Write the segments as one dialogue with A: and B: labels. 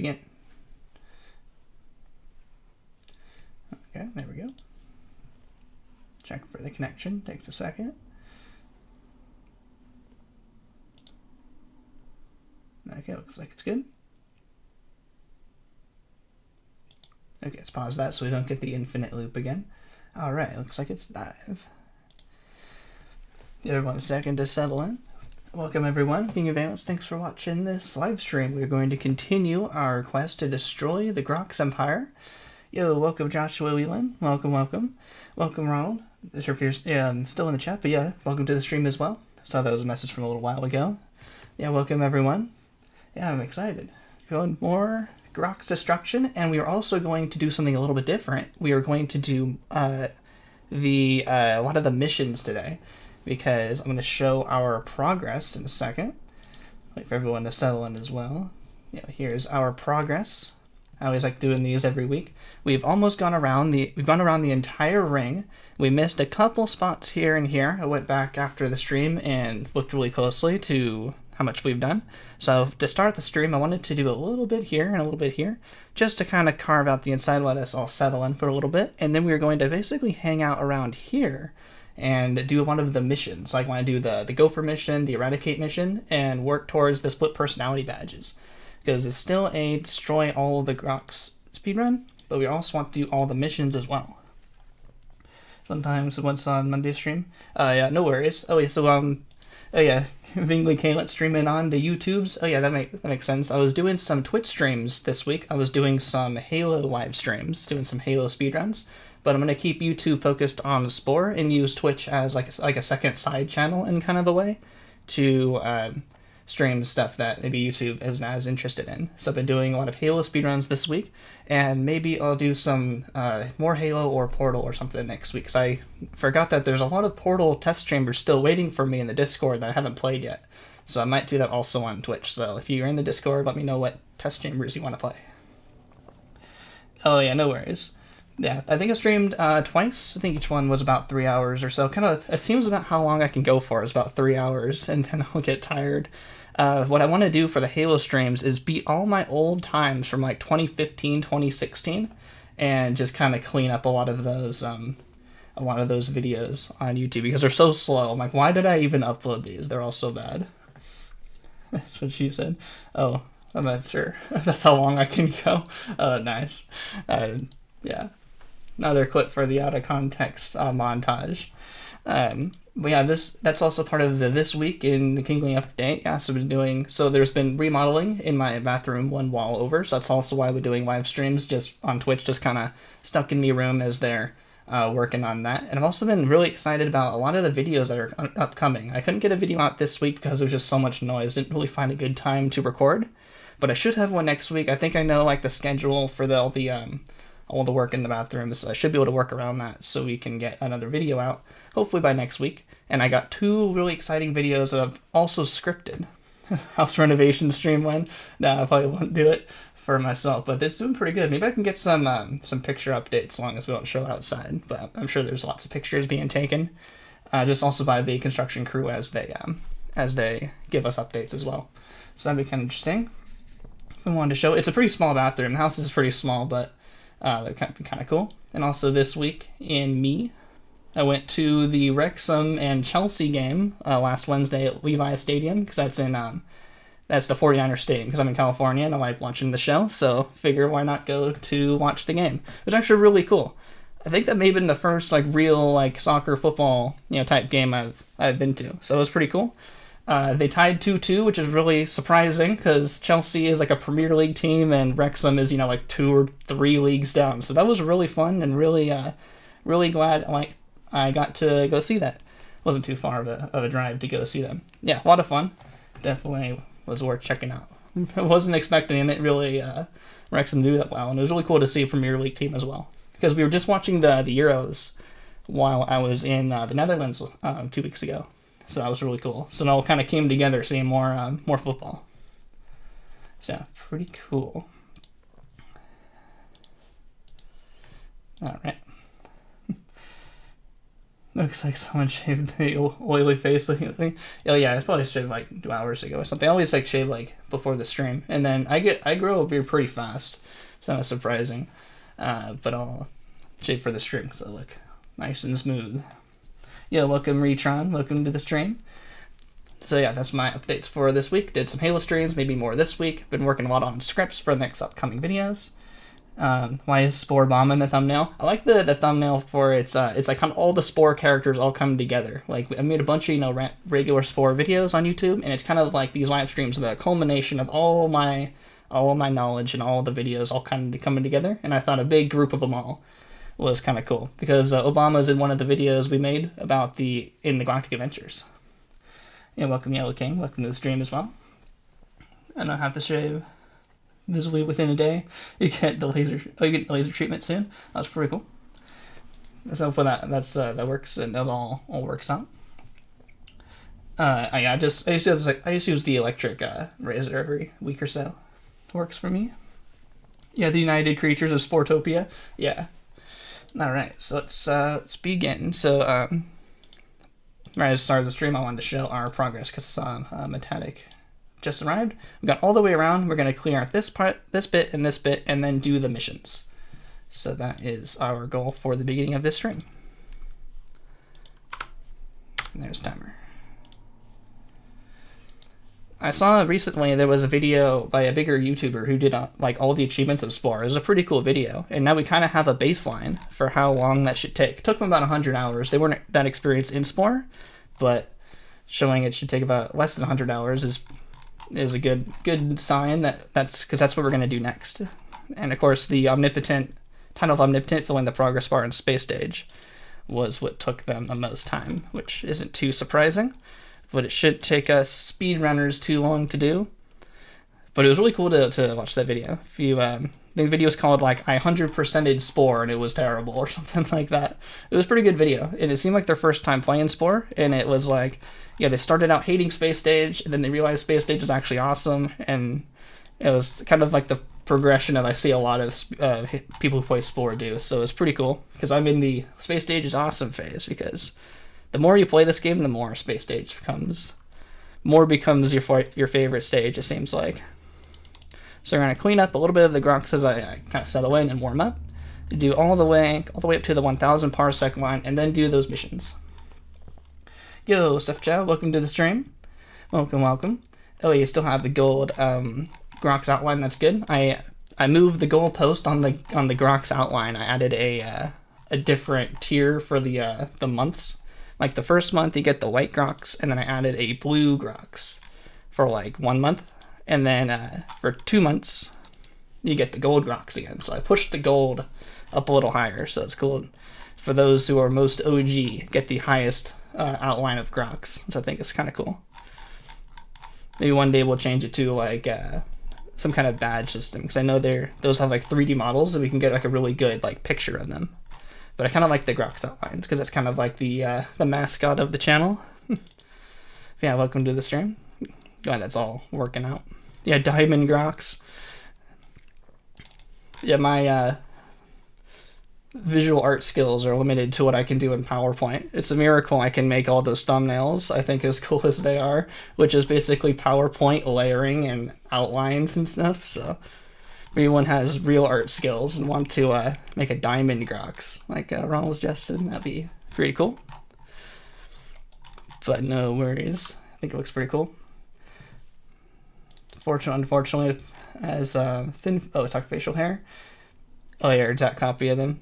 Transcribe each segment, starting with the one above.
A: begin. Okay, there we go. Check for the connection, takes a second. Okay, looks like it's good. Okay, let's pause that so we don't get the infinite loop again. Alright, looks like it's live. Give everyone a second to settle in. Welcome everyone, being available. Thanks for watching this live stream. We're going to continue our quest to destroy the Grox Empire. Yo, welcome Joshua Whelan. Welcome, welcome. Welcome Ronald. Not sure if you're still in the chat, but yeah, welcome to the stream as well. Saw that was a message from a little while ago. Yeah, welcome everyone. Yeah, I'm excited. Going more Grox destruction, and we are also going to do something a little bit different. We are going to do a lot of the missions today, because I'm going to show our progress in a second. Wait for everyone to settle in as well. Yeah, here's our progress. I always like doing these every week. We've almost gone around we've gone around the entire ring. We missed a couple spots here and here. I went back after the stream and looked really closely to how much we've done. So to start the stream, I wanted to do a little bit here and a little bit here, just to kind of carve out the inside, let us all settle in for a little bit. And then we're going to basically hang out around here and do one of the missions. Like, I want to do the Gopher mission, the Eradicate mission, and work towards the split personality badges. Because it's still a destroy all of the Grox speedrun, but we also want to do all the missions as well. Sometimes once on Monday stream. Yeah, no worries. Oh yeah, so oh yeah, Vingley Kaylet streaming on the YouTubes. Oh yeah, that makes sense. I was doing some Twitch streams this week. I was doing some Halo live streams, doing some Halo speedruns. But I'm gonna keep YouTube focused on Spore and use Twitch as like a second side channel in kind of a way to stream stuff that maybe YouTube isn't as interested in. So I've been doing a lot of Halo speedruns this week, and maybe I'll do some more Halo or Portal or something next week. So I forgot that there's a lot of Portal test chambers still waiting for me in the Discord that I haven't played yet. So I might do that also on Twitch. So if you're in the Discord, let me know what test chambers you want to play. Oh yeah, no worries. Yeah, I think I streamed twice. I think each one was about 3 hours or so. Kind of, it seems about how long I can go for is about 3 hours, and then I'll get tired. What I want to do for the Halo streams is beat all my old times from like 2015, 2016, and just kind of clean up a lot of those videos on YouTube because they're so slow. I'm like, why did I even upload these? They're all so bad. That's what she said. Oh, I'm not sure. That's how long I can go. Nice. Yeah. Another clip for the out of context montage. But yeah, that's also part of the This Week in the Kingly update. Yeah, so there's been remodeling in my bathroom one wall over, so that's also why we're doing live streams just on Twitch, just kind of stuck in me room as they're working on that. And I've also been really excited about a lot of the videos that are upcoming. I couldn't get a video out this week because there was just so much noise. Didn't really find a good time to record, but I should have one next week. I think I know like the schedule for all the work in the bathroom, so I should be able to work around that so we can get another video out, hopefully by next week. And I got 2 really exciting videos that I've also scripted. House renovation stream one. No, I probably won't do it for myself, but it's doing pretty good. Maybe I can get some picture updates as long as we don't show outside, but I'm sure there's lots of pictures being taken, just also by the construction crew as they give us updates as well. So that'd be kind of interesting. If we wanted to show, it's a pretty small bathroom. The house is pretty small, but that kind of cool. And also this week I went to the Wrexham and Chelsea game last Wednesday at Levi Stadium, because that's the 49ers stadium, because I'm in California and I like watching the show, so figure why not go to watch the game. It was actually really cool. I think that may have been the first like real like soccer football type game I've been to, so it was pretty cool. They tied 2-2, which is really surprising because Chelsea is like a Premier League team and Wrexham is, like 2 or 3 leagues down. So that was really fun and really, really glad I got to go see that. Wasn't too far of a drive to go see them. Yeah, a lot of fun. Definitely was worth checking out. I wasn't expecting it really, Wrexham to do that well, and it was really cool to see a Premier League team as well. Because we were just watching the Euros while I was in the Netherlands 2 weeks ago. So that was really cool. So it all kind of came together, seeing more football. So pretty cool. All right. Looks like someone shaved the oily face. Oh yeah, I probably shaved like 2 hours ago or something. I always like shave like before the stream, and then I grow a beard pretty fast. It's not surprising, but I'll shave for the stream because I look nice and smooth. Yeah, welcome Retron, welcome to the stream. So yeah, that's my updates for this week. Did some Halo streams, maybe more this week. Been working a lot on scripts for the next upcoming videos. Why is Spore Bomb in the thumbnail? I like the thumbnail for it's like kind of all the Spore characters all come together. Like I made a bunch of regular Spore videos on YouTube, and it's kind of like these live streams are the culmination of all my knowledge and all the videos all kind of coming together. And I thought a big group of them all was kind of cool because Obama's in one of the videos we made about in the Galactic Adventures. Yeah, welcome Yellow King, welcome to the stream as well. I don't have to shave visibly within a day. You get the laser treatment soon. That's pretty cool. So for that works, and that all works out. I just use the electric razor every week or so. Works for me. Yeah, the United Creatures of Sporepedia. Yeah. All right, so let's begin. So right as start of the stream, I wanted to show our progress because Metatic just arrived. We got all the way around. We're going to clear out this part, this bit, and then do the missions. So that is our goal for the beginning of this stream. And there's timer. I saw recently there was a video by a bigger YouTuber who did like all the achievements of Spore. It was a pretty cool video, and now we kind of have a baseline for how long that should take. It took them about 100 hours. They weren't that experienced in Spore, but showing it should take about less than 100 hours is a good sign that's because that's what we're going to do next. And of course, the title of Omnipotent filling the progress bar in Space Stage was what took them the most time, which isn't too surprising. But it should take us speedrunners too long to do. But it was really cool to watch that video. If you, the video is called like I 100%ed Spore and it was terrible or something like that. It was a pretty good video, and it seemed like their first time playing Spore, and it was like, yeah, they started out hating Space Stage, and then they realized Space Stage was actually awesome, and it was kind of like the progression of I see a lot of people who play Spore do. So it was pretty cool because I'm in the Space Stage is awesome phase because the more you play this game, the more Space Stage becomes your favorite stage, it seems like. So we're going to clean up a little bit of the Grox as I kind of settle in and warm up. Do all the way up to the 1000 parsec line, and then do those missions. Yo, Stuff Chow, welcome to the stream. Welcome. Oh, you still have the gold Grox outline, that's good. I moved the goal post on the Grox outline. I added a different tier for the months. Like the first month you get the white Grox, and then I added a blue Grox for like 1 month, and then for 2 months you get the gold Grox again. So I pushed the gold up a little higher, so it's cool. For those who are most OG, get the highest outline of Grox, which I think is kind of cool. Maybe one day we'll change it to like some kind of badge system, because I know those have like 3D models, and we can get like a really good like picture of them. But I kind of like the Grox outlines because that's kind of like the mascot of the channel. Yeah, welcome to the stream. Glad that's all working out. Yeah, Diamond Grox. Yeah, my visual art skills are limited to what I can do in PowerPoint. It's a miracle I can make all those thumbnails, I think, as cool as they are, which is basically PowerPoint layering and outlines and stuff, so if anyone has real art skills and want to make a diamond Grox, like Ronald suggested, that'd be pretty cool. But no worries. I think it looks pretty cool. Unfortunately, as talk facial hair. Oh yeah, exact copy of them.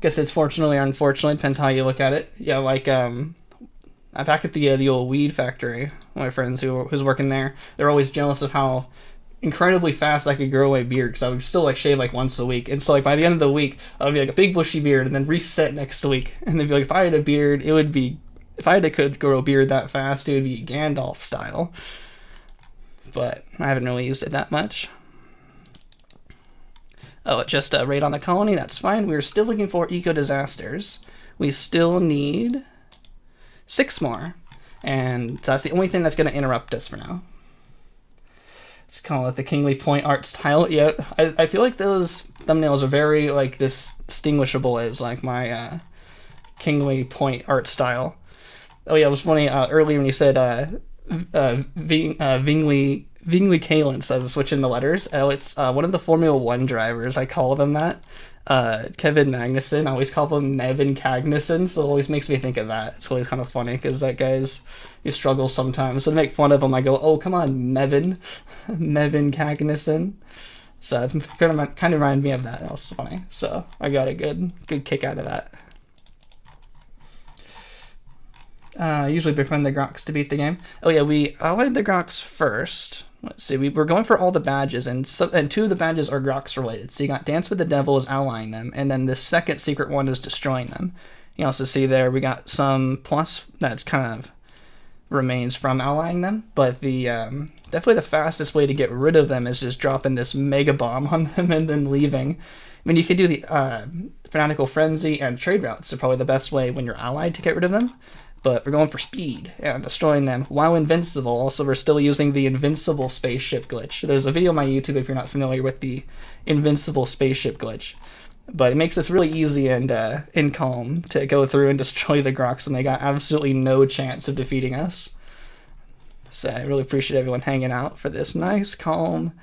A: Guess it's fortunately or unfortunately, depends how you look at it. Yeah, like I'm back at the old weed factory. My friends who's working there, they're always jealous of how incredibly fast I could grow a beard, because I would still like shave like once a week, and so like by the end of the week I would be like a big bushy beard and then reset next week, and they'd be like, if I had a beard, it would be, if I could grow a beard that fast, it would be Gandalf style. But I haven't really used it that much. Oh, it just raid on the colony, that's fine. We're still looking for eco disasters. We still need 6 more, and that's the only thing that's going to interrupt us for now. Just call it the Kingly Point art style. Yeah, I feel like those thumbnails are very like distinguishable as like my kingly point art style. Oh yeah, it was funny earlier when you said Vingly Kalen says switching the letters. Oh, it's one of the Formula 1 drivers. I call them that. Kevin Magnussen. I always call him Nevin Cagnussen, so it always makes me think of that. It's always kind of funny because that he struggles sometimes. So to make fun of him, I go, "Oh, come on, Nevin Cagnussen." So it's kind of reminded me of that. That was funny. So I got a good kick out of that. Usually befriend the Grox to beat the game. Oh yeah, we wanted the Grox first. Let's see, we were going for all the badges, and two of the badges are Grox related. So you got Dance with the Devil is allying them, and then the second secret one is destroying them. You also see there we got some plus that's kind of remains from allying them, but the definitely the fastest way to get rid of them is just dropping this mega bomb on them and then leaving. I mean, you could do the Fanatical Frenzy and Trade Routes are probably the best way when you're allied to get rid of them. But we're going for speed and destroying them while invincible. Also, we're still using the Invincible spaceship glitch. There's a video on my YouTube if you're not familiar with the Invincible spaceship glitch. But it makes this really easy and calm to go through and destroy the Grox, and they got absolutely no chance of defeating us. So I really appreciate everyone hanging out for this nice, calm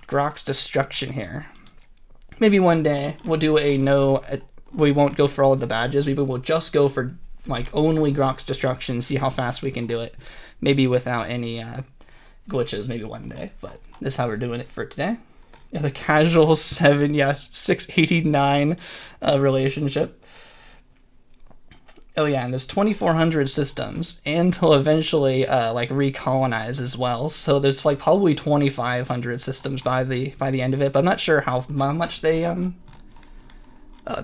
A: Grox destruction here. Maybe one day we'll do we won't go for all of the badges. Maybe we'll just go for like only Grox destruction, see how fast we can do it. Maybe without any glitches, maybe one day. But this is how we're doing it for today. Yeah, the casual 689 relationship. Oh yeah, and there's 2,400 systems, and they'll eventually recolonize as well. So there's like probably 2,500 systems by the end of it. But I'm not sure how much they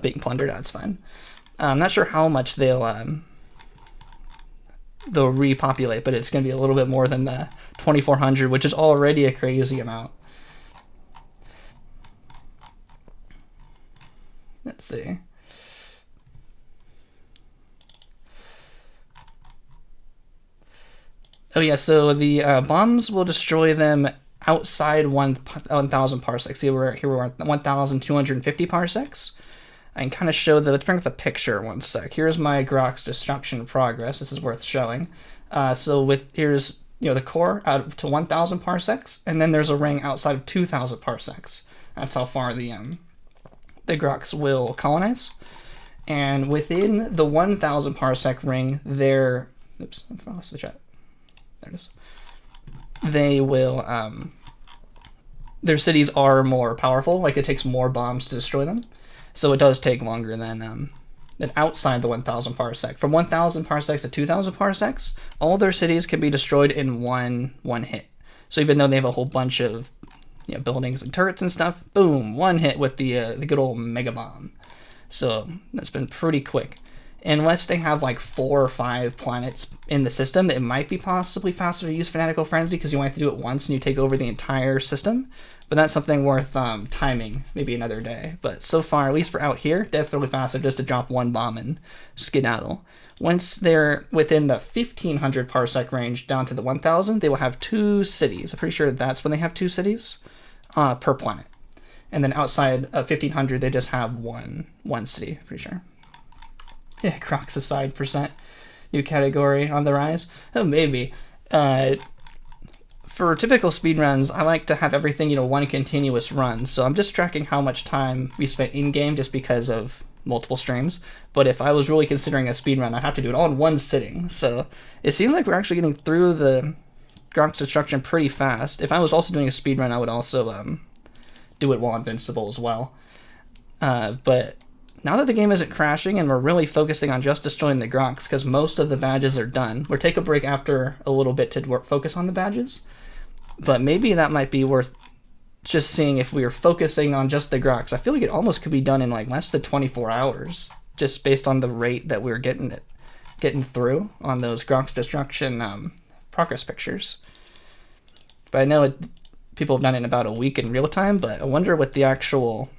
A: being plundered. That's fine. I'm not sure how much they'll repopulate, but it's going to be a little bit more than the 2,400, which is already a crazy amount. Let's see. Oh yeah, so the bombs will destroy them outside 1,000 parsecs. Here we're at 1,250 parsecs. I can kind of show let's bring up the picture one sec. Here's my Grox destruction progress. This is worth showing. Here's the core out to 1,000 parsecs, and then there's a ring outside of 2,000 parsecs. That's how far the Grox will colonize. And within the 1,000 parsec ring, oops, I lost the chat. There it is. They will their cities are more powerful. Like it takes more bombs to destroy them. So it does take longer than outside the 1,000 parsec. From 1,000 parsecs to 2,000 parsecs, all their cities can be destroyed in one hit. So even though they have a whole bunch of buildings and turrets and stuff, boom, one hit with the good old mega bomb. So that's been pretty quick. Unless they have like 4 or 5 planets in the system, it might be possibly faster to use Fanatical Frenzy because you only have to do it once and you take over the entire system. But that's something worth timing, maybe another day. But so far, at least for out here, definitely faster just to drop one bomb and skedaddle. Once they're within the 1,500 parsec range down to the 1,000, they will have 2 cities. I'm pretty sure that's when they have 2 cities per planet. And then outside of 1,500, they just have one city, pretty sure. Yeah, Grox aside %. New category on the rise. Oh, maybe. For typical speedruns, I like to have everything, one continuous run. So I'm just tracking how much time we spent in-game just because of multiple streams. But if I was really considering a speedrun, I'd have to do it all in one sitting. So it seems like we're actually getting through the Grox destruction pretty fast. If I was also doing a speedrun, I would also do it while Invincible as well. But now that the game isn't crashing and we're really focusing on just destroying the Grox because most of the badges are done, we'll take a break after a little bit to focus on the badges. But maybe that might be worth just seeing if we are focusing on just the Grox. I feel like it almost could be done in like less than 24 hours just based on the rate that we're getting through on those Grox destruction progress pictures. But I know people have done it in about a week in real time, but I wonder what the actual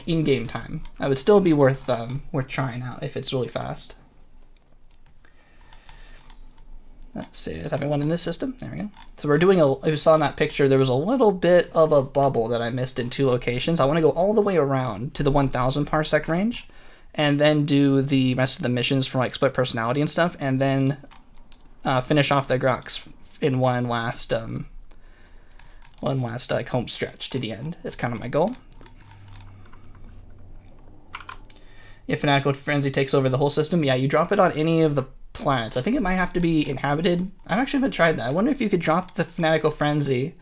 A: in-game time. That would still be worth trying out if it's really fast. Let's see, is everyone in this system? There we go. So we're doing if you saw in that picture, there was a little bit of a bubble that I missed in 2 locations. I want to go all the way around to the 1,000 parsec range and then do the rest of the missions for like split personality and stuff, and then finish off the Grox in one last like home stretch to the end. Is kind of my goal. If Fanatical Frenzy takes over the whole system, yeah, you drop it on any of the planets. I think it might have to be inhabited. I actually haven't tried that. I wonder if you could drop the Fanatical Frenzy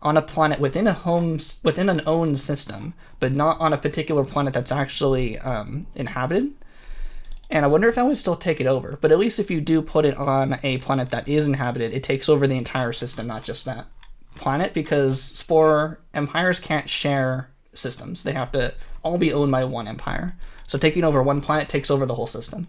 A: on a planet within an owned system, but not on a particular planet that's actually inhabited. And I wonder if that would still take it over. But at least if you do put it on a planet that is inhabited, it takes over the entire system, not just that planet, because Spore Empires can't share systems. They have to all be owned by one empire. So taking over one planet takes over the whole system.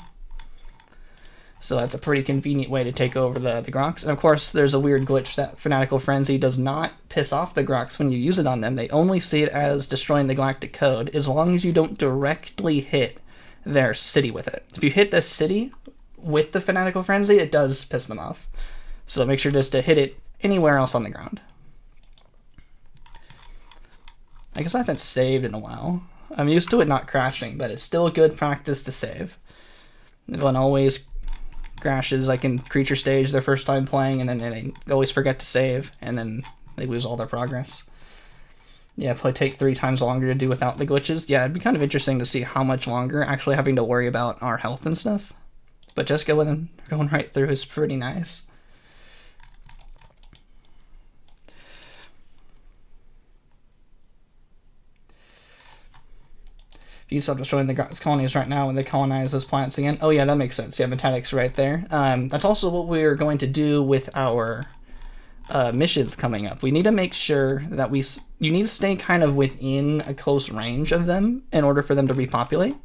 A: So that's a pretty convenient way to take over the Grox. And of course, there's a weird glitch that Fanatical Frenzy does not piss off the Grox when you use it on them. They only see it as destroying the galactic code, as long as you don't directly hit their city with it. If you hit the city with the Fanatical Frenzy, it does piss them off. So make sure just to hit it anywhere else on the ground. I guess I haven't saved in a while. I'm used to it not crashing, but it's still good practice to save. Everyone always crashes like in creature stage their first time playing, and then they always forget to save, and then they lose all their progress. Yeah, probably take 3 times longer to do without the glitches. Yeah, it'd be kind of interesting to see how much longer actually having to worry about our health and stuff. But just going right through is pretty nice. You stop destroying the Grox colonies right now when they colonize those planets again. Oh yeah, that makes sense. Yeah, Metallic's right there. That's also what we're going to do with our missions coming up. We need to make sure that you need to stay kind of within a close range of them in order for them to repopulate.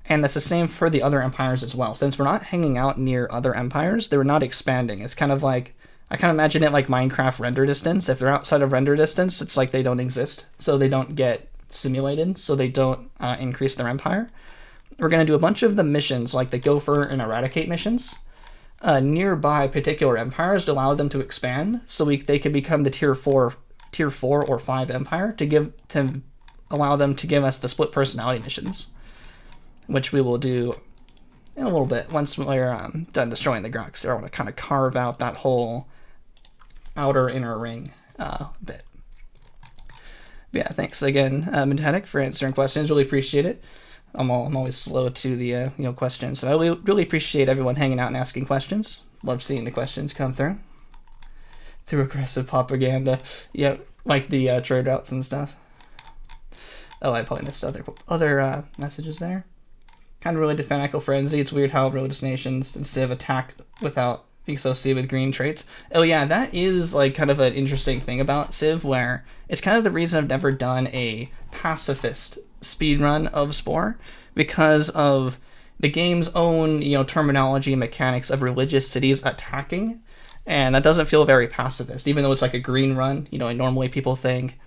A: And that's the same for the other empires as well. Since we're not hanging out near other empires, they're not expanding. It's kind of like, I kind of imagine it like Minecraft render distance. If they're outside of render distance, it's like they don't exist. So they don't get simulated, so they don't increase their empire. We're going to do a bunch of the missions, like the Gopher and Eradicate missions, nearby particular empires to allow them to expand, so they can become the tier 4 or 5 empire to allow them to give us the split personality missions, which we will do in a little bit once we're done destroying the Grox. So I want to kind of carve out that whole outer inner ring bit. Yeah, thanks again, Medhetic, for answering questions. Really appreciate it. I'm always slow to the questions, so I really appreciate everyone hanging out and asking questions. Love seeing the questions come through aggressive propaganda. Yeah, like the trade routes and stuff. Oh, I probably missed other messages there. Kind of related to Fanatical Frenzy. It's weird how religious nations instead of attack without being associated with green traits. Oh yeah, that is like kind of an interesting thing about Civ, where it's kind of the reason I've never done a pacifist speedrun of Spore, because of the game's own terminology and mechanics of religious cities attacking, and that doesn't feel very pacifist, even though it's like a green run. And normally people think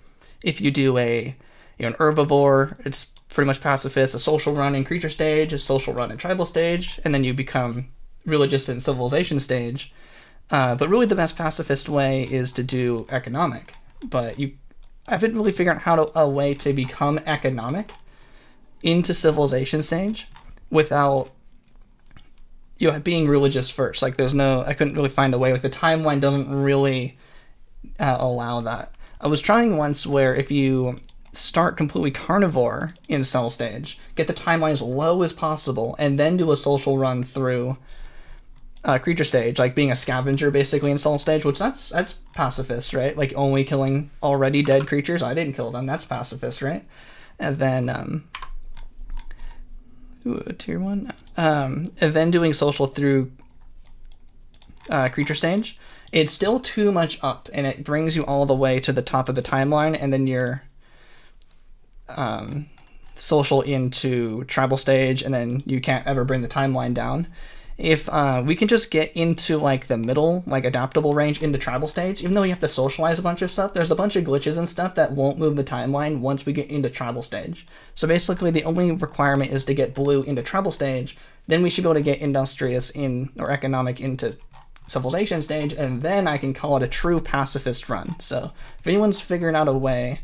A: if you do an herbivore, it's pretty much pacifist, a social run in creature stage, a social run in tribal stage, and then you become religious and civilization stage. But really the best pacifist way is to do economic. But I haven't really figured out a way to become economic into civilization stage without being religious first. Like I couldn't really find a way. Like the timeline doesn't really allow that. I was trying once where if you start completely carnivore in cell stage, get the timeline as low as possible, and then do a social run through creature stage, like being a scavenger basically in soul stage, which that's pacifist, right? Like only killing already dead creatures. I didn't kill them. That's pacifist, right? And then tier 1. And then doing social through creature stage. It's still too much up, and it brings you all the way to the top of the timeline, and then you're social into tribal stage, and then you can't ever bring the timeline down. If we can just get into like the middle, like adaptable range into tribal stage, even though you have to socialize a bunch of stuff, there's a bunch of glitches and stuff that won't move the timeline once we get into tribal stage. So basically the only requirement is to get blue into tribal stage, then we should be able to get industrious or economic into civilization stage, and then I can call it a true pacifist run. So if anyone's figuring out a way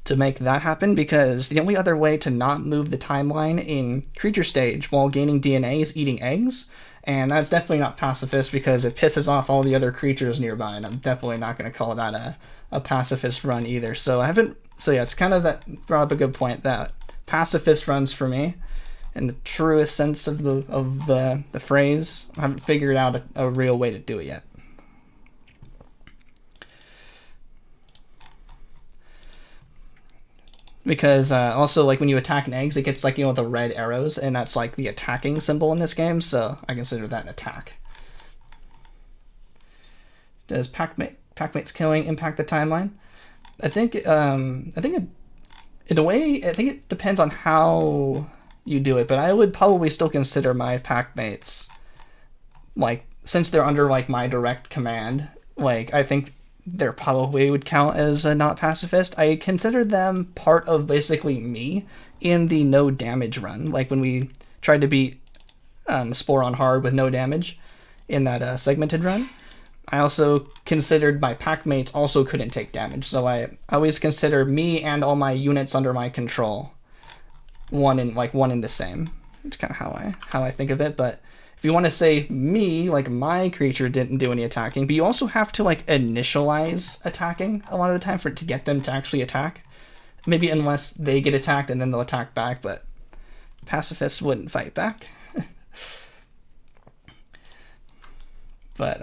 A: to make that happen, because the only other way to not move the timeline in creature stage while gaining DNA is eating eggs, and that's definitely not pacifist because it pisses off all the other creatures nearby, and I'm definitely not going to call that a pacifist run either. So yeah, it's kind of that, brought up a good point, that pacifist runs for me, in the truest sense of the phrase, I haven't figured out a real way to do it yet. Because also, like, when you attack an eggs, it gets, like, you know, the red arrows, and that's, like, the attacking symbol in this game, so I consider that an attack. Does packmates killing impact the timeline? I think in a way, I think it depends on how you do it, but I would probably still consider my packmates, like, since they're under, like, my direct command, like, I think they probably would count as a not pacifist. I consider them part of basically me in the no damage run, like when we tried to beat Spore on hard with no damage in that segmented run. I also considered my packmates also couldn't take damage, so I always consider me and all my units under my control one in the same. It's kind of how I think of it. But if you want to say me, like, my creature didn't do any attacking, but you also have to, like, initialize attacking a lot of the time for it to get them to actually attack. Maybe unless they get attacked and then they'll attack back, but pacifists wouldn't fight back. But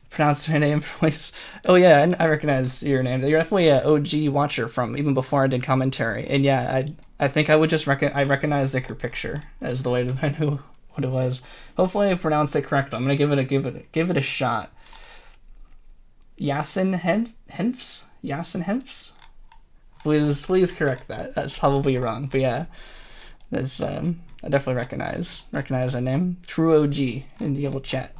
A: pronounced my name, please. Oh yeah, I recognize your name. You're definitely an OG watcher from even before I did commentary. And yeah, I think I would just I recognized your picture as the way that I knew what it was. Hopefully I pronounced it correct. I'm gonna give it a shot. Yasin Henfs? Yasin Henfs? Please correct that. That's probably wrong. But yeah, that's I definitely recognize that name. True OG in the old chat.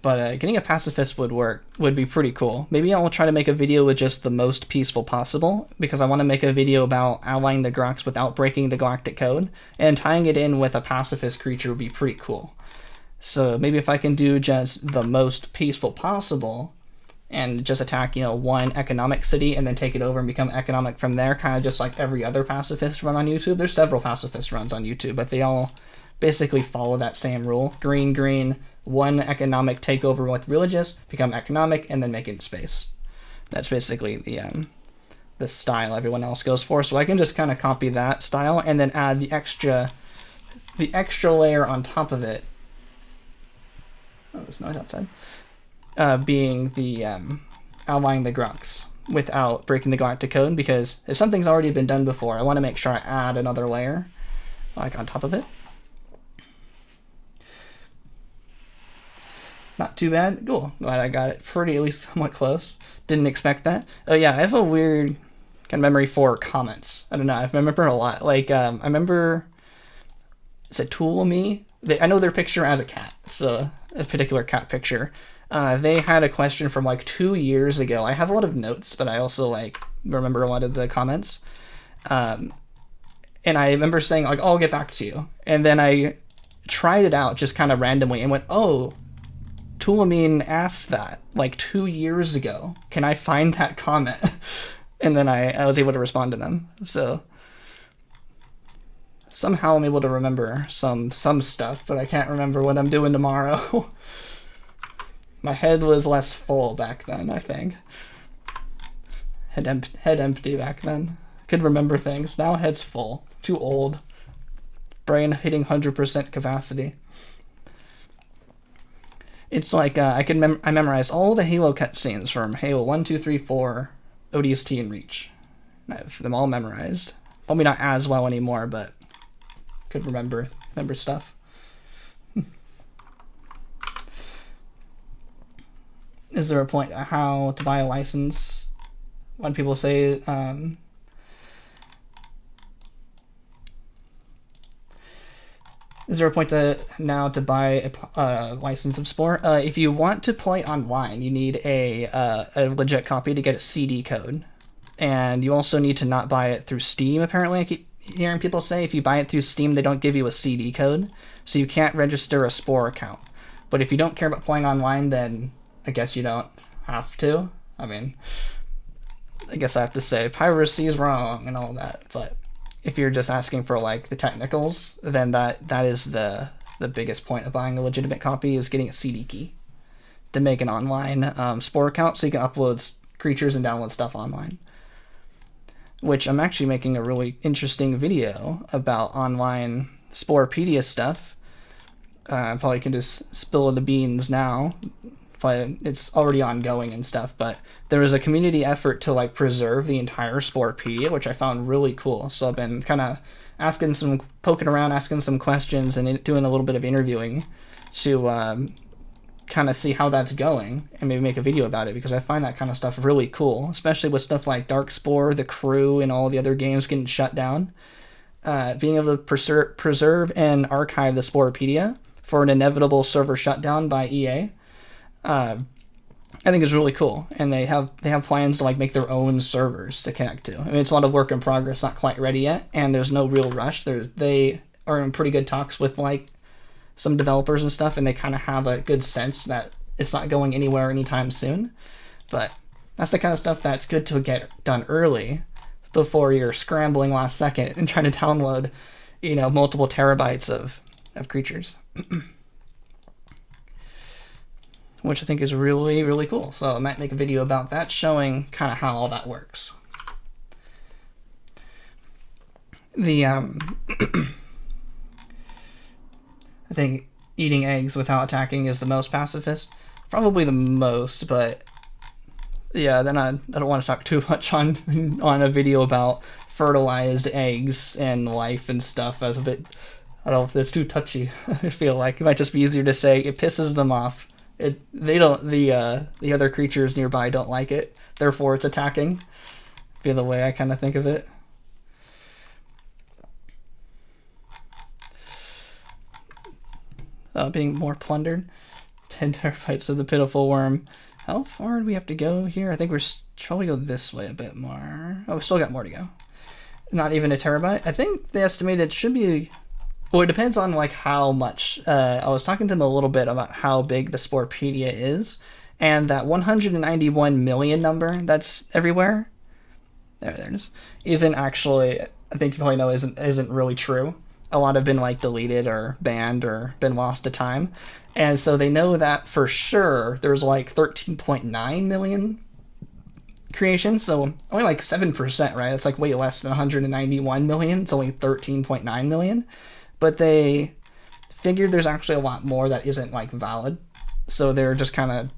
A: But getting a pacifist would be pretty cool. Maybe I'll try to make a video with just the most peaceful possible, because I want to make a video about allying the Grox without breaking the galactic code, and tying it in with a pacifist creature would be pretty cool. So maybe if I can do just the most peaceful possible, and just attack, you know, one economic city and then take it over and become economic from there, kind of just like every other pacifist run on YouTube. There's several pacifist runs on YouTube, but they all basically follow that same rule. Green, one economic takeover with religious, become economic, and then make it space. That's basically the style everyone else goes for. So I can just kind of copy that style and then add the extra layer on top of it. Oh, there's noise outside. Being the allying the Grox without breaking the galactic code, because if something's already been done before, I want to make sure I add another layer, like, on top of it. Not too bad. Cool. Glad I got it at least somewhat close. Didn't expect that. Oh yeah, I have a weird kind of memory for comments. I don't know. I remember a lot. Like, I remember, is it Tool Me? I know their picture as a cat, so a particular cat picture. They had a question from like 2 years ago. I have a lot of notes, but I also like remember a lot of the comments. And I remember saying like, I'll get back to you. And then I tried it out just kind of randomly and went, oh, Tulamine asked that like 2 years ago. Can I find that comment? And then I was able to respond to them. So somehow I'm able to remember some stuff, but I can't remember what I'm doing tomorrow. My head was less full back then, I think. Head empty back then. Could remember things. Now head's full. Too old. Brain hitting 100% capacity. It's like I memorized all the Halo cutscenes from Halo 1, 2, 3, 4, ODST, and Reach. I have them all memorized. Probably not as well anymore, but could remember stuff. Is there a point how to buy a license? When people say is there a point now to buy a license of Spore? If you want to play online, you need a legit copy to get a CD code. And you also need to not buy it through Steam, apparently. I keep hearing people say if you buy it through Steam, they don't give you a CD code. So you can't register a Spore account. But if you don't care about playing online, then I guess you don't have to. I mean, I guess I have to say piracy is wrong and all that, but if you're just asking for like the technicals, then that is the biggest point of buying a legitimate copy, is getting a CD key to make an online Spore account so you can upload creatures and download stuff online. Which I'm actually making a really interesting video about online Sporepedia stuff. I probably can just spill the beans now. It's already ongoing and stuff, but there was a community effort to like preserve the entire Sporepedia, which I found really cool. So I've been kind of poking around, asking some questions, and doing a little bit of interviewing to kind of see how that's going and maybe make a video about it, because I find that kind of stuff really cool, especially with stuff like Dark Spore, the Crew, and all the other games getting shut down. Being able to preserve and archive the Sporepedia for an inevitable server shutdown by EA, I think is really cool, and they have plans to like make their own servers to connect to. I mean, it's a lot of work in progress, not quite ready yet, and there's no real rush. They are in pretty good talks with like some developers and stuff, and they kind of have a good sense that it's not going anywhere anytime soon. But that's the kind of stuff that's good to get done early before you're scrambling last second and trying to download, multiple terabytes of creatures. Which I think is really, really cool. So I might make a video about that, showing kind of how all that works. I think eating eggs without attacking is the most pacifist. Probably the most, but yeah, then I don't want to talk too much on a video about fertilized eggs and life and stuff, as a bit, I don't know if it's too touchy. I feel like it might just be easier to say it pisses them off. The other creatures nearby don't like it, therefore it's attacking. Be the way I kind of think of it. Being more plundered. 10 terabytes of the pitiful worm. How far do we have to go here? I think we're probably go this way a bit more. Oh, we still got more to go. Not even a terabyte. I think they estimated it should be. Well, it depends on like how much. I was talking to them a little bit about how big the Sporepedia is, and that 191 million number that's everywhere. There it is. Isn't actually. I think you probably know isn't really true. A lot have been like deleted or banned or been lost to time, and so they know that for sure there's like 13.9 million creations. So only like 7%, right? It's like way less than 191 million. It's only 13.9 million. But they figured there's actually a lot more that isn't like valid, so they're just kind of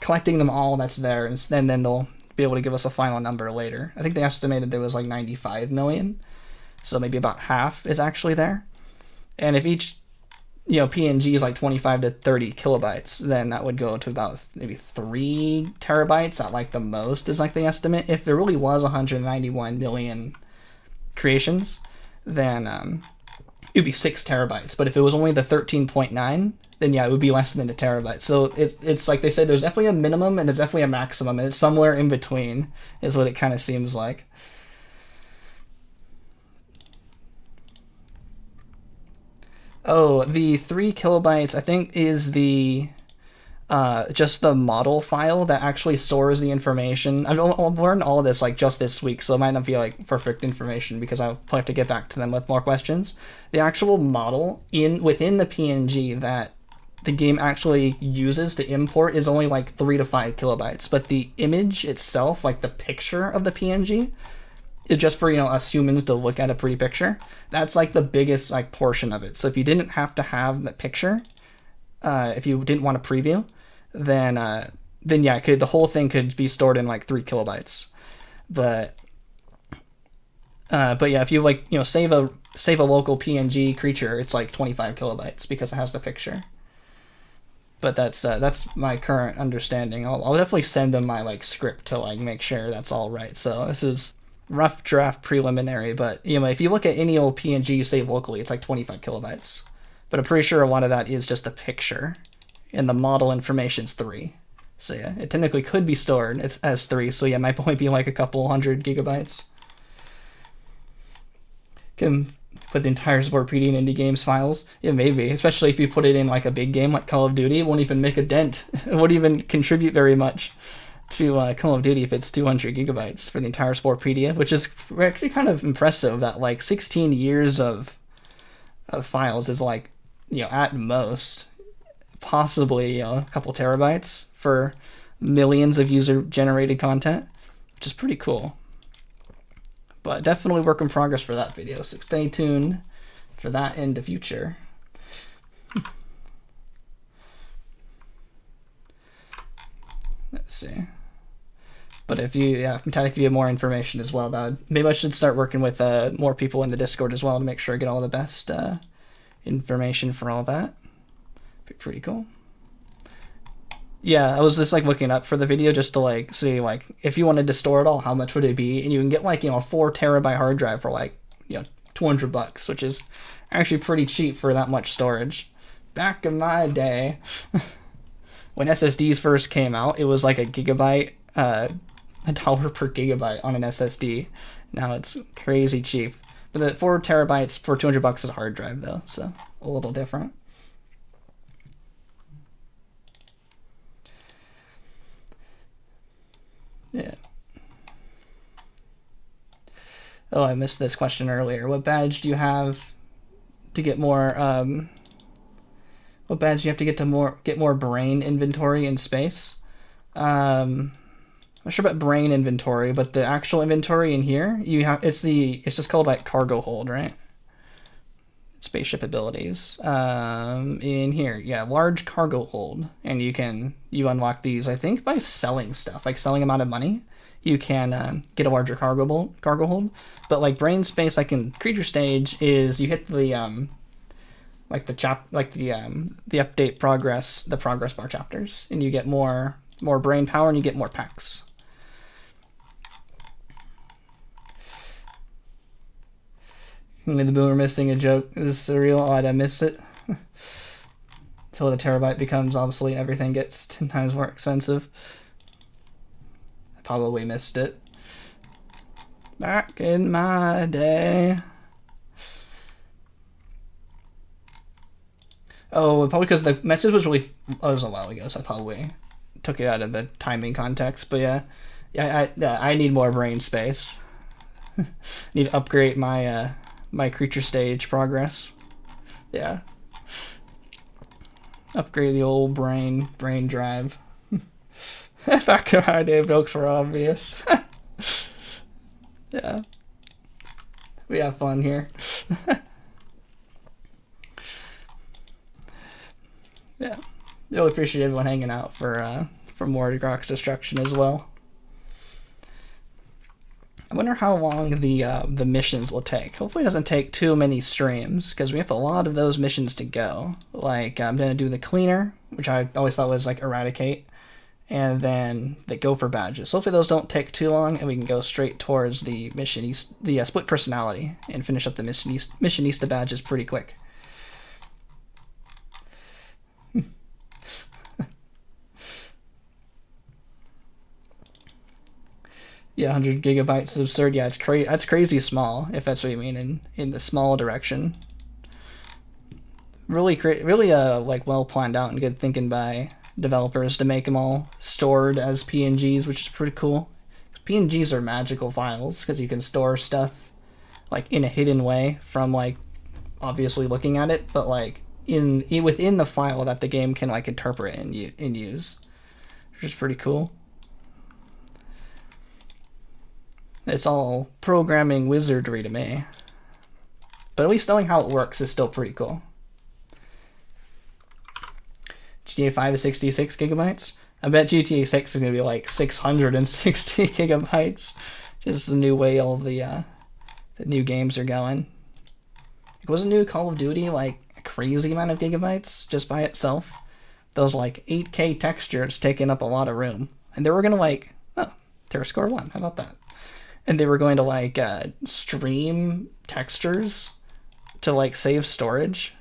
A: collecting them all that's there, and then they'll be able to give us a final number later. I think they estimated there was like 95 million, so maybe about half is actually there. And if each PNG is like 25 to 30 kilobytes, then that would go to about maybe 3 terabytes at like the most, is like the estimate. If there really was 191 million creations, then it would be 6 terabytes, but if it was only the 13.9, then yeah, it would be less than a terabyte. So it's like they say there's definitely a minimum and there's definitely a maximum, and it's somewhere in between is what it kind of seems like. Oh, the 3 kilobytes I think is the just the model file that actually stores the information. I've learned all of this like just this week, so it might not be like perfect information because I'll probably have to get back to them with more questions. The actual model within the PNG that the game actually uses to import is only like 3 to 5 kilobytes, but the image itself, like the picture of the PNG, is just for us humans to look at a pretty picture. That's like the biggest like portion of it. So if you didn't have to have the picture, if you didn't want to preview, then yeah, the whole thing could be stored in like 3 kilobytes. But yeah, if you like save a local PNG creature, it's like 25 kilobytes because it has the picture. But that's my current understanding. I'll definitely send them my like script to like make sure that's all right. So this is rough draft preliminary, but if you look at any old PNG you save locally, it's like 25 kilobytes. But I'm pretty sure a lot of that is just a picture, and the model information's 3. So yeah, it technically could be stored as 3. So yeah, it might only be like a couple hundred gigabytes. put the entire Sporepedia in indie games files? Yeah, maybe. Especially if you put it in like a big game like Call of Duty, it won't even make a dent. It won't even contribute very much to Call of Duty if it's 200 gigabytes for the entire Sporepedia, which is actually kind of impressive that like 16 years of files is like, you know, at most possibly a couple terabytes for millions of user-generated content, which is pretty cool. But definitely work in progress for that video, so stay tuned for that in the future. Let's see. But if you, if you have more information as well, maybe I should start working with more people in the Discord as well to make sure I get all the best information for all that. Be pretty cool. Yeah, I was just like looking up for the video just to like see like if you wanted to store it all, how much would it be? And you can get like, you know, a 4 terabyte hard drive for like, you know, $200, which is actually pretty cheap for that much storage. Back in my day, when SSDs first came out, it was like a gigabyte, $1 per gigabyte on an SSD. Now it's crazy cheap. But the 4 terabytes for $200 is a hard drive though, so a little different. Yeah. Oh, I missed this question earlier. What badge do you have to get more? What badge do you have to get more brain inventory in space? I'm not sure about brain inventory, but the actual inventory in here, you have it's just called like cargo hold, right? Spaceship abilities. In here, yeah, large cargo hold, and you unlock these, I think, by selling stuff, like selling them out of money. You can get a larger cargo hold, but like brain space, like in creature stage, is you hit the the update progress, the progress bar chapters, and you get more brain power, and you get more packs. The boomer missing a joke is surreal. Oh, I miss it. Until the terabyte becomes obsolete and everything gets 10 times more expensive. I probably missed it. Back in my day. Oh, probably because the message was a while ago, so I probably took it out of the timing context. But yeah, I need more brain space. Need to upgrade my my creature stage progress. Yeah. Upgrade the old brain drive. Back in my day, jokes were obvious. Yeah. We have fun here. Yeah. Really appreciate everyone hanging out for more Grox destruction as well. I wonder how long the missions will take. Hopefully it doesn't take too many streams, because we have a lot of those missions to go. Like, I'm going to do the cleaner, which I always thought was like eradicate, and then the gopher badges. Hopefully those don't take too long, and we can go straight towards the the split personality, and finish up the missionista badges pretty quick. Yeah, 100 gigabytes is absurd. Yeah, it's that's crazy small, if that's what you mean, in the small direction. Really like well planned out and good thinking by developers to make them all stored as PNGs, which is pretty cool. PNGs are magical files because you can store stuff like in a hidden way from like obviously looking at it, but like within the file that the game can like interpret and use, which is pretty cool. It's all programming wizardry to me. But at least knowing how it works is still pretty cool. GTA 5 is 66 gigabytes? I bet GTA 6 is going to be like 660 gigabytes. Just the new way all the new games are going. Like, wasn't new Call of Duty like a crazy amount of gigabytes just by itself? Those like 8K textures taking up a lot of room. And they were going to like, oh, TerraScore 1, how about that? And they were going to like stream textures to like save storage,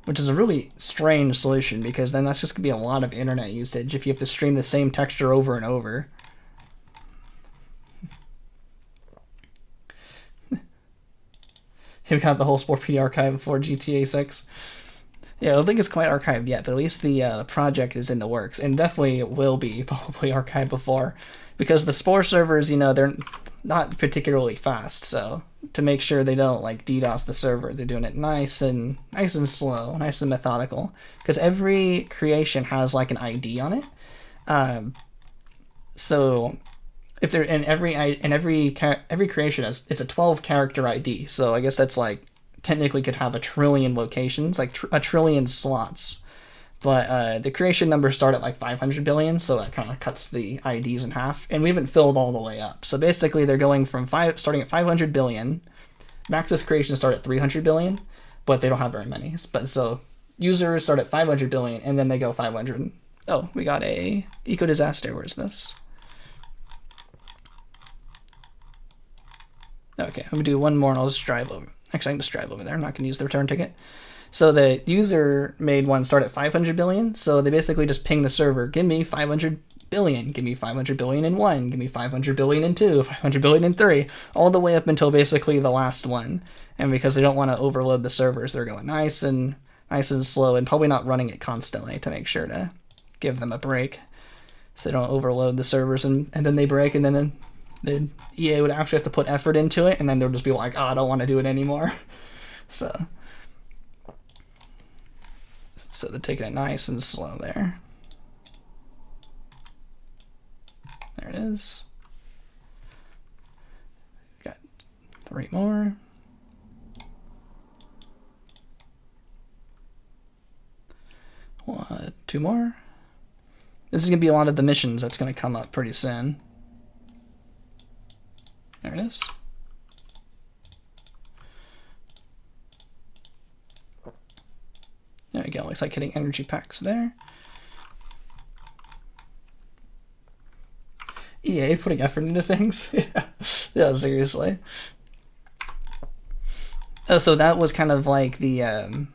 A: which is a really strange solution, because then that's just gonna be a lot of internet usage if you have to stream the same texture over and over. We got the whole Sporepedia archive before GTA 6. Yeah, I don't think it's quite archived yet, but at least the project is in the works, and definitely will be probably archived before, because the Spore servers, you know, they're not particularly fast. So to make sure they don't like DDoS the server, they're doing it nice and slow, nice and methodical, because every creation has like an ID on it. So if they're in every creation it's a 12 character ID. So I guess that's like technically could have a trillion locations, like a trillion slots. But the creation numbers start at like 500 billion, so that kind of cuts the IDs in half. And we haven't filled all the way up. So basically they're going from starting at 500 billion. Maxis creations start at 300 billion, but they don't have very many. But so users start at 500 billion, and then they go 500. Oh, we got a eco disaster. Where's this? Okay, I'm gonna do one more and I'll just drive over. Actually, I can just drive over there. I'm not gonna use the return ticket. So the user made one start at 500 billion. So they basically just ping the server, give me 500 billion, give me 500 billion in 1, give me 500 billion in 2, 500 billion in 3, all the way up until basically the last one. And because they don't want to overload the servers, they're going nice and slow, and probably not running it constantly to make sure to give them a break, so they don't overload the servers and then they break, and then the EA would actually have to put effort into it, and then they'll just be like, oh, I don't want to do it anymore. So they're taking it nice and slow there. There it is. Got 3 more. One, 2 more. This is going to be a lot of the missions that's going to come up pretty soon. There it is. There we go. Looks like hitting energy packs there. EA putting effort into things. Yeah, seriously. Oh, so that was kind of like the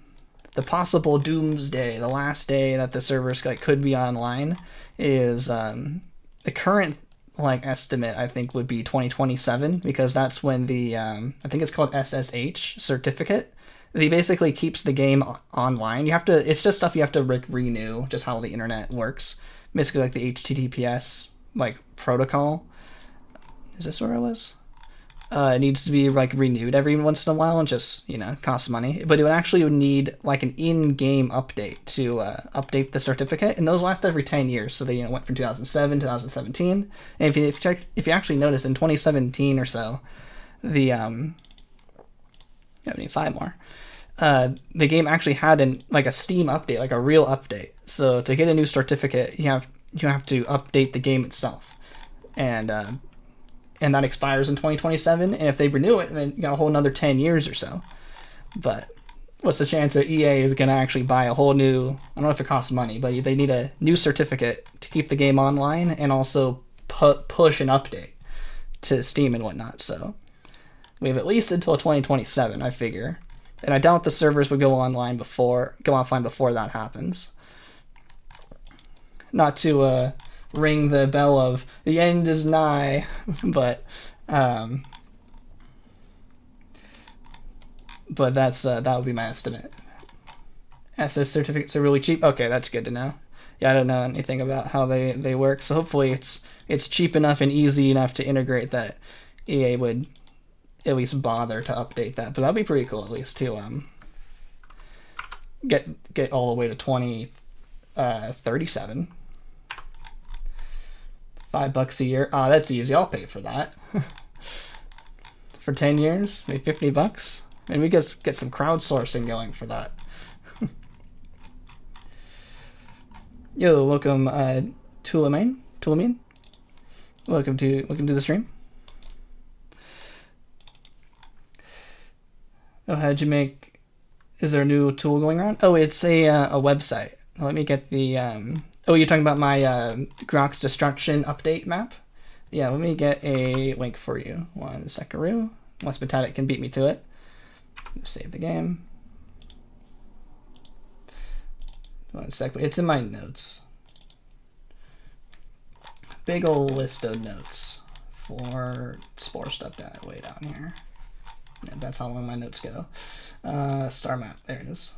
A: possible doomsday, the last day that the servers could be online, is the current estimate I think would be 2027, because that's when the I think it's called SSH certificate. They basically keeps the game online. You have to, it's just stuff you have to renew, just how the internet works. Basically like the HTTPS protocol. Is this where I was? It needs to be renewed every once in a while, and just, costs money. But it would actually need an in-game update to update the certificate, and those last every 10 years. So they went from 2007 to 2017. And if you actually notice, in 2017 or so, the I need 5 more. The game actually had a Steam update, a real update. So to get a new certificate, you have to update the game itself, and that expires in 2027. And if they renew it, then you got a whole another 10 years or so. But what's the chance that EA is going to actually buy a whole new? I don't know if it costs money, but they need a new certificate to keep the game online, and also push an update to Steam and whatnot. So we have at least until 2027, I figure. And I doubt the servers would go offline before that happens. Not to ring the bell of the end is nigh, but that's that would be my estimate. SS certificates are really cheap. Okay, that's good to know. Yeah, I don't know anything about how they work, so hopefully it's cheap enough and easy enough to integrate that EA would at least bother to update that. But that'd be pretty cool, at least, to get all the way to 2037. $5 a year. That's easy. I'll pay for that. For 10 years, maybe $50. And we get some crowdsourcing going for that. Yo, welcome, Tulamine. Welcome to the stream. Oh, how'd you make? Is there a new tool going around? Oh, it's a website. Let me get the. Oh, you're talking about my Grox destruction update map? Yeah, let me get a link for you. 1 second. Unless Batatic can beat me to it. Save the game. 1 sec. It's in my notes. Big ol' list of notes for Spore stuff way down here. That's how long my notes go. Star map. There it is.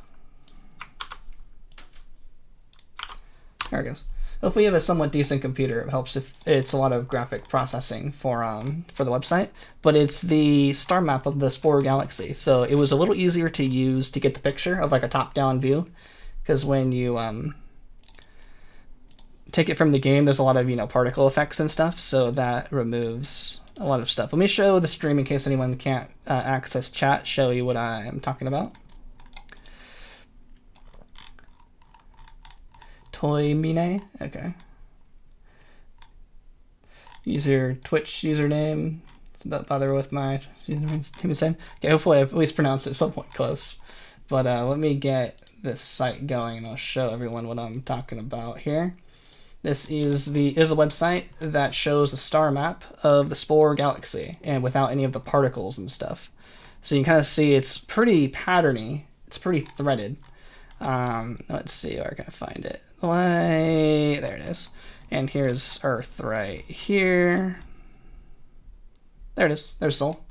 A: There it goes. Hopefully you have a somewhat decent computer. It helps if it's a lot of graphic processing for the website. But it's the star map of the Spore galaxy. So it was a little easier to use to get the picture of like a top-down view. Because when you take it from the game, there's a lot of, you know, particle effects and stuff. So that removes a lot of stuff. Let me show the stream in case anyone can't access chat, show you what I am talking about. Toy Mine, okay. Use your Twitch username. Don't bother with my username. Okay, hopefully I've at least pronounced it somewhat close. But let me get this site going and I'll show everyone what I'm talking about here. This is a website that shows the star map of the Spore galaxy and without any of the particles and stuff. So you can kind of see it's pretty patterny. It's pretty threaded. Let's see where I can find it. There it is. And here's Earth right here. There it is. There's Sol.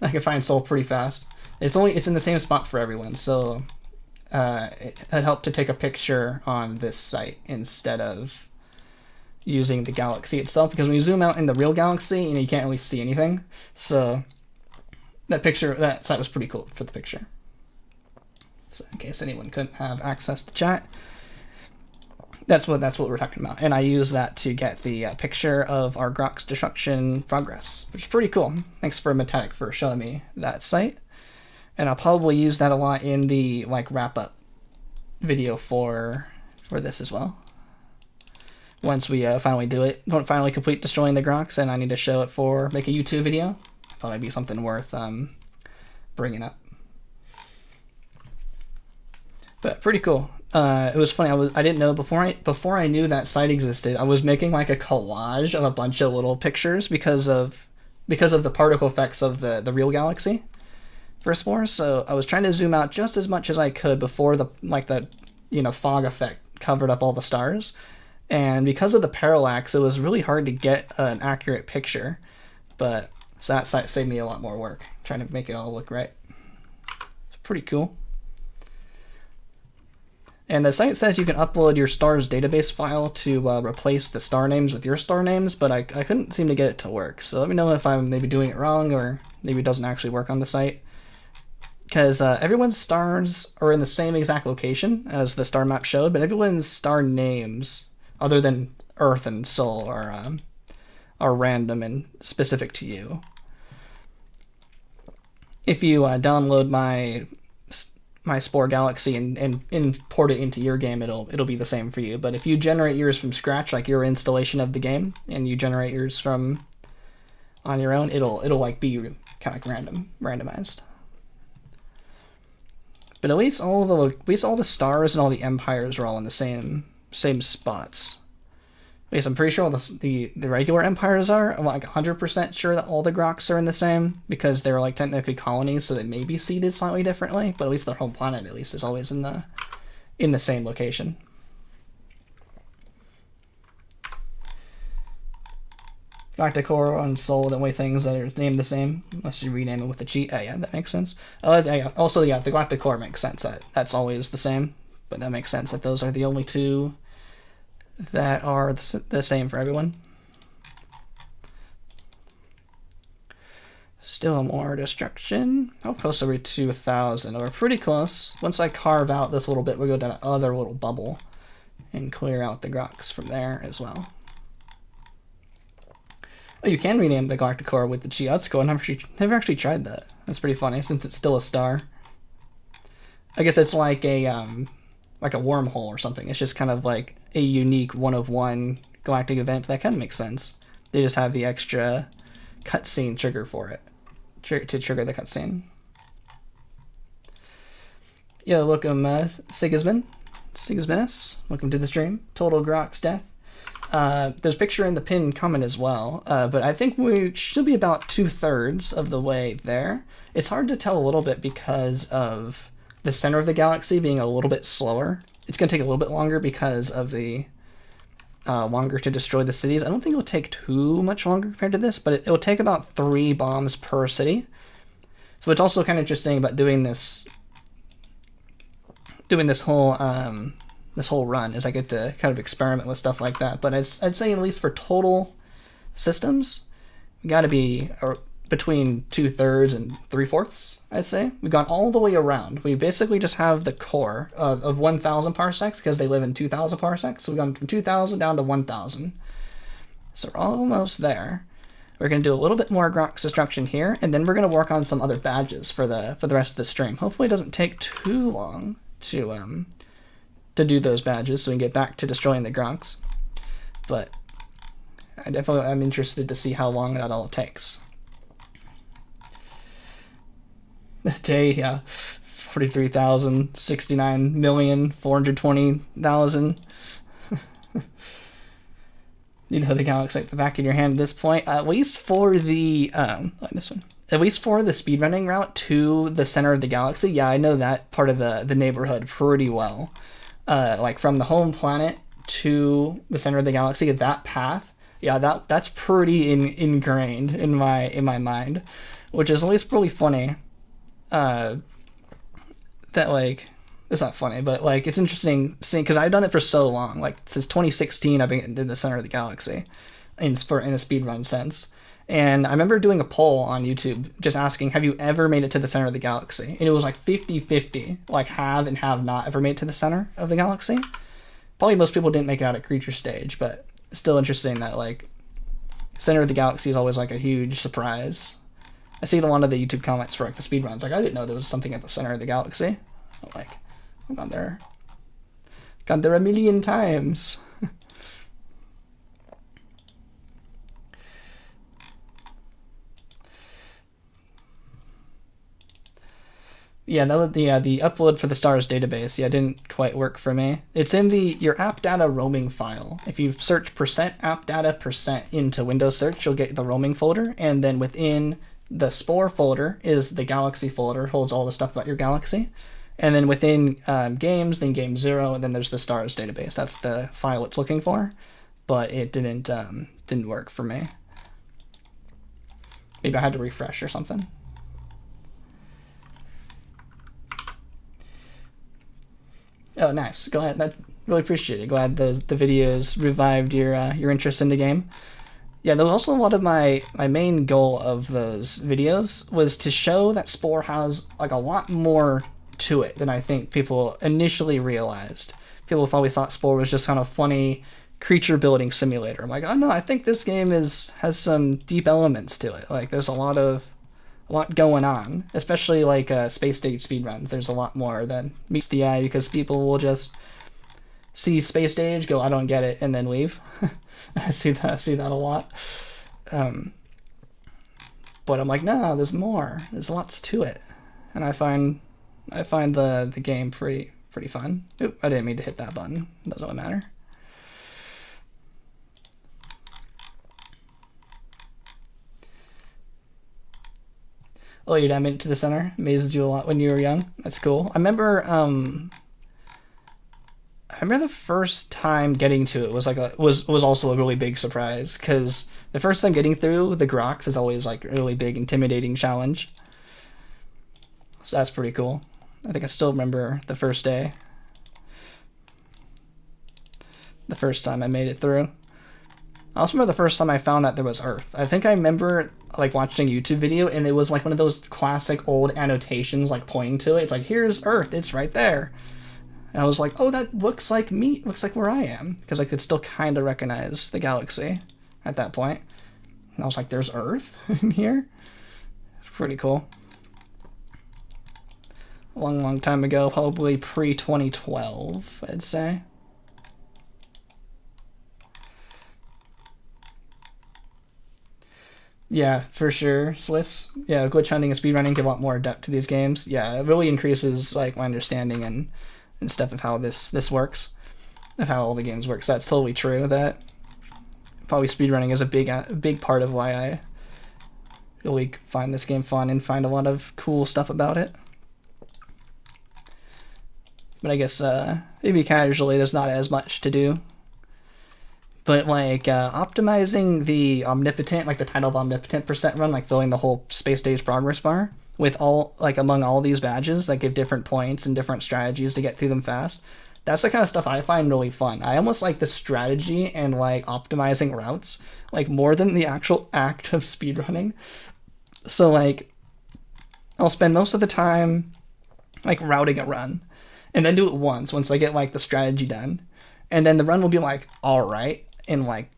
A: I can find Sol pretty fast. It's in the same spot for everyone, so it helped to take a picture on this site instead of using the galaxy itself, because when you zoom out in the real galaxy, you know, you can't really see anything. So that site was pretty cool for the picture. So in case anyone couldn't have access to chat, that's what we're talking about. And I use that to get the picture of our Groc's destruction progress, which is pretty cool. Thanks for Metatic for showing me that site. And I'll probably use that a lot in the like wrap up video for this as well. Once we finally do it, finally complete destroying the Grocs, and I need to make a YouTube video. Probably be something worth bringing up. But pretty cool. It was funny. I didn't know before I knew that site existed. I was making like a collage of a bunch of little pictures because of the particle effects of the real galaxy for Spore. So I was trying to zoom out just as much as I could before the fog effect covered up all the stars. And because of the parallax, it was really hard to get an accurate picture. But so that site saved me a lot more work trying to make it all look right. It's pretty cool. And the site says you can upload your stars database file to replace the star names with your star names, but I couldn't seem to get it to work. So let me know if I'm maybe doing it wrong, or maybe it doesn't actually work on the site. Because everyone's stars are in the same exact location as the star map showed, but everyone's star names, other than Earth and Sol, are random and specific to you. If you download my Spore Galaxy and import it into your game, it'll be the same for you. But if you generate yours from scratch, like your installation of the game, and you generate yours on your own, it'll like be kind of like randomized. But at least all the stars and all the empires are all in the same spots. At least I'm pretty sure all the regular empires are. I'm like 100% sure that all the Grocs are in the same, because they're like technically colonies, so they may be seeded slightly differently. But at least their home planet is always in the same location. Galactic Core and Sol, the only things that are named the same, unless you rename it with the cheat. Yeah, that makes sense. Also, the Galactic Core makes sense. That's always the same, but that makes sense that those are the only two that are the same for everyone. Still more destruction. How close are we to 1,000? We're pretty close. Once I carve out this little bit, we go down another little bubble and clear out the Grocs from there as well. Oh, you can rename the Galactic Core with the Chi. That's cool. I've never actually tried that. That's pretty funny, since it's still a star. I guess it's like a wormhole or something. It's just kind of like a unique one-of-one galactic event. That kind of makes sense. They just have the extra cutscene trigger for it, to trigger the cutscene. Yo, welcome, Sigisbinus. Welcome to the stream. Total Grox death. There's a picture in the pinned comment as well, but I think we should be about 2/3 of the way there. It's hard to tell a little bit because of the center of the galaxy being a little bit slower. It's going to take a little bit longer because of the longer to destroy the cities. I don't think it'll take too much longer compared to this, but it'll take about 3 bombs per city. So it's also kind of interesting about doing this whole run is I get to kind of experiment with stuff like that. But I'd say at least for total systems, we got to be between 2/3 and 3/4. I'd say we've gone all the way around. We basically just have the core of 1,000 parsecs because they live in 2,000 parsecs. So we've gone from 2,000 down to 1,000. So we're almost there. We're going to do a little bit more Grox destruction here, and then we're going to work on some other badges for the rest of the stream. Hopefully it doesn't take too long to do those badges so we can get back to destroying the Grox. But I'm interested to see how long that all takes. Day, yeah, 43,000, 69,420,000. You know the galaxy like the back of your hand at this point. At least for the this one. At least for the speedrunning route to the center of the galaxy, yeah, I know that part of the neighborhood pretty well. Like from the home planet to the center of the galaxy, that path, yeah, that's pretty ingrained in my mind, which is at least really funny. That like it's not funny, but like it's interesting seeing because I've done it for so long, like since 2016 I've been in the center of the galaxy in a speedrun sense. And I remember doing a poll on YouTube just asking, have you ever made it to the center of the galaxy? And it was like 50-50, like have and have not ever made it to the center of the galaxy. Probably most people didn't make it out at creature stage, but it's still interesting that like center of the galaxy is always like a huge surprise. I see a lot of the YouTube comments for like the speedruns, like I didn't know there was something at the center of the galaxy. I'm like, I've gone there a million times. Yeah, that was the upload for the stars database. Yeah, didn't quite work for me. It's in your app data roaming file. If you search %app data into Windows search, you'll get the roaming folder, and then within the Spore folder is the Galaxy folder, holds all the stuff about your galaxy. And then within games, then game 0, and then there's the stars database. That's the file it's looking for, but it didn't work for me. Maybe I had to refresh or something. Oh, nice. Go ahead. Really appreciate it. Glad the videos revived your interest in the game. Yeah, there was also a lot of my main goal of those videos was to show that Spore has like a lot more to it than I think people initially realized. People probably thought Spore was just kind of funny creature building simulator. I'm like, oh no, I think this game has some deep elements to it. Like there's a lot going on, especially like space stage speedrun. There's a lot more than meets the eye because people will just see space stage, go, I don't get it, and then leave. I see that a lot. But I'm like, no, there's more. There's lots to it, and I find the game pretty fun. Oop, I didn't mean to hit that button. Doesn't really matter. Oh, you made it to the center? Amazed you a lot when you were young? That's cool. I remember the first time getting to it was like was also a really big surprise because the first time getting through the Grox is always like a really big intimidating challenge. So that's pretty cool. I think I still remember the first day. The first time I made it through. I also remember the first time I found that there was Earth. I think I remember like watching a YouTube video and it was like one of those classic old annotations like pointing to it. It's like, here's Earth, it's right there. And I was like, oh, that looks like me, looks like where I am. Because I could still kind of recognize the galaxy at that point. And I was like, there's Earth in here? It's pretty cool. A long time ago, probably pre-2012, I'd say. Yeah, for sure, Sliss. Yeah, glitch hunting and speedrunning give a lot more depth to these games. Yeah, it really increases like my understanding and stuff of how this works, of how all the games work. So that's totally true. That probably speedrunning is a big part of why I really find this game fun and find a lot of cool stuff about it. But I guess maybe casually there's not as much to do. But like optimizing the omnipotent, like the title of omnipotent % run, like filling the whole space stage progress bar, with all, like, among all these badges that give different points and different strategies to get through them fast. That's the kind of stuff I find really fun. I almost like the strategy and, like, optimizing routes, like, more than the actual act of speedrunning. So, like, I'll spend most of the time, like, routing a run, and then do it once I get, like, the strategy done. And then the run will be, like, alright, and, like,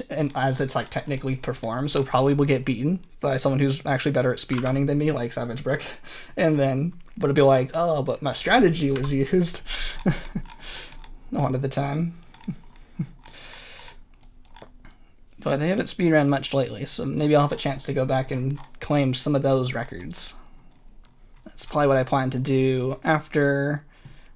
A: and as it's, like, technically performed, so probably will get beaten by someone who's actually better at speedrunning than me, like Savage Brick. And then, but it'll be like, oh, but my strategy was used. A lot of the time. But they haven't speedrun much lately, so maybe I'll have a chance to go back and claim some of those records. That's probably what I plan to do after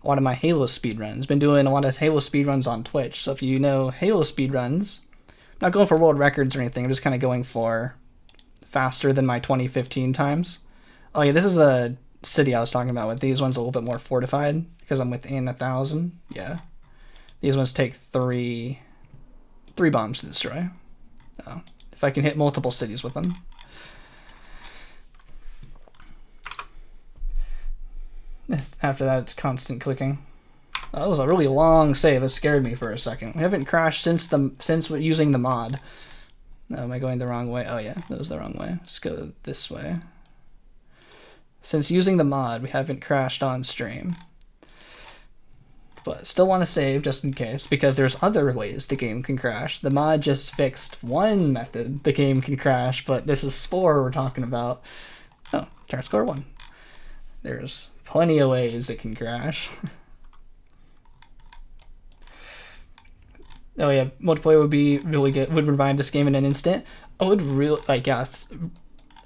A: a lot of my Halo speedruns. Been doing a lot of Halo speedruns on Twitch, so if you know Halo speedruns, I'm not going for world records or anything, I'm just kind of going for faster than my 2015 times. Oh yeah, this is a city I was talking about with these ones a little bit more fortified, because I'm within 1,000. Yeah. These ones take three bombs to destroy. Oh, if I can hit multiple cities with them. After that, it's constant clicking. Oh, that was a really long save. It scared me for a second. We haven't crashed since using the mod. Oh, am I going the wrong way? Oh yeah, that was the wrong way. Let's go this way. Since using the mod, we haven't crashed on stream. But still want to save just in case, because there's other ways the game can crash. The mod just fixed one method the game can crash, but this is Spore we're talking about. Oh, turn score 1. There's plenty of ways it can crash. Oh yeah, multiplayer would be really good. Would revive this game in an instant. I would really like, yeah,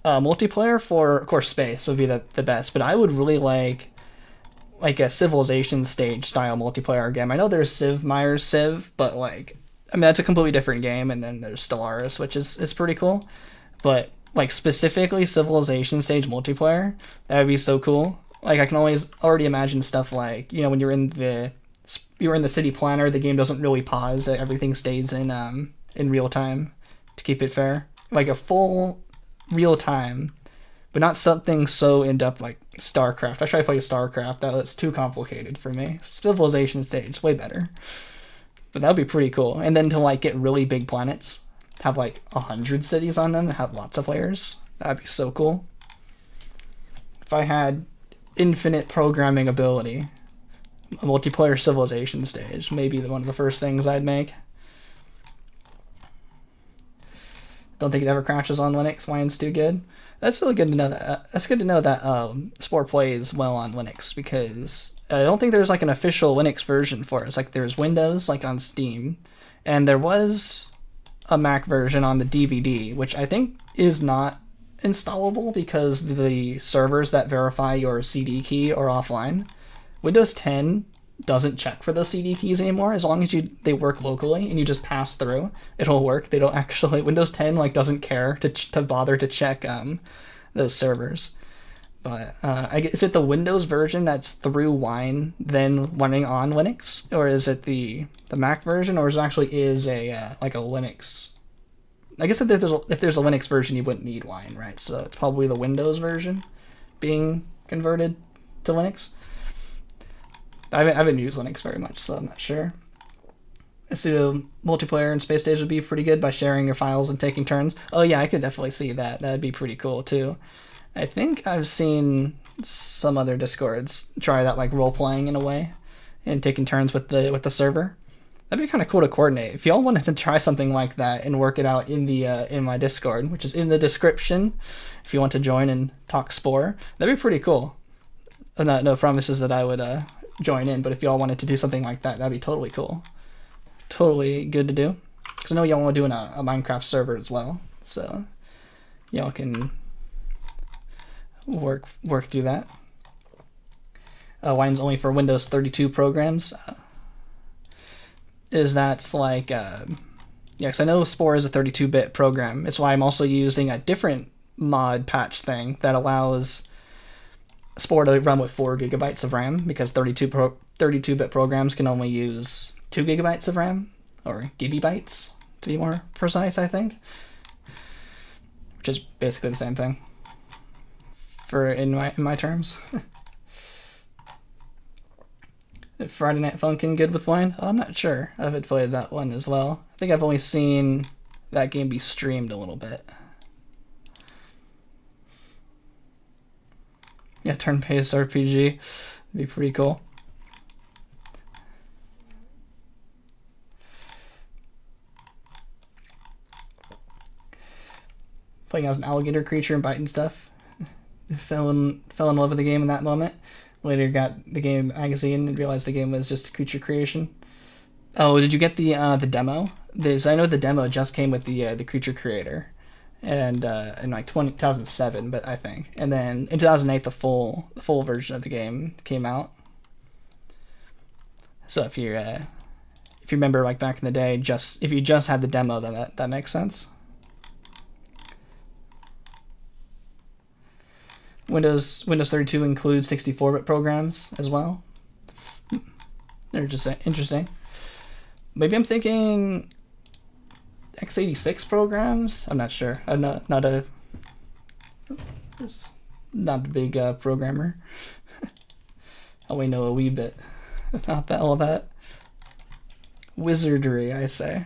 A: multiplayer for, of course, space would be the best, but I would really like a Civilization stage style multiplayer game. I know there's Civ Myers Civ, but like, I mean, that's a completely different game, and then there's Stellaris, which is pretty cool. But like, specifically Civilization stage multiplayer, that would be so cool. Like, I can already imagine stuff like, you know, when you're in the city planner, the game doesn't really pause, everything stays in real time to keep it fair. Like a full real time, but not something so in-depth like StarCraft. I tried to play StarCraft, that was too complicated for me. Civilization stage, way better. But that would be pretty cool. And then to like get really big planets, have like 100 cities on them, have lots of players, that'd be so cool. If I had infinite programming ability, a multiplayer Civilization stage, maybe one of the first things I'd make. Don't think it ever crashes on Linux. Mine's too good. That's really good to know that. That's good to know that Spore plays well on Linux, because I don't think there's like an official Linux version for it. It's like there's Windows, like on Steam, and there was a Mac version on the DVD, which I think is not installable because the servers that verify your CD key are offline. Windows 10 doesn't check for those CD keys anymore. As long as they work locally and you just pass through, it'll work. They don't actually, Windows 10 like doesn't care to bother to check those servers. But is it the Windows version that's through Wine then running on Linux, or is it the Mac version, or is it actually like a Linux? I guess if there's a Linux version, you wouldn't need Wine, right? So it's probably the Windows version being converted to Linux. I haven't used Linux very much, so I'm not sure. So multiplayer in Space Stage would be pretty good by sharing your files and taking turns. Oh yeah, I could definitely see that. That'd be pretty cool too. I think I've seen some other Discords try that, like role-playing in a way and taking turns with the server. That'd be kind of cool to coordinate. If y'all wanted to try something like that and work it out in the in my Discord, which is in the description, if you want to join and talk Spore, that'd be pretty cool. No promises that I would join in, but if y'all wanted to do something like that, that'd be totally cool. Totally good to do. Because I know y'all want to do a Minecraft server as well, so y'all can work through that. Wine's only for Windows 32 programs. That's like, yeah, because I know Spore is a 32-bit program. It's why I'm also using a different mod patch thing that allows Spore to run with 4 gigabytes of RAM, because 32-bit programs can only use 2 gigabytes of RAM, or gigabytes to be more precise, I think, which is basically the same thing. for in my terms. Friday Night Funkin' good with wine? Oh, I'm not sure. I haven't played that one as well. I think I've only seen that game be streamed a little bit. Yeah, turn-based RPG. It'd be pretty cool. Playing as an alligator creature and biting stuff. fell in love with the game in that moment. Later got the game magazine and realized the game was just a creature creation. Oh, did you get the demo? So I know the demo just came with the creature creator, and in like 2007, but I think, and then in 2008 the full version of the game came out. So if you remember, like back in the day, if you just had the demo, then that makes sense. Windows 32 includes 64-bit programs as well. They're just interesting. Maybe I'm thinking x86 programs. I'm not sure. I'm not a big programmer. I only know a wee bit about all that wizardry, I say.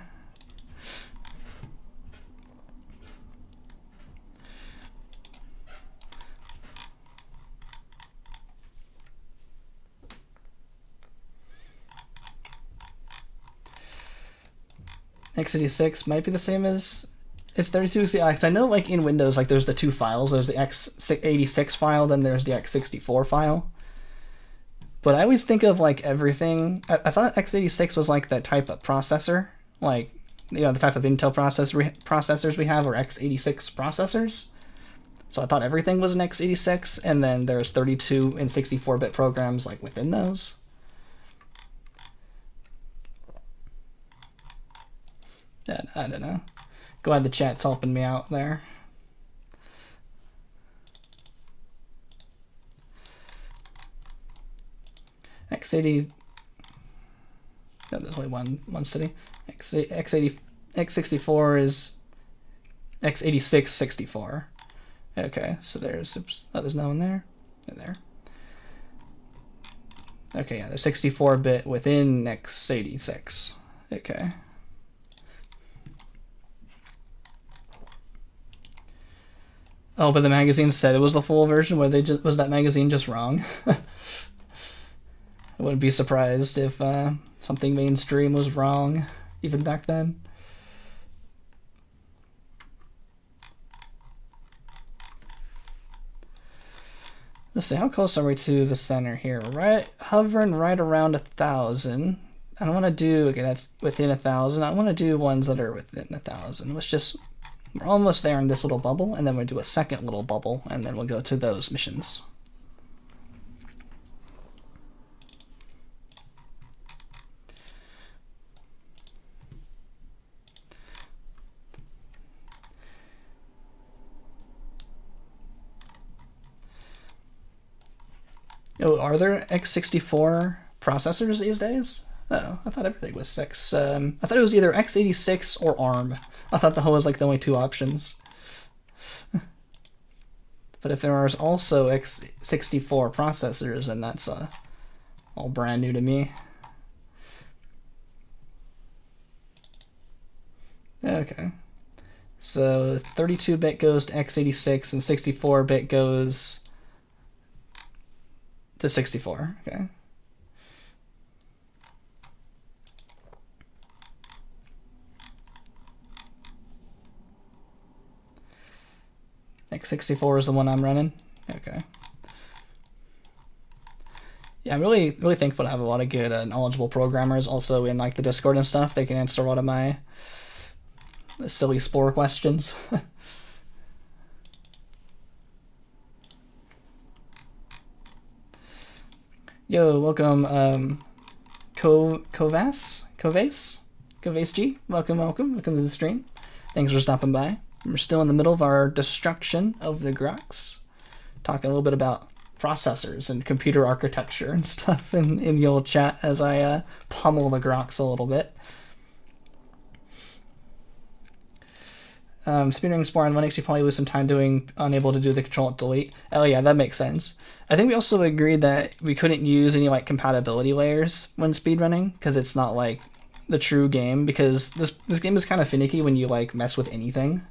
A: x86 might be the same as 32. See, because I know like in Windows, like there's the two files. There's the x86 file, then there's the x64 file. But I always think of like everything. I thought x86 was like the type of processor, like the type of Intel processors we have, or x86 processors. So I thought everything was an x86, and then there's 32 and 64-bit programs like within those. I don't know. Glad the chat's helping me out there. x80. No, there's only one city. x64 is x86 64. Okay, so there's no one there. There. Okay, yeah, there's 64-bit within x86. Okay. Oh, but the magazine said it was the full version. Was that magazine just wrong? I wouldn't be surprised if something mainstream was wrong, even back then. Let's see, how close are we to the center here? Hovering right around 1,000. I don't want to do, okay, that's within 1,000. I want to do ones that are within 1,000. We're almost there in this little bubble, and then we'll do a second little bubble, and then we'll go to those missions. Oh, are there x64 processors these days? Oh, I thought everything was I thought it was either x86 or ARM. I thought the whole was like the only two options. But if there are also x64 processors, then that's all brand new to me. Okay. So 32-bit goes to x86 and 64-bit goes to 64. Okay. x64 is the one I'm running. Okay. Yeah, I'm really thankful to have a lot of good knowledgeable programmers also in like the Discord and stuff. They can answer a lot of my silly Spore questions. Yo, welcome, Kovas G. Welcome to the stream. Thanks for stopping by. We're still in the middle of our destruction of the Grox, talking a little bit about processors and computer architecture and stuff in the old chat as I pummel the Grox a little bit. Speedrunning Spore on Linux, you probably lose some time doing unable to do the Control-Delete. Oh yeah, that makes sense. I think we also agreed that we couldn't use any like compatibility layers when speedrunning because it's not like the true game, because this game is kind of finicky when you like mess with anything.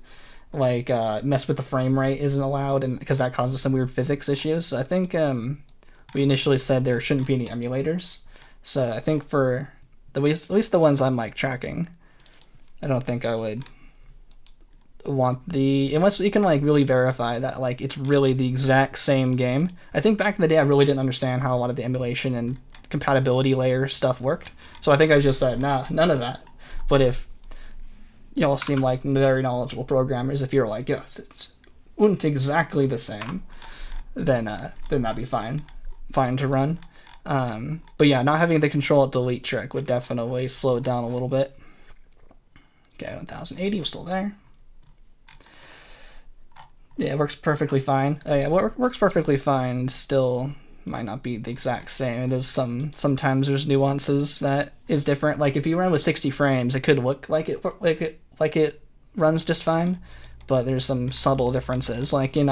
A: Like mess with the frame rate isn't allowed, and because that causes some weird physics issues. So I think we initially said there shouldn't be any emulators. So I think for at least the ones I'm like tracking, I don't think I would want unless you can like really verify that like it's really the exact same game. I think back in the day I really didn't understand how a lot of the emulation and compatibility layer stuff worked, so I think I just said nah, none of that. But if you all seem like very knowledgeable programmers, if you're like yes, it's exactly the same, then that'd be fine to run. But yeah, not having the Control-Delete trick would definitely slow it down a little bit. Okay, 1080 was still there. Yeah, it works perfectly fine. Oh yeah, what works perfectly fine still might not be the exact same. There's sometimes there's nuances that is different. Like if you run with 60 frames, it could look like it runs just fine, but there's some subtle differences. Like in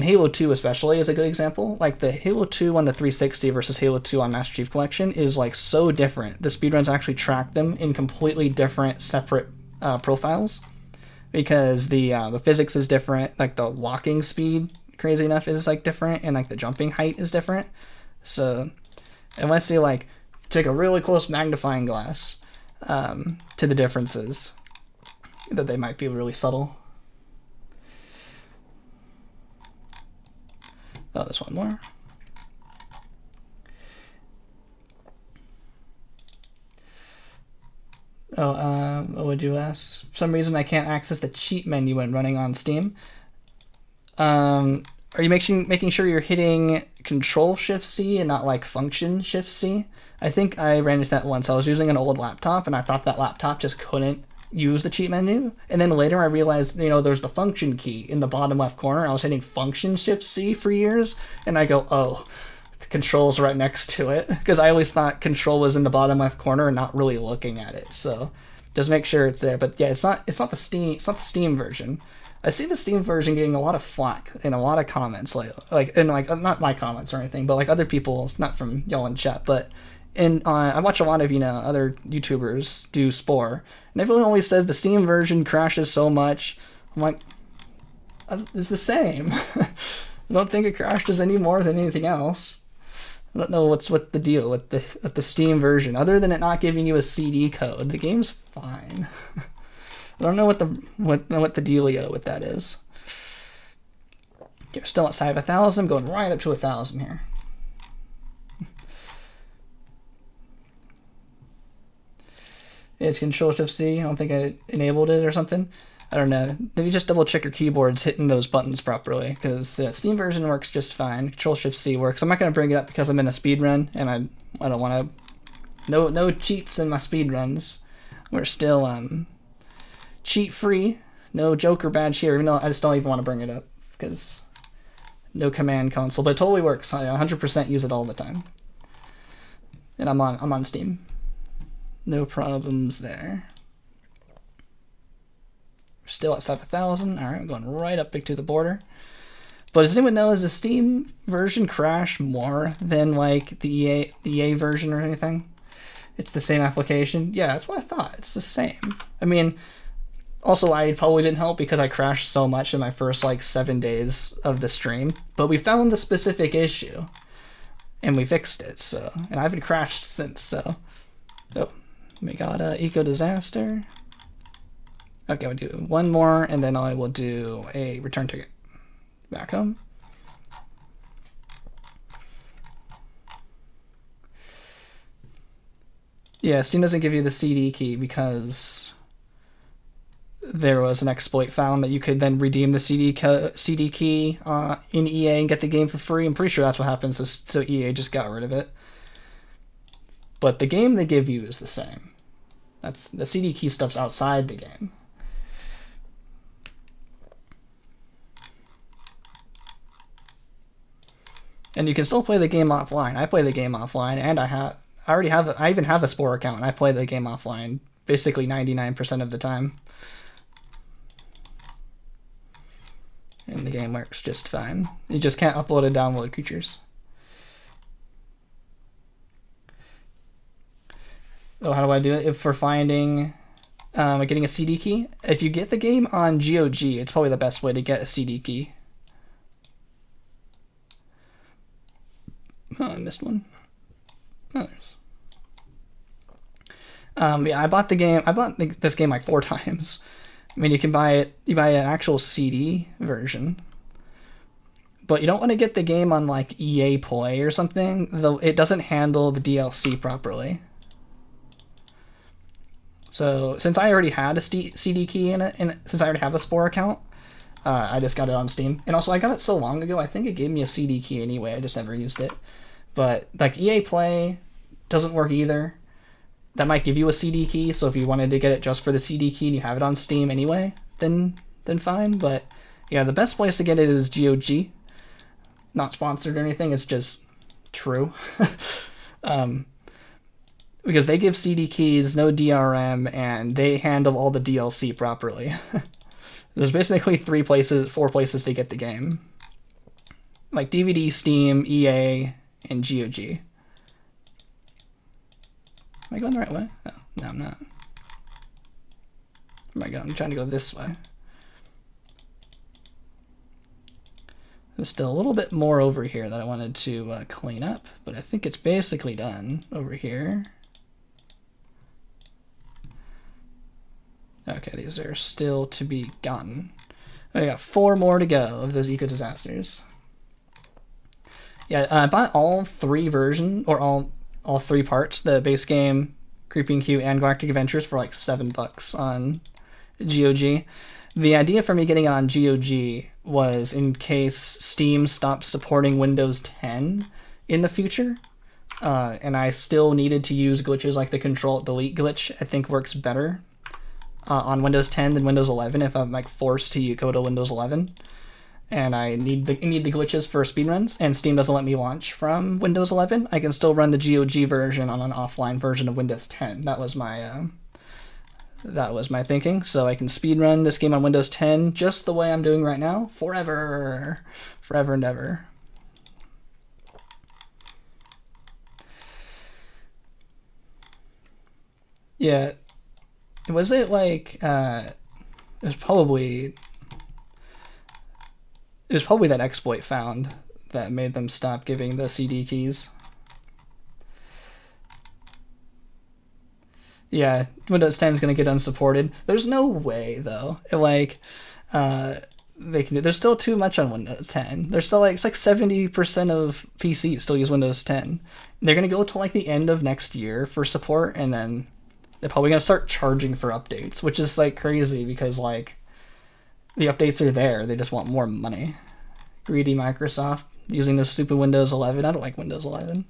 A: Halo 2 especially is a good example. Like the Halo 2 on the 360 versus Halo 2 on Master Chief Collection is like so different. The speedruns actually track them in completely different, separate profiles, because the physics is different. Like the walking speed, crazy enough, is like different, and like the jumping height is different. So unless you like take a really close magnifying glass to the differences, that they might be really subtle. Oh, there's one more. What would you ask? For some reason I can't access the cheat menu when running on Steam. Are you making sure you're hitting Control-Shift-C and not like Function-Shift-C? I think I ran into that once. I was using an old laptop and I thought that laptop just couldn't use the cheat menu, and then later I realized, there's the function key in the bottom left corner. I was hitting Function-Shift-C for years, and I go, oh, the control's right next to it, because I always thought control was in the bottom left corner and not really looking at it. So just make sure it's there. But yeah, it's not the Steam version. I see the Steam version getting a lot of flack in a lot of comments, not my comments or anything, but like other people's, not from y'all in chat, but I watch a lot of other YouTubers do Spore, and everyone always says the Steam version crashes so much. I'm like, it's the same. I don't think it crashes any more than anything else. I don't know what's the deal with the Steam version, other than it not giving you a CD code. The game's fine. I don't know what the dealio with that is. You're still outside of 1,000. I'm going right up to 1,000 here. It's Control-Shift-C. I don't think I enabled it or something. I don't know. Maybe just double check your keyboard's hitting those buttons properly, because Steam version works just fine. Control-Shift-C works. I'm not going to bring it up because I'm in a speed run, and I don't want to. No cheats in my speed runs. We're still cheat free. No Joker badge here, even though I just don't even want to bring it up because no command console. But it totally works. I 100% use it all the time, and I'm on Steam. No problems there. Still outside 1,000. All right, I'm going right up to the border. But does anyone know, is the Steam version crash more than like the EA version or anything? It's the same application. Yeah, that's what I thought. It's the same. I mean, also I probably didn't help because I crashed so much in my first like 7 days of the stream. But we found the specific issue, and we fixed it. So, and I haven't crashed since. So, oh. We got eco disaster. Okay, we'll do one more, and then I will do a return ticket. Back home. Yeah, Steam doesn't give you the CD key because there was an exploit found that you could then redeem the CD key in EA and get the game for free. I'm pretty sure that's what happened, so EA just got rid of it. But the game they give you is the same. That's the CD key stuff's outside the game. And you can still play the game offline. I play the game offline, and I even have a Spore account, and I play the game offline basically 99% of the time. and the game works just fine. You just can't upload and download creatures. Oh, how do I do it? If for finding, getting a CD key, if you get the game on GOG, it's probably the best way to get a CD key. Oh, I missed one. Oh, there's. Yeah, I bought the game. I bought this game like 4 times. I mean, you can buy it. You buy an actual CD version, but you don't want to get the game on like EA Play or something. Though it doesn't handle the DLC properly. So since I already had a CD key in it, and since I already have a Spore account, I just got it on Steam. And also, I got it so long ago. I think it gave me a CD key anyway. I just never used it. But like EA Play doesn't work either. That might give you a CD key, so if you wanted to get it just for the CD key and you have it on Steam anyway, then fine. But yeah, the best place to get it is GOG. Not sponsored or anything, it's just true. Because they give CD keys, no DRM, and they handle all the DLC properly. There's basically 4 places to get the game. Like DVD, Steam, EA, and GOG. Am I going the right way? Oh, no, I'm not. Where am I going? I'm trying to go this way. There's still a little bit more over here that I wanted to clean up, but I think it's basically done over here. Okay, these are still to be gotten. I got 4 more to go of those eco disasters. Yeah, I bought all 3 versions, or all 3 parts, the base game, Creeping Q, and Galactic Adventures for like $7 on GOG. The idea for me getting it on GOG was in case Steam stops supporting Windows 10 in the future, and I still needed to use glitches like the Control-Delete glitch. I think works better on Windows 10 than Windows 11 if I'm like forced to go to Windows 11. And I need the glitches for speedruns, and Steam doesn't let me launch from Windows 11. I can still run the GOG version on an offline version of Windows 10. That was my thinking. So I can speedrun this game on Windows 10 just the way I'm doing right now, forever and ever. Yeah, was it like it was probably that exploit found that made them stop giving the CD keys. Yeah, Windows 10 is going to get unsupported. There's no way, though. Like, they can. There's still too much on Windows 10. There's still it's like 70% of PCs still use Windows 10. They're going to go to like the end of next year for support, and then they're probably going to start charging for updates, which is like crazy because like the updates are there. They just want more money. Greedy Microsoft using this stupid Windows 11. I don't like Windows 11.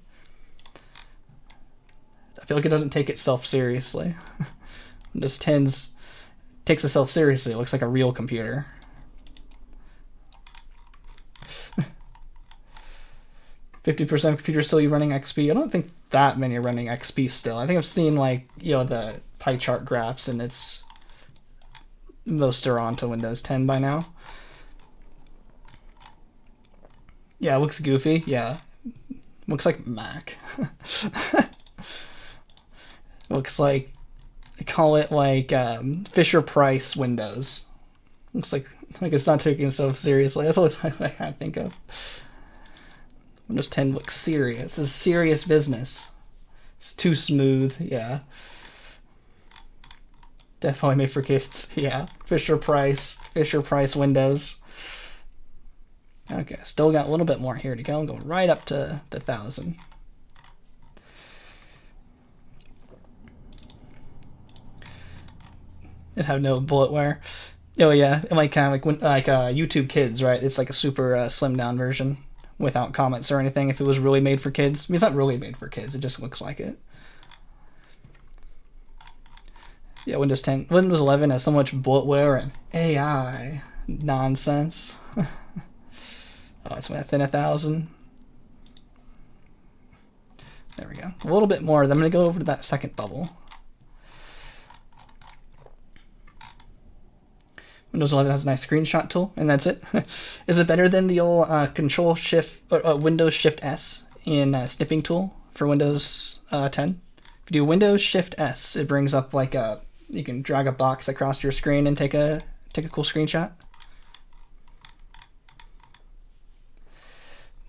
A: I feel like it doesn't take itself seriously. Windows 10 takes itself seriously. It looks like a real computer. %50 of computers still running XP. I don't think that many are running XP still. I think I've seen like, the pie chart graphs, and it's most are onto Windows 10 by now. Yeah, it looks goofy. Yeah. Looks like Mac. Looks like, they call it like Fisher Price Windows. Looks like it's not taking itself seriously. That's always what I kind of think of. Windows 10 looks serious. This is serious business. It's too smooth. Yeah. Definitely made for kids. Yeah. Fisher Price Windows. Okay, still got a little bit more here to go. I'm going right up to the 1,000. It have no bulletware. Oh yeah, like YouTube Kids, right? It's like a super slimmed down version without comments or anything. If it was really made for kids, I mean, it's not really made for kids. It just looks like it. Yeah, Windows 11 has so much bulletware and AI nonsense. Oh, it's within 1,000. There we go. A little bit more. Then I'm going to go over to that second bubble. Windows 11 has a nice screenshot tool, and that's it. Is it better than the old Windows Shift S in snipping tool for Windows 10? If you do Windows Shift S, it brings up like you can drag a box across your screen and take a cool screenshot.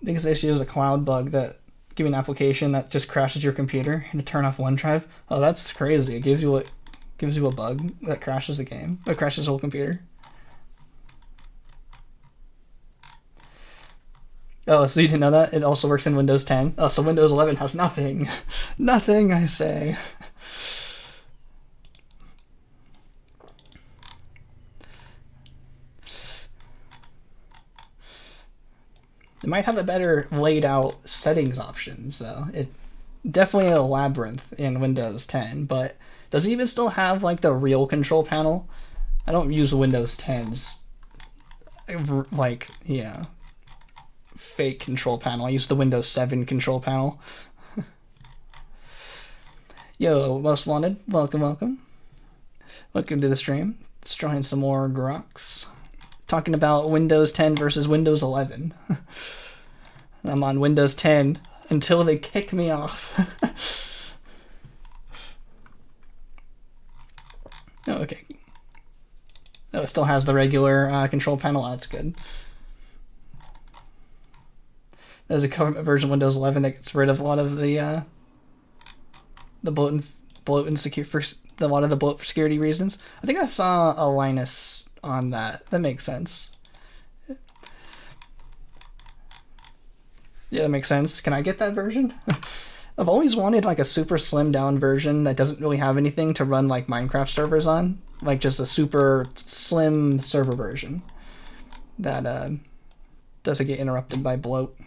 A: I think this issue is a cloud bug that give you an application that just crashes your computer and to turn off OneDrive. Oh, that's crazy. It gives you a bug that crashes the game. It crashes the whole computer. Oh, so you didn't know that? It also works in Windows 10. Oh, so Windows 11 has nothing. Nothing, I say. It might have a better laid out settings options, though. It definitely a labyrinth in Windows 10, but does it even still have like the real control panel? I don't use Windows 10's like, yeah, fake control panel. I use the Windows 7 control panel. Yo, Most Wanted, welcome, welcome. Welcome to the stream. Let's try some more Grox. Talking about Windows 10 versus Windows 11. I'm on Windows 10 until they kick me off. Oh, okay. Oh, it still has the regular control panel. Oh, that's good. There's a government version of Windows 11 that gets rid of a lot of the bloat and secure for a lot of the bloat for security reasons. I think I saw a Linus on that. That makes sense. Yeah, that makes sense. Can I get that version? I've always wanted like a super slimmed down version that doesn't really have anything to run like Minecraft servers on. Like just a super slim server version that doesn't get interrupted by bloat.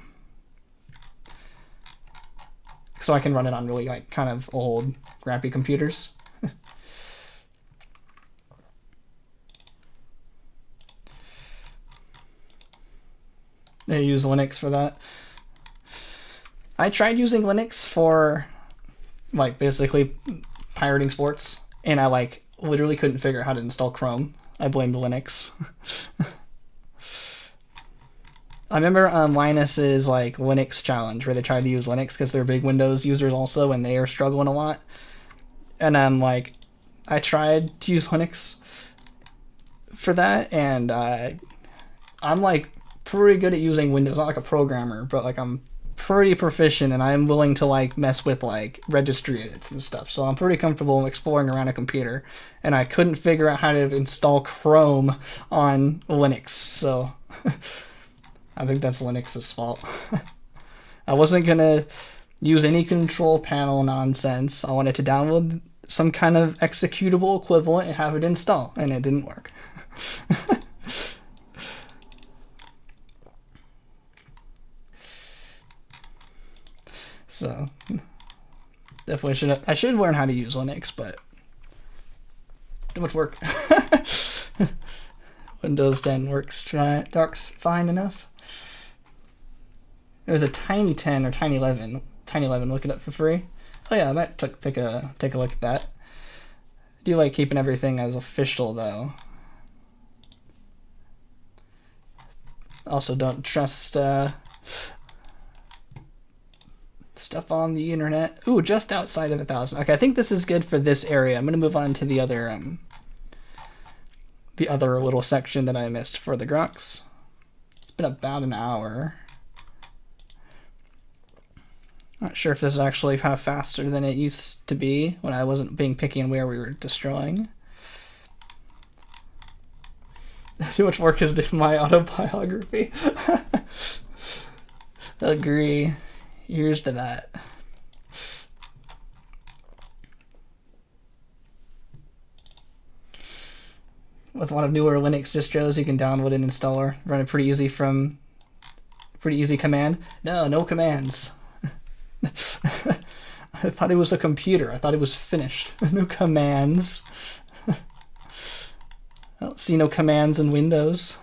A: So I can run it on really like kind of old, crappy computers. They use Linux for that. I tried using Linux for like basically pirating sports, and I like literally couldn't figure out how to install Chrome. I blamed Linux. I remember Linus's like Linux challenge where they tried to use Linux because they're big Windows users also, and they are struggling a lot. And like, I tried to use Linux for that, and I'm like pretty good at using Windows. Not like a programmer, but like I'm pretty proficient, and I'm willing to like mess with like registry edits and stuff. So I'm pretty comfortable exploring around a computer, and I couldn't figure out how to install Chrome on Linux. So I think that's Linux's fault. I wasn't gonna use any control panel nonsense. I wanted to download some kind of executable equivalent and have it install, and it didn't work. So definitely I should learn how to use Linux, but too much work. Windows 10 works fine enough. It was a Tiny 10 or Tiny 11. Tiny 11, look it up for free. Oh yeah, I might take a look at that. I do like keeping everything as official though. Also don't trust stuff on the internet. Ooh, just outside of 1,000. Okay, I think this is good for this area. I'm gonna move on to the other little section that I missed for the Grox. It's been about an hour. Not sure if this is actually how faster than it used to be when I wasn't being picky on where we were destroying. Too much work is in my autobiography. Agree. Here's to that. With a lot of newer Linux distros, you can download an installer, run it pretty easy command. No commands. I thought it was a computer. I thought it was finished. No commands. I don't see no commands in Windows.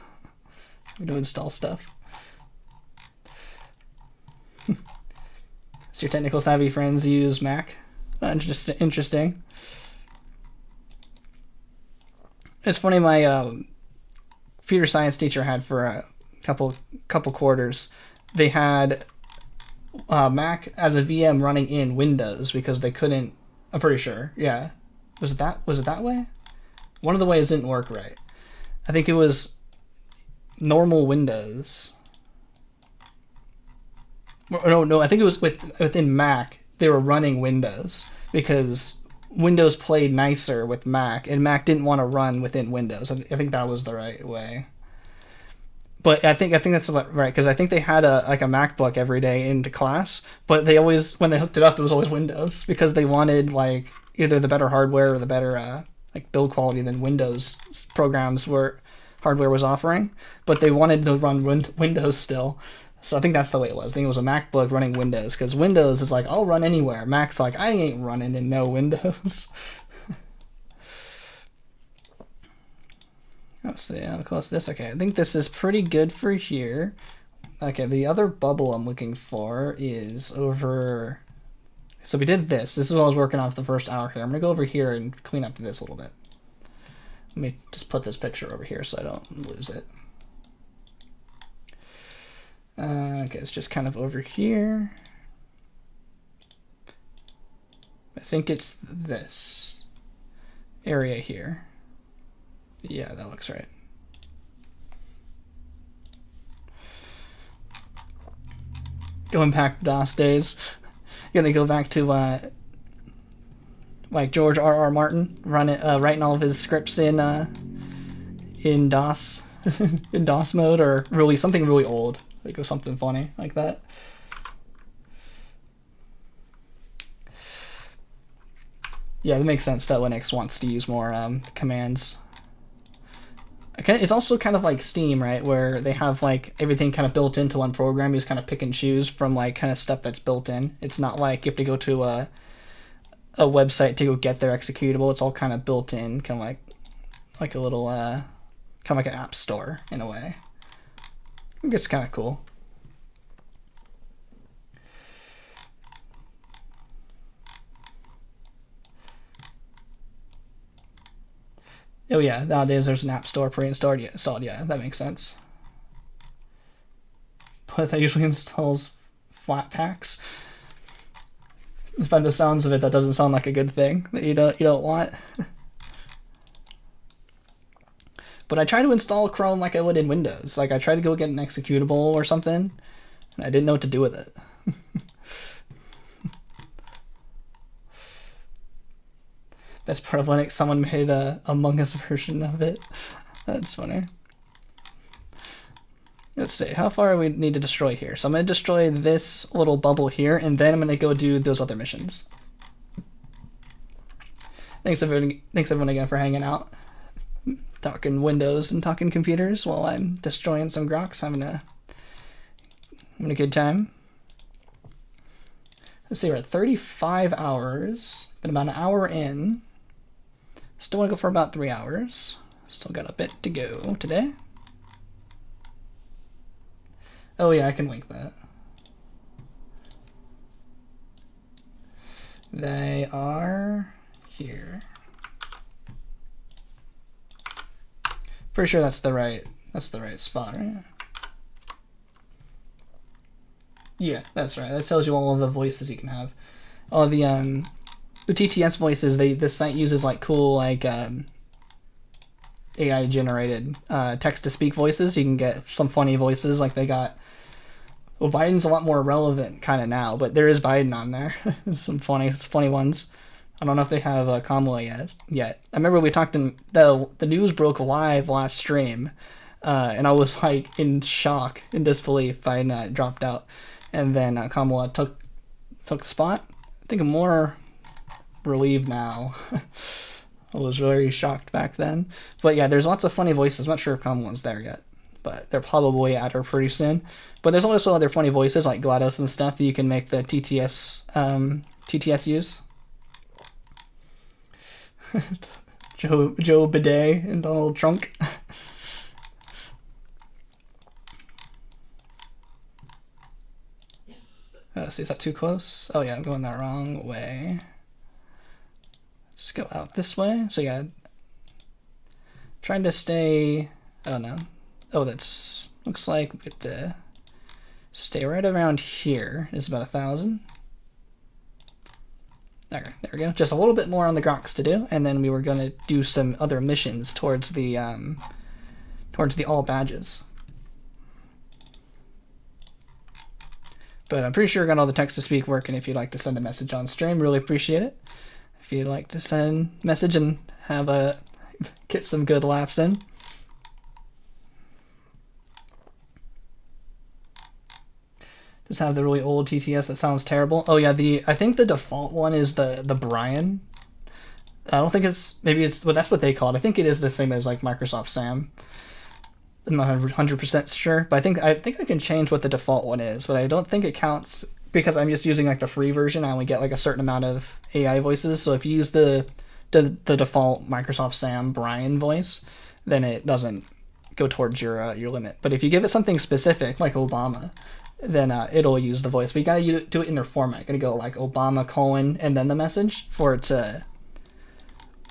A: I'm going to install stuff. So your technical savvy friends use Mac? Interesting. It's funny, my computer science teacher had for a couple quarters. They had Mac as a VM running in Windows because they couldn't. I'm pretty sure. Yeah, was it that way? One of the ways didn't work right. I think it was normal Windows. No, I think it was within Mac. They were running Windows because Windows played nicer with Mac, and Mac didn't want to run within Windows. I think that was the right way. But I think that's right, because I think they had a MacBook every day into class, but they always, when they hooked it up, it was always Windows because they wanted like either the better hardware or the better like build quality than Windows hardware was offering. But they wanted to run Windows still. So I think that's the way it was. I think it was a MacBook running Windows, because Windows is like, I'll run anywhere. Mac's like, I ain't running in no Windows. Let's see how close this. Okay, I think this is pretty good for here. Okay, the other bubble I'm looking for is over. So we did this. This is what I was working on for the first hour here. I'm going to go over here and clean up this a little bit. Let me just put this picture over here so I don't lose it. Okay, it's just kind of over here. I think it's this area here. Yeah, that looks right. Going back to DOS days. Gonna go back to like George R.R. Martin writing all of his scripts in DOS in DOS mode, or really something really old. Like it was something funny like that. Yeah, that makes sense that Linux wants to use more commands. Okay, it's also kind of like Steam, right? Where they have like everything kind of built into one program. You just kind of pick and choose from like kind of stuff that's built in. It's not like you have to go to a website to go get their executable. It's all kind of built in, kind of like a little kind of like an app store in a way. I think it's kind of cool. Oh yeah, nowadays there's an app store pre-installed. Yeah, that makes sense. But that usually installs flat packs. By the sounds of it, that doesn't sound like a good thing that you don't want. But I try to install Chrome like I would in Windows. Like I try to go get an executable or something, and I didn't know what to do with it. That's part of Linux. Someone made a Among Us version of it. That's funny. Let's see, how far we need to destroy here. So I'm going to destroy this little bubble here, and then I'm going to go do those other missions. Thanks everyone again for hanging out. Talking Windows and talking computers while I'm destroying some Grocs. Having a good time. Let's see, we're at 35 hours. Been about an hour in. Still want to go for about 3 hours. Still got a bit to go today. Oh yeah, I can link that. They are here. Pretty sure that's the right spot, right? Yeah, that's right. That tells you all of the voices you can have. All the TTS voices, this site uses like cool like AI generated text to speak voices. You can get some funny voices, like they got. Well, Biden's a lot more relevant kind of now, but there is Biden on there. Some funny ones. I don't know if they have Kamala yet. I remember we talked in the news broke live last stream, and I was like in shock, in disbelief. Biden dropped out, and then Kamala took the spot. I think I'm more relieved now. I was very shocked back then. But yeah, there's lots of funny voices. I'm not sure if Kamala's there yet, but they're probably at her pretty soon. But there's also other funny voices like GLaDOS and stuff that you can make the TTS use. Joe Bidet and Donald Trump. See, is that too close? Oh yeah, I'm going the wrong way. Just go out this way. So yeah, trying to stay. Oh no, Oh, that's looks like we get the stay right around here is about 1,000. Okay, there we go. Just a little bit more on the Grox to do, and then we were gonna do some other missions towards the all badges. But I'm pretty sure I got all the text-to-speak working. If you'd like to send a message on stream, really appreciate it. If you'd like to send a message and get some good laughs in. Just have the really old TTS that sounds terrible. Oh yeah, I think the default one is the Brian. I don't think well, that's what they call it. I think it is the same as like Microsoft SAM. I'm not 100% sure, but I think I can change what the default one is, but I don't think it counts because I'm just using like the free version. I only get like a certain amount of AI voices. So if you use the default Microsoft SAM Brian voice, then it doesn't go towards your limit. But if you give it something specific like Obama, then it'll use the voice. But you gotta do it in their format. You gotta go like Obama : and then the message for it to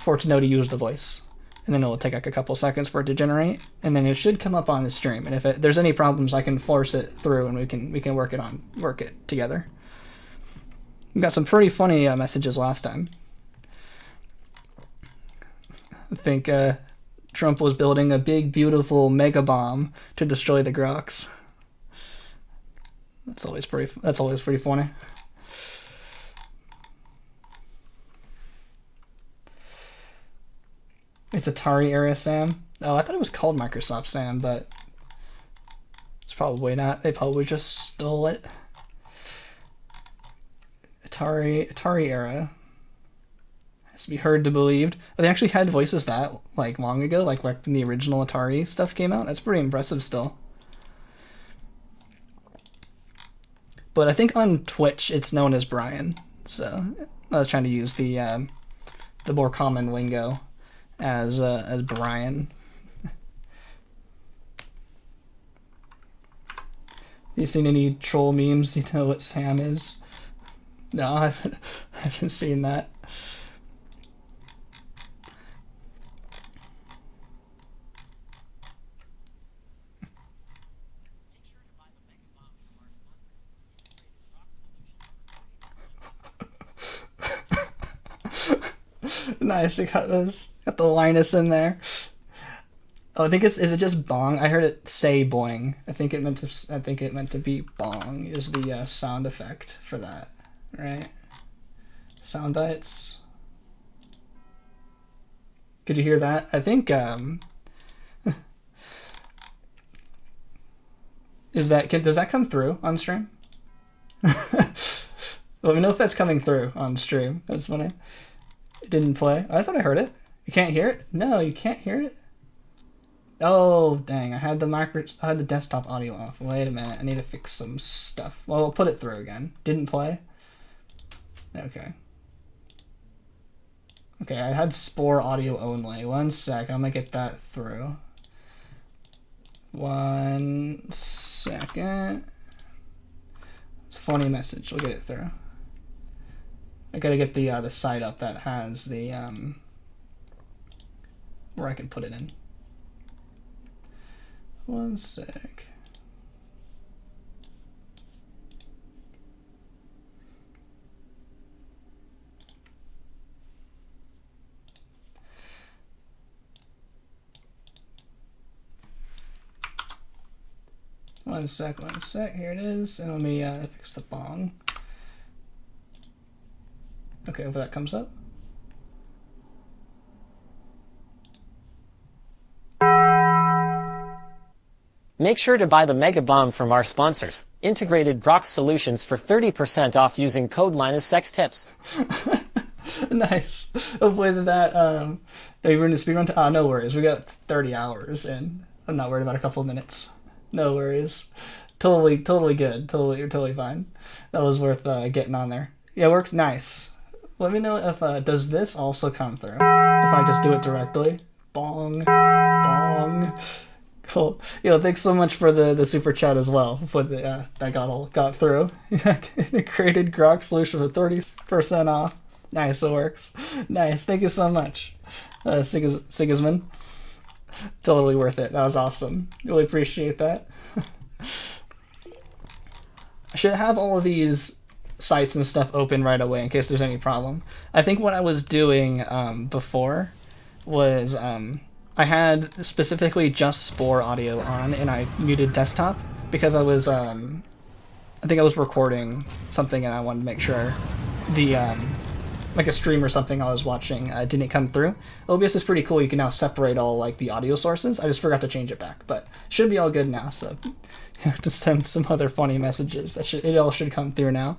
A: know to use the voice. And then it'll take like a couple seconds for it to generate, and then it should come up on the stream. And if there's any problems, I can force it through, and we can work it together. We got some pretty funny messages last time. I think Trump was building a big, beautiful mega bomb to destroy the Grox. That's always pretty funny. It's Atari era SAM. Oh, I thought it was called Microsoft SAM, but it's probably not. They probably just stole it. Atari era. Has to be heard to believed. Oh, they actually had voices that like long ago, like when the original Atari stuff came out. That's pretty impressive still. But I think on Twitch it's known as Brian. So I was trying to use the more common lingo as Brian. You seen any troll memes? You know what Sam is? No, I haven't seen that. Nice, you got those. Got the Linus in there. Oh, I think is it just bong? I heard it say boing. I think it meant to be bong is the sound effect for that, right? Sound bites. Could you hear that? I think does that come through on stream? Let me know if that's coming through on stream. That's funny. It didn't play. I thought I heard it. You can't hear it? No, you can't hear it? Oh, dang. I had the desktop audio off. Wait a minute. I need to fix some stuff. Well, we'll put it through again. Didn't play? Okay. Okay, I had Spore audio only. 1 sec. I'm gonna get that through. 1 second. It's a funny message. We'll get it through. I gotta get the site up that has the where I can put it in. 1 sec. One sec. Here it is. And let me fix the bong. Okay, hopefully that comes up.
B: Make sure to buy the Mega Bomb from our sponsors, Integrated Grox Solutions, for 30% off using code LinusSexTips.
A: Nice. Hopefully that are you in the speedrun? No worries. We got 30 hours and I'm not worried about a couple of minutes. No worries. Totally good. You're totally fine. That was worth getting on there. Yeah, it works nice. Let me know if does this also come through? If I just do it directly. Bong. Bong. Cool. Yo, thanks so much for the super chat as well. For the that got through. Created Grox solution for 30% off. Nice, it works. Nice. Thank you so much, Sigismund. Totally worth it. That was awesome. Really appreciate that. I should have all of these sites and stuff open right away in case there's any problem. I think what I was doing before was I had specifically just Spore audio on and I muted desktop because I was I think I was recording something and I wanted to make sure the like a stream or something I was watching didn't come through. OBS is pretty cool. You can now separate all like the audio sources. I just forgot to change it back, but should be all good now. So you have to send some other funny messages. It all should come through now.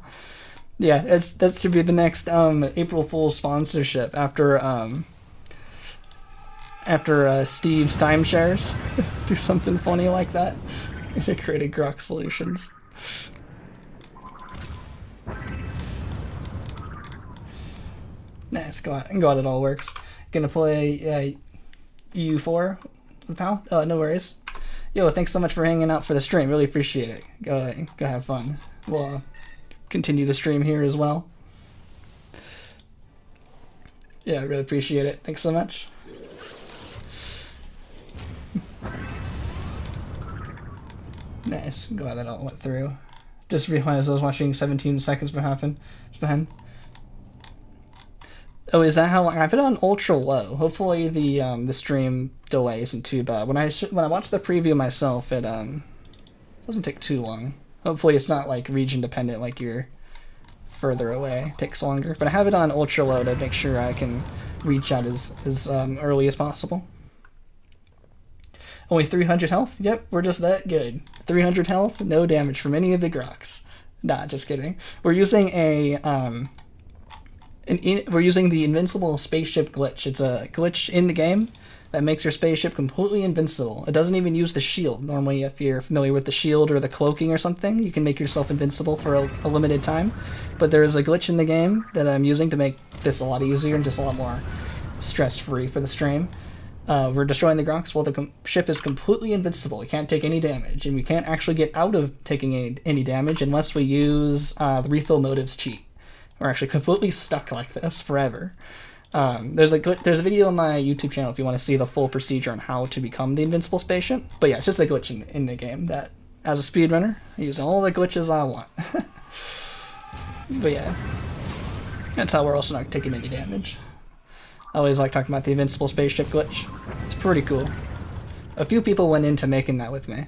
A: Yeah, that should be the next April Fool's sponsorship after Steve's timeshares. Do something funny like that. To create a Grox Solutions. Nice, glad it all works. Gonna play EU4 with pal? No worries. Yo, thanks so much for hanging out for the stream. Really appreciate it. Go have fun. We'll continue the stream here as well. Yeah, I really appreciate it. Thanks so much. Nice. Glad that all went through. Just realized I was watching 17 seconds behind. Oh, is that how long? I have it on ultra low. Hopefully the stream delay isn't too bad. When I watch the preview myself, it doesn't take too long. Hopefully it's not like region dependent, like you're further away. It takes longer. But I have it on ultra low to make sure I can reach out as early as possible. Only 300 health? Yep, we're just that good. 300 health, no damage from any of the Grocs. Nah, just kidding. We're using we're using the Invincible spaceship glitch. It's a glitch in the game that makes your spaceship completely invincible. It doesn't even use the shield. Normally, if you're familiar with the shield or the cloaking or something, you can make yourself invincible for a limited time. But there is a glitch in the game that I'm using to make this a lot easier and just a lot more stress-free for the stream. We're destroying the Grox while the ship is completely invincible. It can't take any damage, and we can't actually get out of taking any damage unless we use the refill motives cheat. We're actually completely stuck like this forever. There's a video on my YouTube channel if you want to see the full procedure on how to become the invincible spaceship. But yeah, it's just a glitch in the game that, as a speedrunner, I use all the glitches I want. But yeah, that's how we're also not taking any damage. I always like talking about the Invincible spaceship glitch. It's pretty cool. A few people went into making that with me.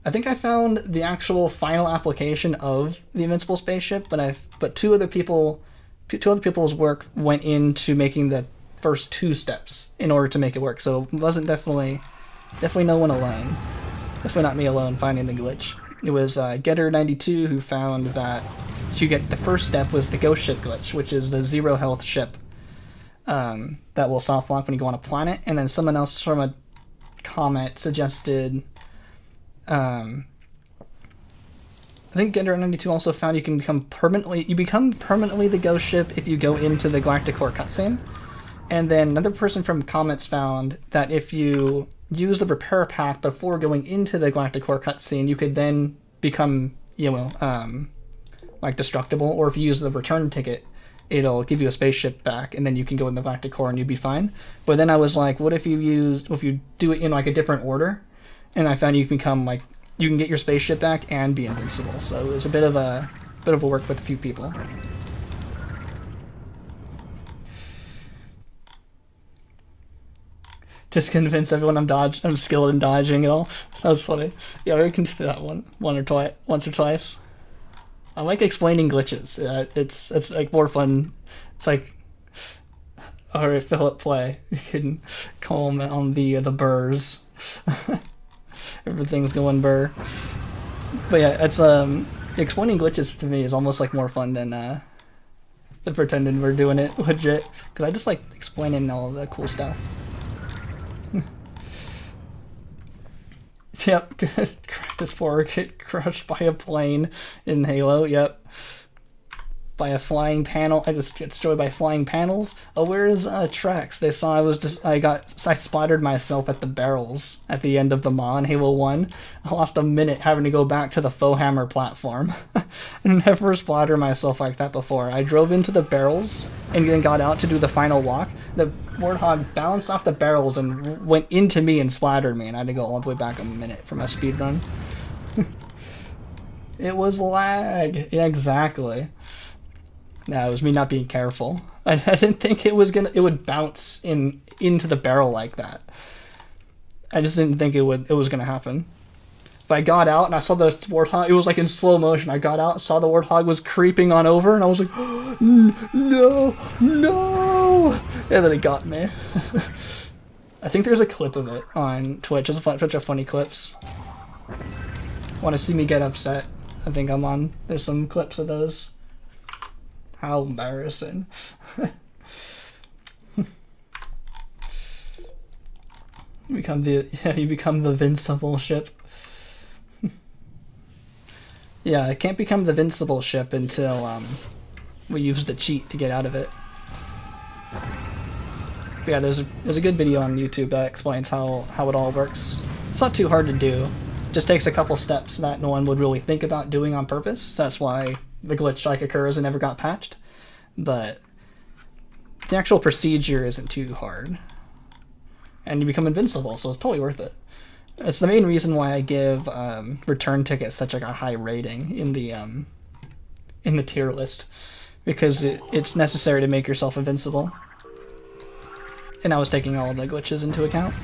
A: I think I found the actual final application of the Invincible spaceship, but two other people's work went into making the first two steps in order to make it work. So it wasn't definitely no one alone. Definitely not me alone finding the glitch. It was Getter92 who found that to get the first step was the ghost ship glitch, which is the 0 health ship. That will soft lock when you go on a planet, and then someone else from a comment suggested I think Getter92 also found you become permanently the ghost ship if you go into the Galactic Core cutscene. And then another person from comments found that if you use the repair pack before going into the Galactic Core cutscene, you could then become, like destructible, or if you use the return ticket, it'll give you a spaceship back, and then you can go in the Galactic Core and you'd be fine. But then I was like, what if you do it in like a different order? And I found you can get your spaceship back and be invincible. So it was a bit of a work with a few people. Just convince everyone I'm skilled in dodging it all. That was funny. Yeah, we can do that once or twice. I like explaining glitches. It's like more fun. It's like, alright, Philip, play. You can call him on the burrs. Everything's going burr. But yeah, it's explaining glitches to me is almost like more fun than the pretending we're doing it legit. Because I just like explaining all the cool stuff. Yep, Practice 4 get crushed by a plane in Halo, yep. by a flying panel. I just get destroyed by flying panels. Oh, where's Trex? They saw I splattered myself at the barrels at the end of the Maw in Halo 1. I lost a minute having to go back to the faux hammer platform. I never splattered myself like that before. I drove into the barrels and then got out to do the final walk. The Warthog bounced off the barrels and went into me and splattered me, and I had to go all the way back a minute for my speed run. It was lag. Yeah, exactly. No, it was me not being careful. I didn't think it would bounce into the barrel like that. I just didn't think it was gonna happen. But I got out and I saw the Warthog. It was like in slow motion. I got out, saw the Warthog was creeping on over, and I was like, oh, no, no! And then it got me. I think there's a clip of it on Twitch. There's a bunch of funny clips. Want to see me get upset? I think I'm on. There's some clips of those. How embarrassing. You become the Invincible ship. Yeah, I can't become the Invincible ship until we use the cheat to get out of it. But yeah, there's a good video on YouTube that explains how it all works. It's not too hard to do. It just takes a couple steps that no one would really think about doing on purpose. So that's why the glitch like occurs and never got patched. But the actual procedure isn't too hard. And you become invincible, so it's totally worth it. It's the main reason why I give return tickets such like a high rating in the tier list, because it's necessary to make yourself invincible. And I was taking all the glitches into account.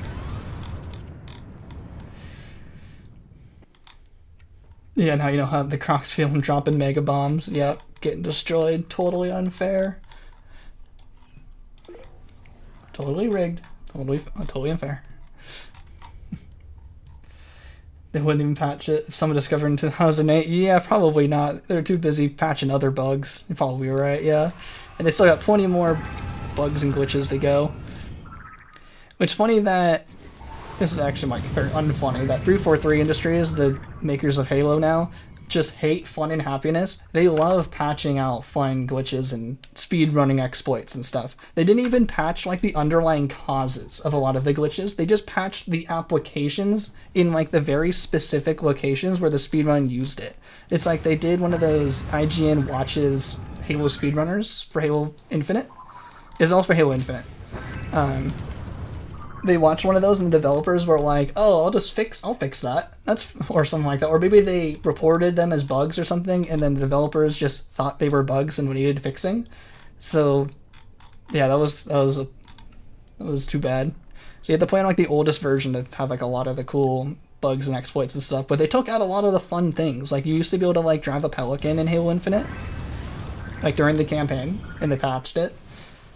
A: Yeah, now you know how the Grox feel when dropping mega bombs. Yep, getting destroyed. Totally unfair. Totally rigged. Totally unfair. They wouldn't even patch it if someone discovered in 2008. Yeah, probably not. They're too busy patching other bugs. You're probably right, yeah. And they still got plenty more bugs and glitches to go. It's funny that, this is actually very unfunny, that 343 Industries, the makers of Halo now, just hate fun and happiness. They love patching out fun glitches and speedrunning exploits and stuff. They didn't even patch like the underlying causes of a lot of the glitches. They just patched the applications in like the very specific locations where the speedrun used it. It's like they did one of those IGN watches Halo speedrunners for Halo Infinite. It's all for Halo Infinite. They watched one of those and the developers were like, oh, I'll fix that. Or something like that. Or maybe they reported them as bugs or something, and then the developers just thought they were bugs and needed fixing. So yeah, that was too bad. So you had to play on like the oldest version to have like a lot of the cool bugs and exploits and stuff, but they took out a lot of the fun things. Like you used to be able to like drive a Pelican in Halo Infinite, like during the campaign, and they patched it.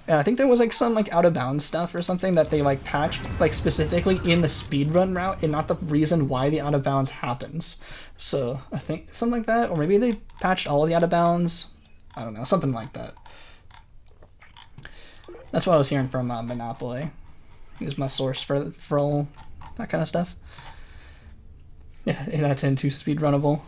A: And I think there was like some like out of bounds stuff or something that they like patched like specifically in the speedrun route and not the reason why the out of bounds happens. So I think something like that, or maybe they patched all the out of bounds. I don't know, something like that. That's what I was hearing from Monopoly. He's my source for all that kind of stuff. Yeah, 8 out of 10 too speedrunnable.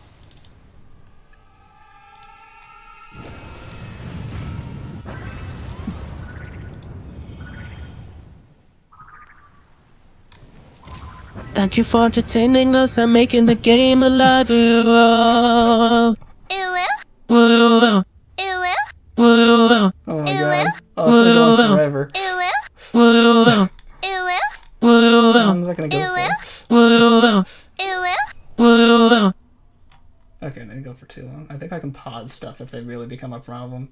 C: Thank you for entertaining us and making the game alive.
A: Oh my god. Oh, it's been going forever. How long is that gonna go for? Okay, I didn't go for too long. I think I can pause stuff if they really become a problem.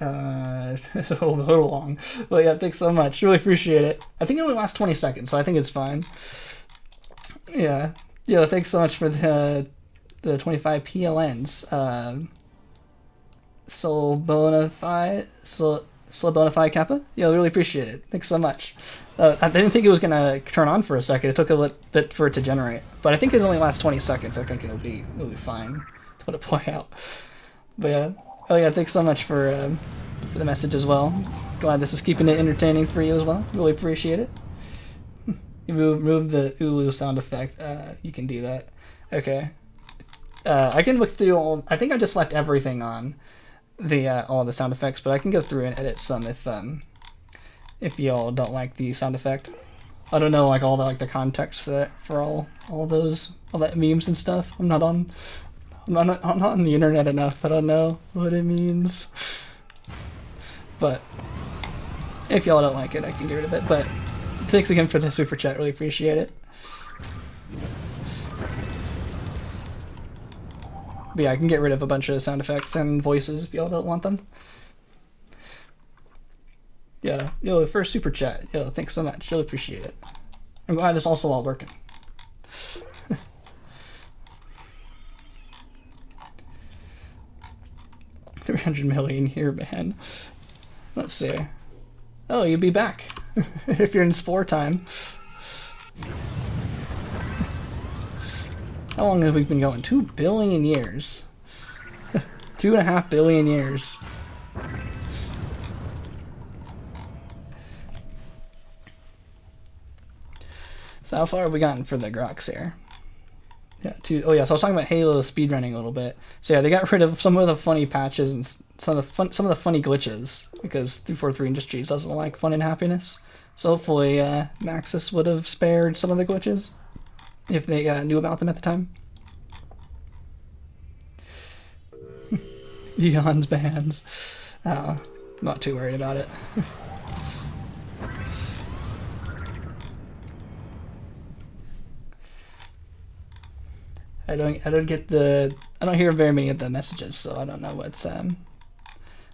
A: It's a little long. But yeah, thanks so much. Really appreciate it. I think it only lasts 20 seconds, so I think it's fine. Yeah. Yeah, thanks so much for the 25 PLNs. Sol Bonafide Kappa? Yeah, really appreciate it. Thanks so much. I didn't think it was going to turn on for a second. It took a bit for it to generate. But I think it only lasts 20 seconds. I think it'll be fine to let it play out. But yeah. Oh yeah, thanks so much for the message as well. Glad this is keeping it entertaining for you as well. Really appreciate it. You remove the Ulu sound effect. You can do that. Okay. I can look through all. I think I just left everything on the all the sound effects, but I can go through and edit some if y'all don't like the sound effect. I don't know like all the the context for that for all that memes and stuff. I'm not on the internet enough. I don't know what it means. But if y'all don't like it, I can get rid of it. But thanks again for the super chat. Really appreciate it. But yeah, I can get rid of a bunch of sound effects and voices if y'all don't want them. Yeah, yo, first super chat. Yo, thanks so much. Really appreciate it. I'm glad it's also all working. 300 million here, man. Let's see. Oh, you'd be back if you're in Spore time. How long have we been going? 2 billion years. 2.5 billion years. So how far have we gotten for the Grox here? Yeah, oh yeah, so I was talking about Halo speedrunning a little bit. So yeah, they got rid of some of the funny patches and some of the funny glitches because 343 Industries doesn't like fun and happiness. So hopefully Maxis would have spared some of the glitches if they knew about them at the time. Eon's bands. Not too worried about it. I don't hear very many of the messages, so I don't know what's a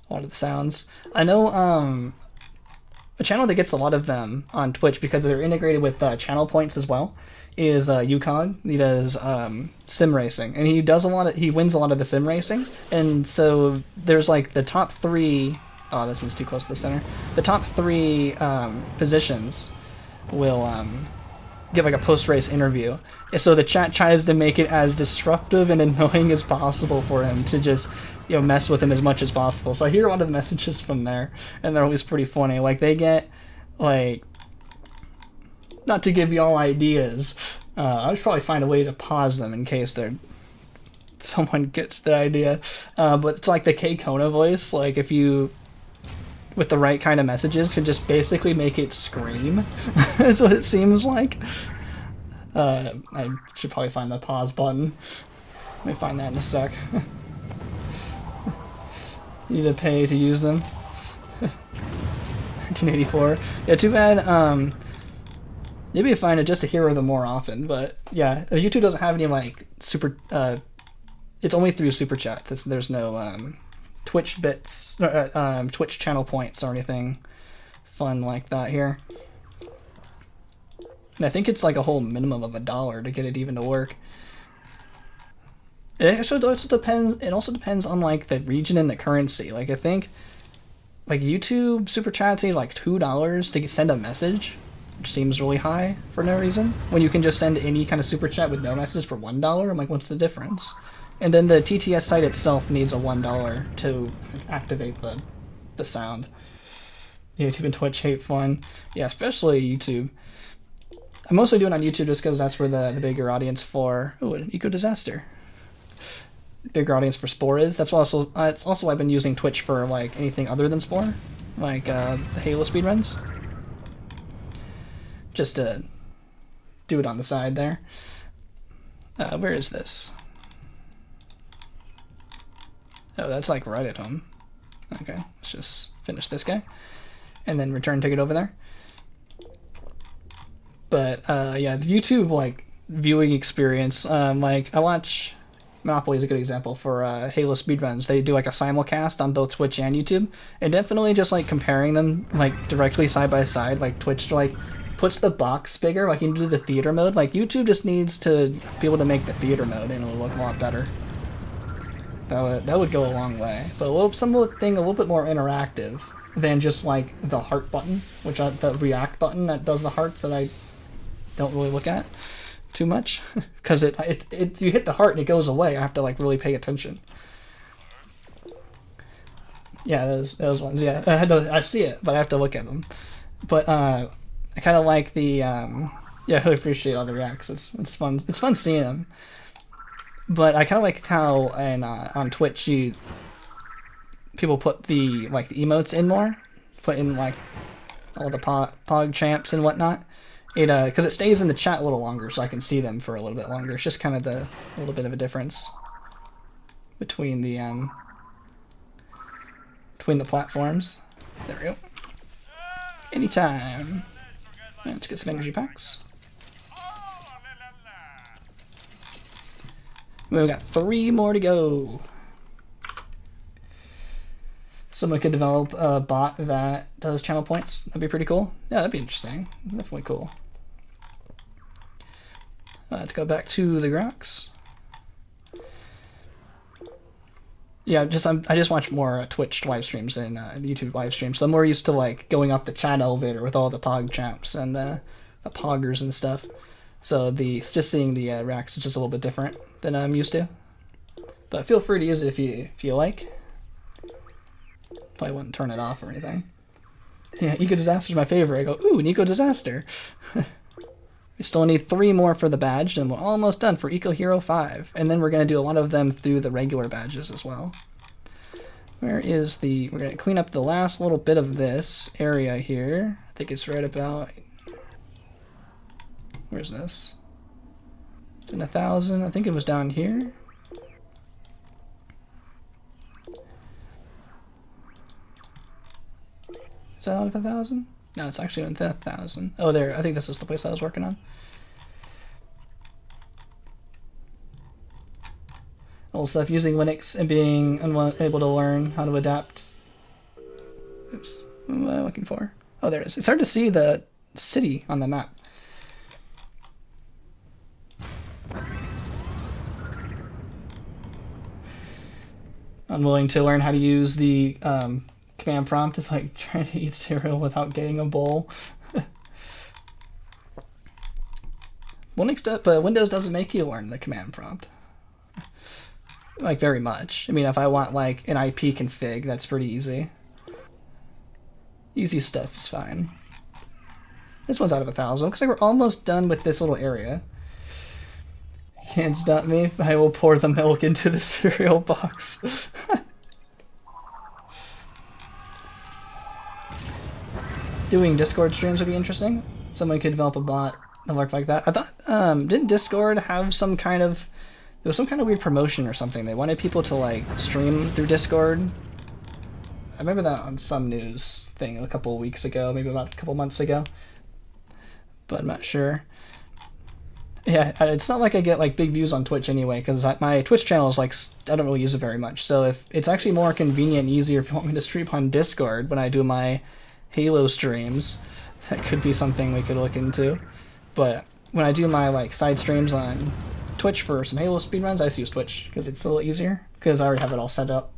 A: lot of the sounds. I know a channel that gets a lot of them on Twitch because they're integrated with channel points as well is Yukon. He does sim racing, and he wins a lot of the sim racing. And so there's like the top 3. Oh, this is too close to the center. The top 3 positions will give like a post-race interview. So the chat tries to make it as disruptive and annoying as possible for him to just, mess with him as much as possible. So I hear a lot of the messages from there, and they're always pretty funny. Like they get, like, not to give y'all ideas, I should probably find a way to pause them in case someone gets the idea. But it's like the K Kona voice. Like if you, with the right kind of messages, can just basically make it scream. That's what it seems like. I should probably find the pause button. Let me find that in a sec. Need to pay to use them. 1984. Yeah, too bad. Maybe find it just to hear them more often. But yeah, YouTube doesn't have any like super. It's only through super chats. There's no Twitch bits, Twitch channel points or anything fun like that here. And I think it's like a whole minimum of $1 to get it even to work. It also depends. It also depends on like the region and the currency. Like I think, like YouTube super chats need like $2 to send a message, which seems really high for no reason. When you can just send any kind of super chat with no message for $1, I'm like, what's the difference? And then the TTS site itself needs a $1 to activate the sound. YouTube and Twitch hate fun. Yeah, especially YouTube. I'm mostly doing it on YouTube just because that's where the bigger audience for... Oh, an eco-disaster. Bigger audience for Spore is. That's also it's also why I've been using Twitch for like anything other than Spore. Like the Halo speedruns. Just to do it on the side there. Where is this? Oh, that's like right at home. Okay, let's just finish this guy. And then return ticket over there. But yeah, the YouTube like viewing experience, like I watch Monopoly is a good example for Halo speedruns. They do like a simulcast on both Twitch and YouTube, and definitely just like comparing them like directly side by side, like Twitch like puts the box bigger, like you can do the theater mode. Like YouTube just needs to be able to make the theater mode and it'll look a lot better. That would go a long way. But something a little bit more interactive than just like the heart button, which the react button that does the hearts that I don't really look at too much because it you hit the heart and it goes away. I have to like really pay attention. Yeah, those ones. Yeah, I see it, but I have to look at them. But I kind of like the yeah. I really appreciate all the reacts. It's fun. It's fun seeing them. But I kind of like how on Twitch people put the emotes in more, put in like all the pog champs and whatnot. It because it stays in the chat a little longer, so I can see them for a little bit longer. It's just kind of a little bit of a difference between the platforms. There we go. Anytime. Let's get some energy packs. We've got 3 more to go. Someone could develop a bot that does channel points. That'd be pretty cool. Yeah, that'd be interesting. Definitely cool. To go back to the Grox. Yeah, I just watch more Twitch live streams and YouTube live streams. So I'm more used to like going up the chat elevator with all the pog champs and the poggers and stuff. So just seeing the racks is just a little bit different than I'm used to. But feel free to use it if you like. Probably wouldn't turn it off or anything. Yeah, Eco Disaster is my favorite. I go, ooh, an Eco Disaster. We still need 3 more for the badge, and we're almost done for Eco Hero 5. And then we're going to do a lot of them through the regular badges as well. We're going to clean up the last little bit of this area here. I think it's right about... Where's this? In 1,000. I think it was down here. Is that out of 1,000? No, it's actually within 1,000. Oh, there. I think this is the place I was working on. Old stuff, using Linux and being unable to learn how to adapt. Oops. What am I looking for? Oh, there it is. It's hard to see the city on the map. Unwilling to learn how to use the command prompt. Is like trying to eat cereal without getting a bowl. But Windows doesn't make you learn the command prompt. Like very much. I mean, if I want like an IP config, that's pretty easy. Easy stuff is fine. This one's out of 1,000. Looks like we're almost done with this little area. Can't stop me. I will pour the milk into the cereal box. Doing Discord streams would be interesting. Someone could develop a bot that worked like that. I thought, didn't Discord have some kind of... There was some kind of weird promotion or something. They wanted people to like stream through Discord. I remember that on some news thing a couple of weeks ago, maybe about a couple months ago. But I'm not sure. Yeah, it's not like I get like big views on Twitch anyway, because my Twitch channel is like, I don't really use it very much. So if it's actually more convenient and easier if you want me to stream on Discord when I do my Halo streams, that could be something we could look into. But when I do my like side streams on Twitch for some Halo speedruns, I just use Twitch because it's a little easier, because I already have it all set up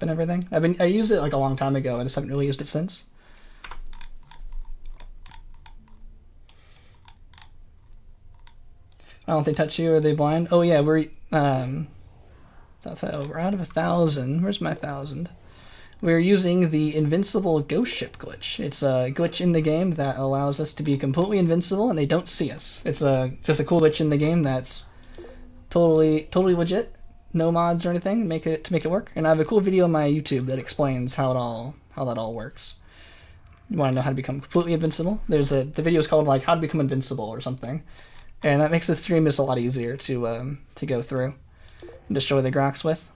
A: and everything. I used it like a long time ago. I just haven't really used it since. I don't think touch you. Are they blind? Oh yeah, we're that's how we're out of 1,000. Where's my 1,000? We're using the Invincible ghost ship glitch. It's a glitch in the game that allows us to be completely invincible and they don't see us. It's just a cool glitch in the game that's totally legit. No mods or anything to make it work. And I have a cool video on my YouTube that explains how that all works. You want to know how to become completely invincible? The video is called like How to Become Invincible or something. And that makes the stream just a lot easier to go through and destroy the Grox with.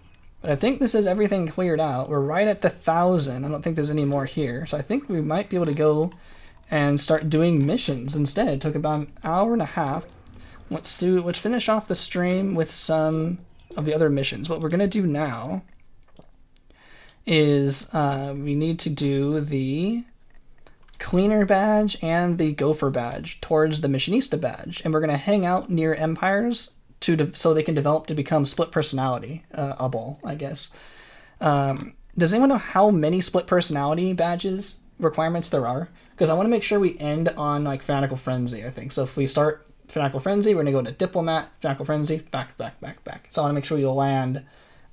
A: But I think this is everything cleared out. We're right at the 1,000. I don't think there's any more here. So I think we might be able to go and start doing missions instead. It took about an hour and a half. Let's finish off the stream with some of the other missions. What we're going to do now is we need to do the Cleaner badge and the Gopher badge towards the Missionista badge, and we're going to hang out near Empires so they can develop to become split personality able, I guess. Does anyone know how many split personality badges requirements there are? Because I want to make sure we end on like Fanatical Frenzy, I think. So if we start Fanatical Frenzy, we're going to go to Diplomat, Fanatical Frenzy, back. So I want to make sure we land.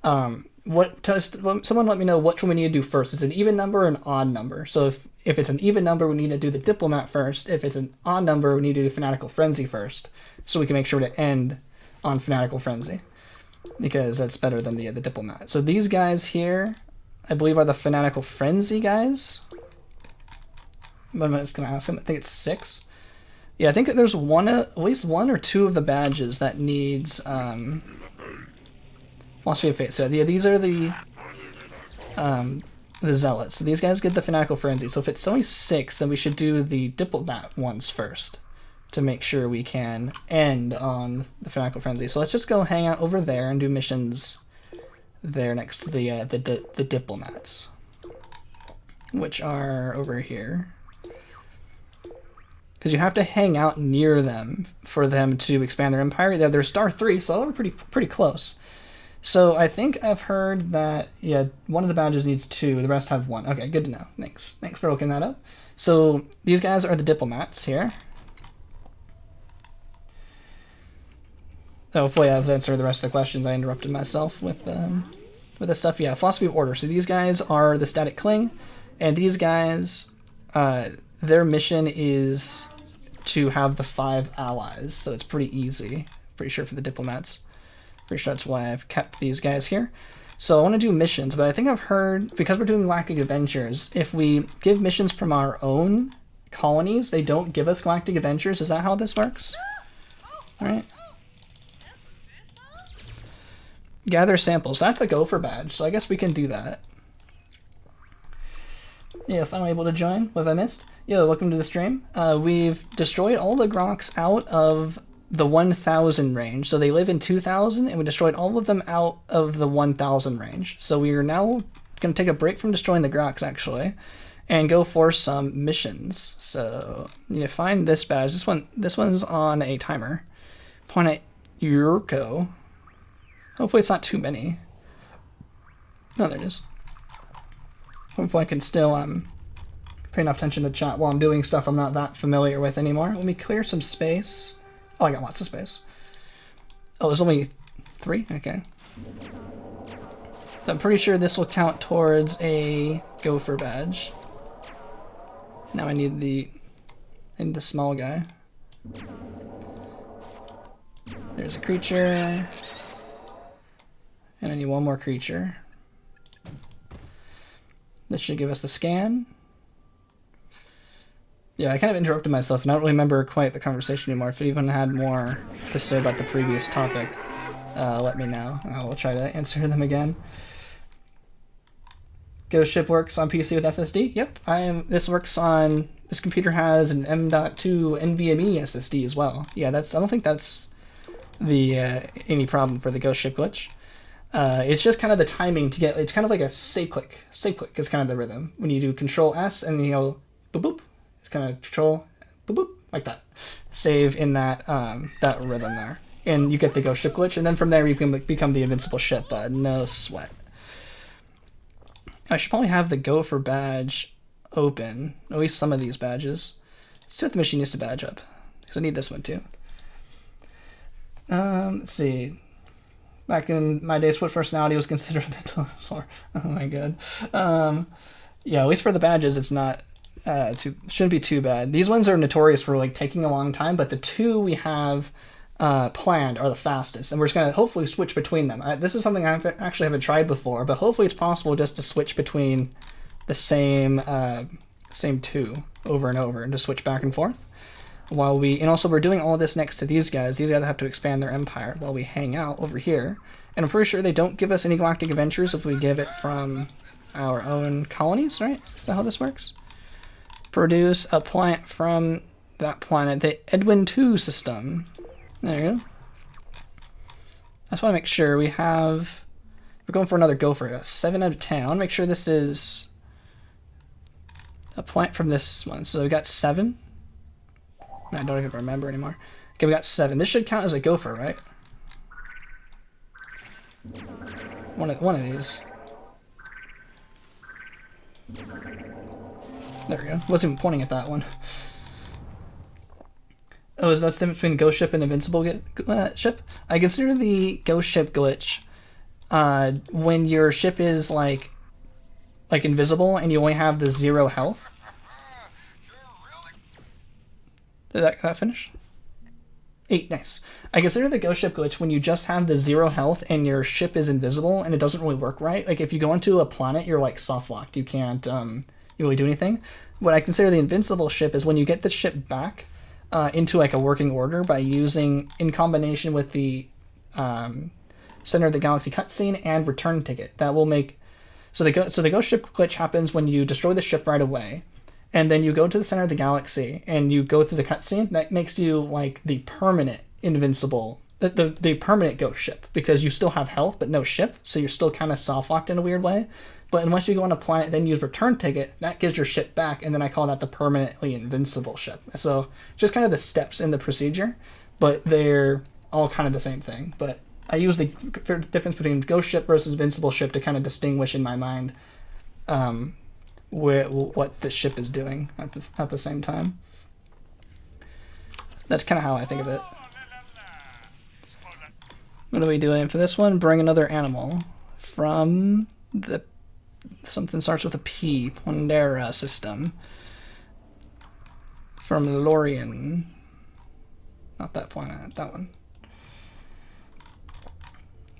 A: Someone let me know which one we need to do first. Is it an even number or an odd number? So if it's an even number, we need to do the Diplomat first. If it's an odd number, we need to do Fanatical Frenzy first, so we can make sure to end on Fanatical Frenzy. because that's better than the diplomat. So these guys here, I believe, are the fanatical frenzy guys. But I'm just gonna ask them. I think it's 6. Yeah, I think there's at least 1 or 2 of the badges that needs philosophy of faith. So yeah, these are the zealots. So these guys get the fanatical frenzy. So if it's only 6, then we should do the diplomat ones first to make sure we can end on the fanatical frenzy. So let's just go hang out over there and do missions there next to the diplomats, which are over here. Because you have to hang out near them for them to expand their empire. Yeah, they're star 3, so they're pretty close. So I think I've heard that, yeah, one of the badges needs 2, the rest have 1. Okay, good to know. Thanks for looking that up. So these guys are the diplomats here. So hopefully I've answered the rest of the questions. I interrupted myself with this stuff. Yeah, philosophy of order. So these guys are the static cling, and these guys, their mission is to have the 5 allies. So it's pretty easy. Pretty sure for the diplomats. Pretty sure that's why I've kept these guys here. So I want to do missions, but I think I've heard, because we're doing Galactic Adventures, if we give missions from our own colonies, they don't give us Galactic Adventures. Is that how this works? Alright. Gather samples. That's a gopher badge, so I guess we can do that. Yeah, finally able to join. What have I missed? Yo, welcome to the stream. We've destroyed all the Grocs out of the 1,000 range. So they live in 2,000, and we destroyed all of them out of the 1,000 range. So we are now going to take a break from destroying the Grocs, actually, and go for some missions. So you need to find this badge. This one's on a timer. Point at Yurko. Hopefully it's not too many. Oh, there it is. Hopefully I can still pay enough attention to chat while I'm doing stuff I'm not that familiar with anymore. Let me clear some space. Oh, I got lots of space. Oh, there's only 3? Okay. So I'm pretty sure this will count towards a gopher badge. Now I need the small guy. There's a creature. And I need 1 more creature. This should give us the scan. Yeah, I kind of interrupted myself, and I don't remember quite the conversation anymore. If it even had more to say about the previous topic, let me know. I will try to answer them again. Ghost Ship works on PC with SSD? Yep, this works on... This computer has an M.2 NVMe SSD as well. Yeah, I don't think that's the any problem for the Ghost Ship glitch. It's just kind of the timing to get... It's kind of like a save click. Save click is kind of the rhythm. When you do Control S and you go boop boop, it's kind of Control boop boop, like that. Save in that that rhythm there. And you get the Ghost Ship glitch, and then from there you can become the Invincible ship. No sweat. I should probably have the Gopher badge open. At least some of these badges. Let's see what the machinist badge up. Because I need this one too. Let's see. Back in my day, Switch personality was considered a bit slower. Oh my god. Yeah, at least for the badges, it's not shouldn't be too bad. These ones are notorious for like taking a long time, but the 2 we have planned are the fastest, and we're just gonna hopefully switch between them. This is something I actually haven't tried before, but hopefully it's possible just to switch between the same 2 over and over, and just switch back and forth. And also we're doing all of this next to these guys. These guys have to expand their empire while we hang out over here. And I'm pretty sure they don't give us any galactic adventures if we give it from our own colonies, right? Is that how this works? Produce a plant from that planet, the Edwin 2 system. There you go. I just want to make sure we have... We're going for another gopher. 7 out of 10. I want to make sure this is a plant from this one. So we got 7. I don't even remember anymore. Okay, we got 7. This should count as a gopher, right? One of these. There we go. Wasn't even pointing at that one. Oh, is that the difference between Ghost Ship and Invincible ship? I consider the Ghost Ship glitch when your ship is like invisible and you only have the 0 health. Did that finish? 8, nice. I consider the ghost ship glitch when you just have the 0 health and your ship is invisible and it doesn't really work right. Like, if you go onto a planet, you're, like, soft-locked. You can't really do anything. What I consider the invincible ship is when you get the ship back into, like, a working order by using, in combination with the Center of the Galaxy cutscene and return ticket. That will make... So the ghost ship glitch happens when you destroy the ship right away, and then you go to the Center of the Galaxy, and you go through the cutscene. That makes you, like, the permanent invincible... The permanent ghost ship, because you still have health, but no ship, so you're still kind of soft-locked in a weird way. But unless you go on a planet, then use return ticket, that gives your ship back, and then I call that the permanently invincible ship. So just kind of the steps in the procedure, but they're all kind of the same thing. But I use the difference between ghost ship versus invincible ship to kind of distinguish in my mind what the ship is doing at the same time. That's kind of how I think of it. What are we doing for this one? Bring another animal from the... Something starts with a P. Pondera system. From Lorien. Not that planet, that one.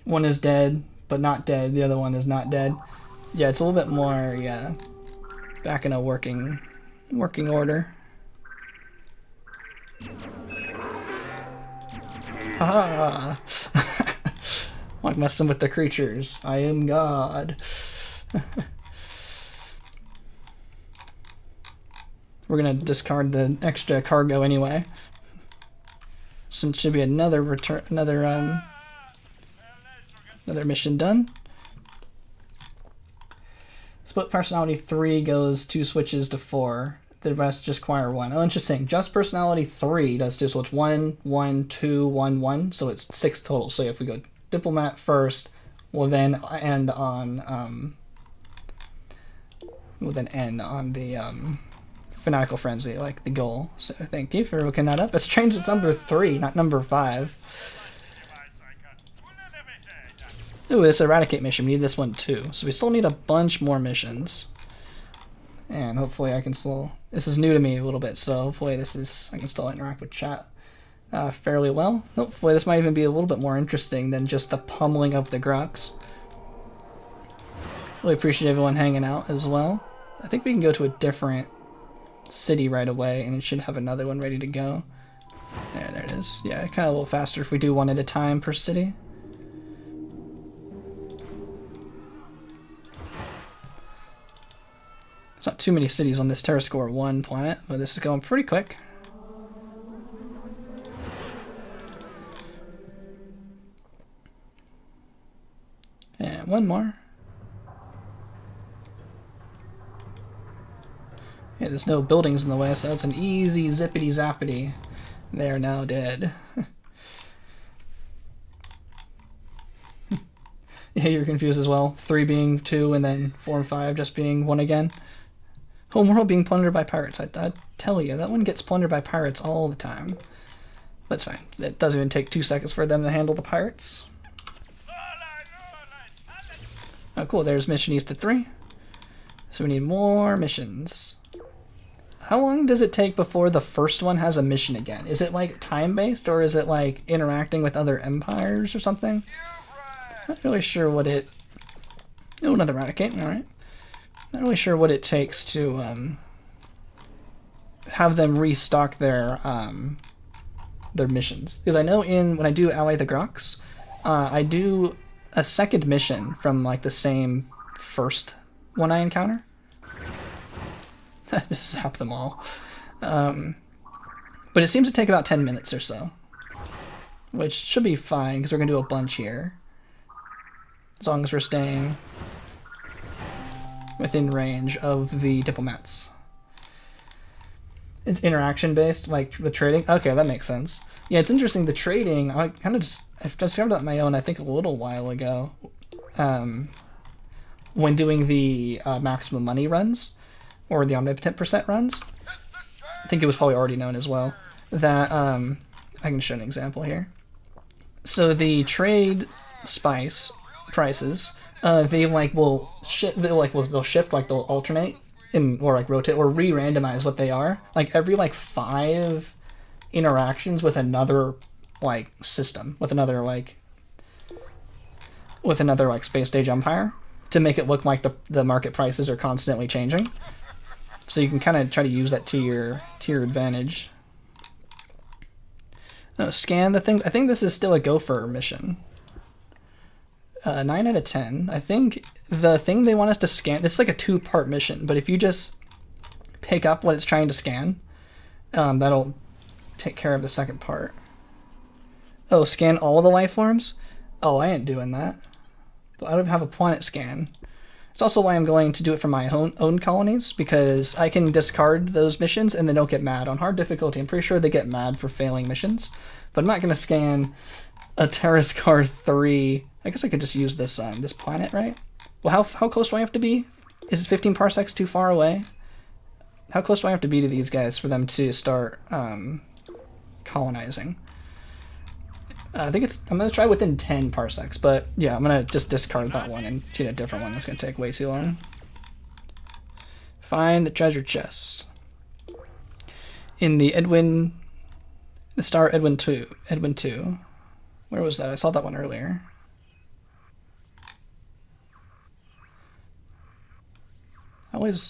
A: One is dead, but not dead. The other one is not dead. Yeah, it's a little bit more, yeah, back in a working order. Haha! Like messing with the creatures. I am God. We're gonna discard the extra cargo anyway. So it should be another mission done. Split personality 3 goes 2 switches to 4. The rest just acquire 1. Oh, interesting. Just personality 3 does 2, so it's 1, 1, 2, 1, 1. So it's 6 total. So if we go diplomat first, we'll then end on the fanatical frenzy, like the goal. So thank you for looking that up. It's changed. It's number 3, not number 5. Ooh, this eradicate mission. We need this one too. So we still need a bunch more missions. And hopefully I can still... This is new to me a little bit, so hopefully I can still interact with chat fairly well. Hopefully this might even be a little bit more interesting than just the pummeling of the Grox. Really appreciate everyone hanging out as well. I think we can go to a different city right away, and it should have another one ready to go. There it is. Yeah, kind of a little faster if we do one at a time per city. There's not too many cities on this Terrascore 1 planet, but this is going pretty quick. And one more. Yeah, there's no buildings in the way, so that's an easy zippity-zappity. They're now dead. Yeah, you're confused as well. 3 being 2, and then 4 and 5 just being 1 again. Homeworld being plundered by pirates. I tell you, that one gets plundered by pirates all the time. But it's fine. It doesn't even take 2 seconds for them to handle the pirates. Oh, cool. There's mission East to 3. So we need more missions. How long does it take before the first one has a mission again? Is it like time-based, or is it like interacting with other empires or something? Not really sure what it... Oh, another eradicate. Alright. Not really sure what it takes to have them restock their missions. Because I know when I do Ally the Grox, I do a second mission from like the same first one I encounter. Just zap them all. But it seems to take about 10 minutes or so. Which should be fine, because we're going to do a bunch here. As long as we're staying within range of the diplomats. It's interaction based, like the trading. Okay, that makes sense. Yeah, it's interesting. The trading, I've discovered that on my own, I think a little while ago, when doing the maximum money runs, or the omnipotent percent runs. I think it was probably already known as well. That I can show an example here. So the trade spice prices, they like will they'll shift, like they'll alternate or like rotate or re-randomize what they are. Like every like 5 interactions with another like system with another like space stage empire to make it look like the market prices are constantly changing. So you can kind of try to use that to your advantage. Scan the things. I think this is still a gopher mission. 9 out of 10. I think the thing they want us to scan, this is like a 2-part mission, but if you just pick up what it's trying to scan, that'll take care of the second part. Oh, scan all the life forms? Oh, I ain't doing that. I don't have a planet scan. It's also why I'm going to do it for my own colonies, because I can discard those missions and they don't get mad. On hard difficulty, I'm pretty sure they get mad for failing missions, but I'm not going to scan a Terrascar 3. I guess I could just use this this planet, right? Well, how close do I have to be? Is 15 parsecs too far away? How close do I have to be to these guys for them to start colonizing? I think I'm going to try within 10 parsecs, but yeah, I'm going to just discard that one and get a different one. That's going to take way too long. Find the treasure chest. In the Star Edwin 2. Where was that? I saw that one earlier. I can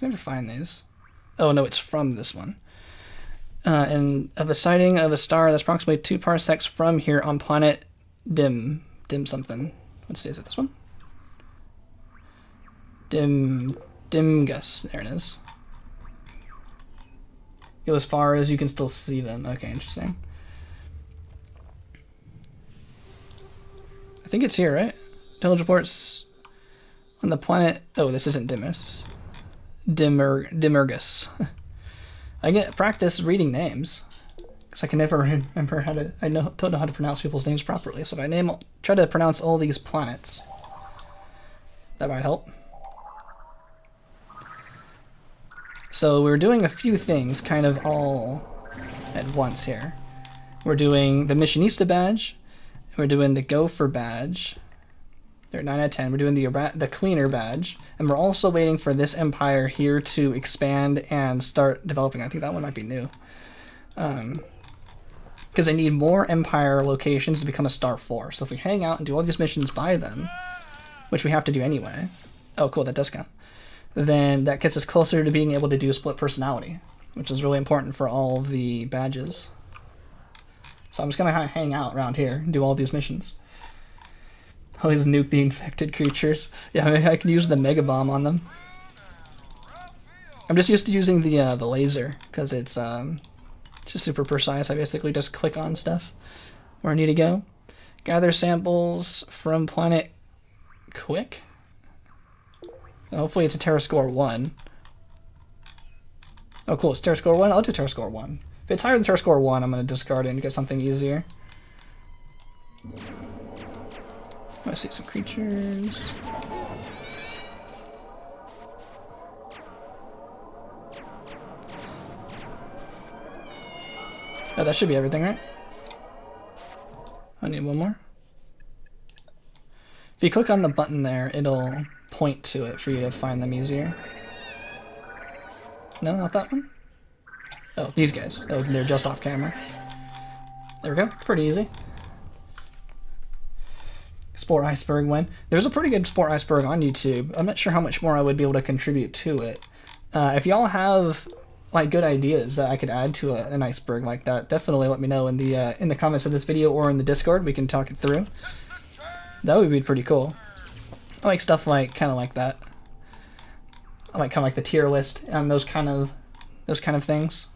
A: never find these. Oh no, it's from this one. And of a sighting of a star that's approximately 2 parsecs from here on planet Dim something. Let's see, is it this one? Dimgus. There it is. Go as far as you can still see them. Okay, interesting. I think it's here, right? Intelligence reports on the planet. Oh, this isn't Dimus. Dimurgus. I get practice reading names because I can never remember how to. Don't know how to pronounce people's names properly. So if I try to pronounce all these planets, that might help. So we're doing a few things kind of all at once here. We're doing the Missionista badge. We're doing the Gopher badge. They're 9 out of 10. We're doing the Cleaner badge. And we're also waiting for this empire here to expand and start developing. I think that one might be new. Because I need more empire locations to become a star 4. So if we hang out and do all these missions by them, which we have to do anyway. Oh, cool, that does count. Then that gets us closer to being able to do split personality, which is really important for all of the badges. So I'm just going to hang out around here and do all these missions. Always nuke the infected creatures. Yeah, I can use the Mega Bomb on them. I'm just used to using the laser because it's just super precise. I basically just click on stuff where I need to go. Gather samples from planet Quick. Hopefully it's a Terrascore 1. Oh cool, it's Terrascore 1? I'll do Terrascore 1. If it's higher than Terrascore 1, I'm going to discard it and get something easier. I see some creatures. Oh, that should be everything, right? I need one more. If you click on the button there, it'll point to it for you to find them easier. No, not that one? Oh, these guys. Oh, they're just off camera. There we go. Pretty easy. Spore Iceberg win. There's a pretty good Spore Iceberg on YouTube. I'm not sure how much more I would be able to contribute to it. If y'all have like good ideas that I could add to an iceberg like that, definitely let me know in the comments of this video or in the Discord. We can talk it through. That would be pretty cool. I like stuff like kind of like that. I like kind of like the tier list and those kind of things.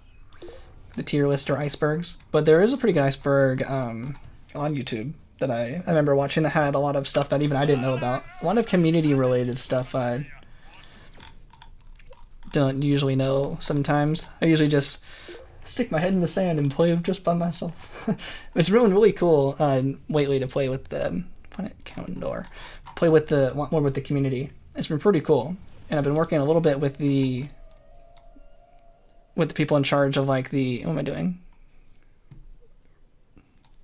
A: The tier list or icebergs. But there is a pretty good iceberg on YouTube that I remember watching that had a lot of stuff that even I didn't know about. A lot of community related stuff I don't usually know sometimes. I usually just stick my head in the sand and play just by myself. It's really cool lately to play with the Planet Condor. Play with more with the community. It's been pretty cool. And I've been working a little bit with the people in charge of like the, what am I doing?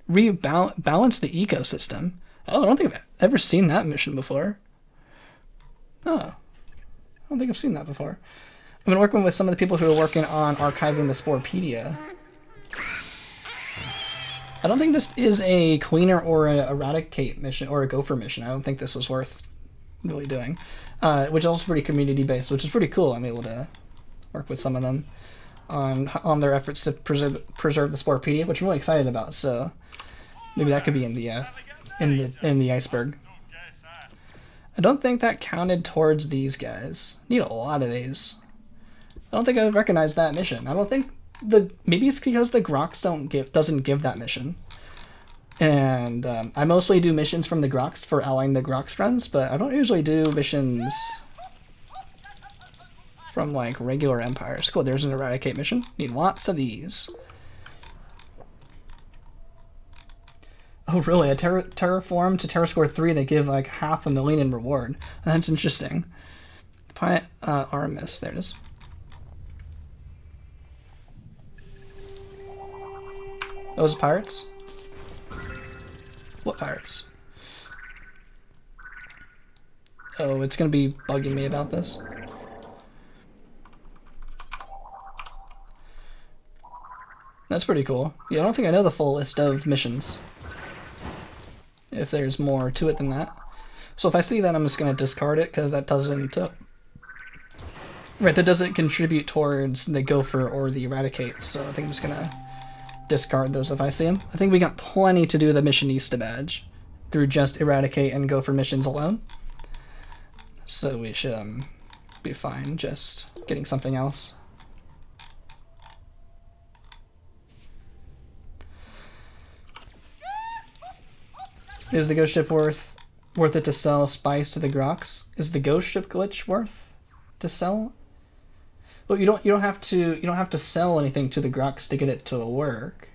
A: Balance the ecosystem. Oh, I don't think I've ever seen that mission before. Oh, I don't think I've seen that before. I've been working with some of the people who are working on archiving the Sporepedia. I don't think this is a cleaner or a eradicate mission or a gopher mission. I don't think this was worth really doing. Which is also pretty community based, which is pretty cool. I'm able to work with some of them on their efforts to preserve the Sporepedia, which I'm really excited about. So maybe that could be in the iceberg. I don't think that counted towards these guys. Need a lot of these. I don't think I would recognize that mission. I don't think maybe it's because the Grox doesn't give that mission. And I mostly do missions from the Grox for allying the Grox runs, but I don't usually do missions from like regular empires. Cool, there's an eradicate mission. Need lots of these. Oh really, a terraform to terrascore 3, they give like 500,000 in reward. That's interesting. Planet Artemis, there it is. Those pirates? What pirates? Oh, it's gonna be bugging me about this. That's pretty cool. Yeah, I don't think I know the full list of missions. If there's more to it than that. So if I see that, I'm just gonna discard it, because that doesn't... that doesn't contribute towards the gopher or the eradicate, so I think I'm just gonna discard those if I see them. I think we got plenty to do the Missionista badge through just eradicate and gopher missions alone. So we should be fine just getting something else. Is the ghost ship worth it to sell spice to the Grox? Is the ghost ship glitch worth to sell? Well, you don't have to sell anything to the Grox to get it to work.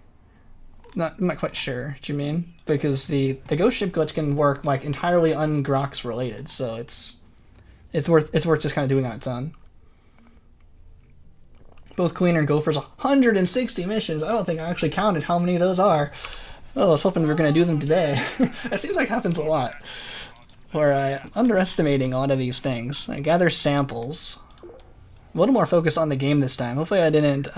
A: I'm not quite sure what you mean, because the ghost ship glitch can work like entirely un-Grox related, so it's worth just kind of doing on its own. Both Cleaner and Gopher's 160 missions. I don't think I actually counted how many of those are. Oh, I was hoping we were going to do them today. It seems like happens a lot. Where I'm underestimating a lot of these things. I gather samples. A little more focused on the game this time. Hopefully I didn't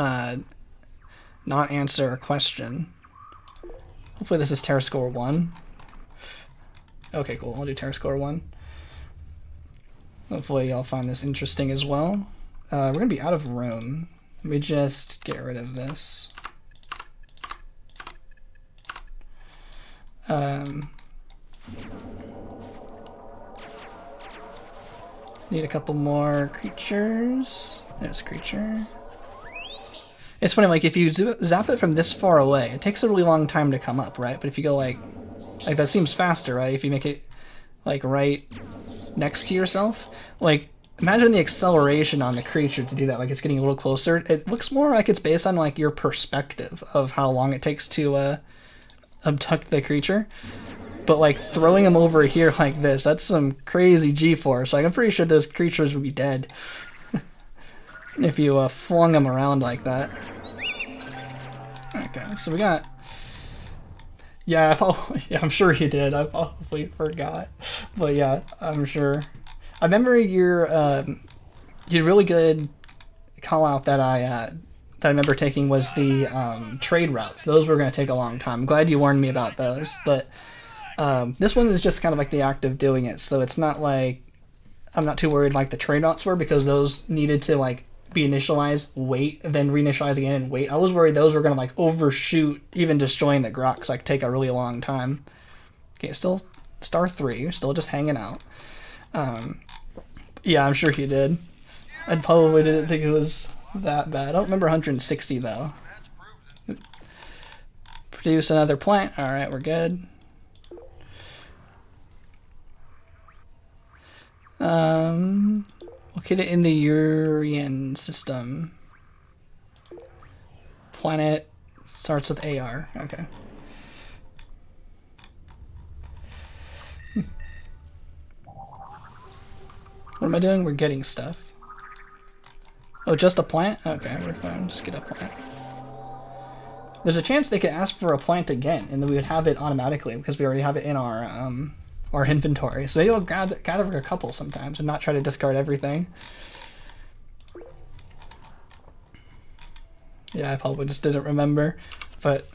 A: not answer a question. Hopefully this is Terrascore 1. Okay, cool. I'll do Terrascore 1. Hopefully y'all find this interesting as well. We're going to be out of room. Let me just get rid of this. Need a couple more creatures. There's a creature. It's funny, like if you zap it from this far away, it takes a really long time to come up, right? But if you go like that seems faster, right? If you make it like right next to yourself, like imagine the acceleration on the creature to do that. Like it's getting a little closer. It looks more like it's based on like your perspective of how long it takes to abduct the creature. But like throwing them over here like this, that's some crazy G-force. Like I'm pretty sure those creatures would be dead if you flung them around like that. Okay, so we got... Yeah, I'm sure you did. I probably forgot. But yeah, I'm sure. I remember your really good call out that I remember taking was the trade routes. Those were going to take a long time. I'm glad you warned me about those. But this one is just kind of like the act of doing it. So it's not like I'm not too worried like the trade routes were, because those needed to like be initialized, wait, then reinitialize again and wait. I was worried those were going to like overshoot even destroying the Grox, like take a really long time. Okay, still star 3, still just hanging out. Yeah, I'm sure he did. I probably didn't think it was that bad. I don't remember 160 though. Produce another plant. Alright, we're good. Located in the Urian system. Planet starts with AR. Okay. What am I doing? We're getting stuff. Oh, just a plant? Okay, we're fine. Just get a plant. There's a chance they could ask for a plant again, and then we would have it automatically because we already have it in our inventory. So maybe we'll gather a couple sometimes and not try to discard everything. Yeah, I probably just didn't remember, but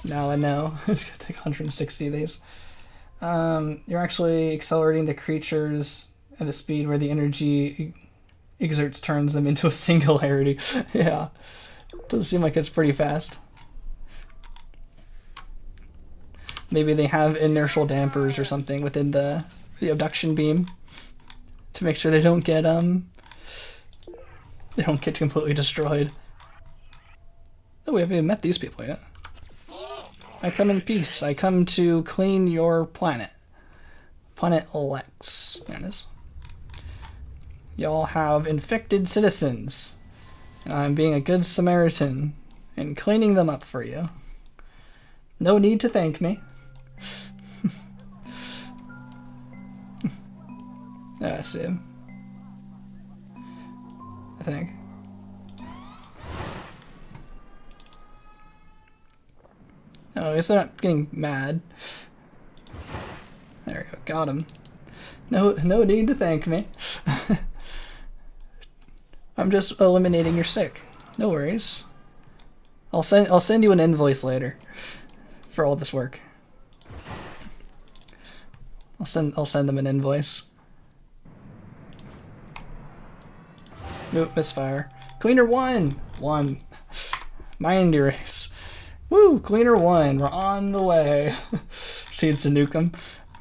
A: Now I know. It's gonna take 160 of these. You're actually accelerating the creatures at a speed where the energy exerts turns them into a singularity. Yeah. Does seem like it's pretty fast. Maybe they have inertial dampers or something within the abduction beam to make sure they don't get completely destroyed. Oh, we haven't even met these people yet. I come in peace. I come to clean your planet. Planet Lex. There it is. Y'all have infected citizens. And I'm being a good Samaritan and cleaning them up for you. No need to thank me. Yeah, I see him. I think. Oh, I guess they're not getting mad. There we go, got him. No need to thank me. I'm just eliminating your sick. No worries. I'll send you an invoice later for all this work. I'll send them an invoice. Nope, misfire. Cleaner 1! 1. Mind erase. Woo! Cleaner 1. We're on the way. She needs to nuke them.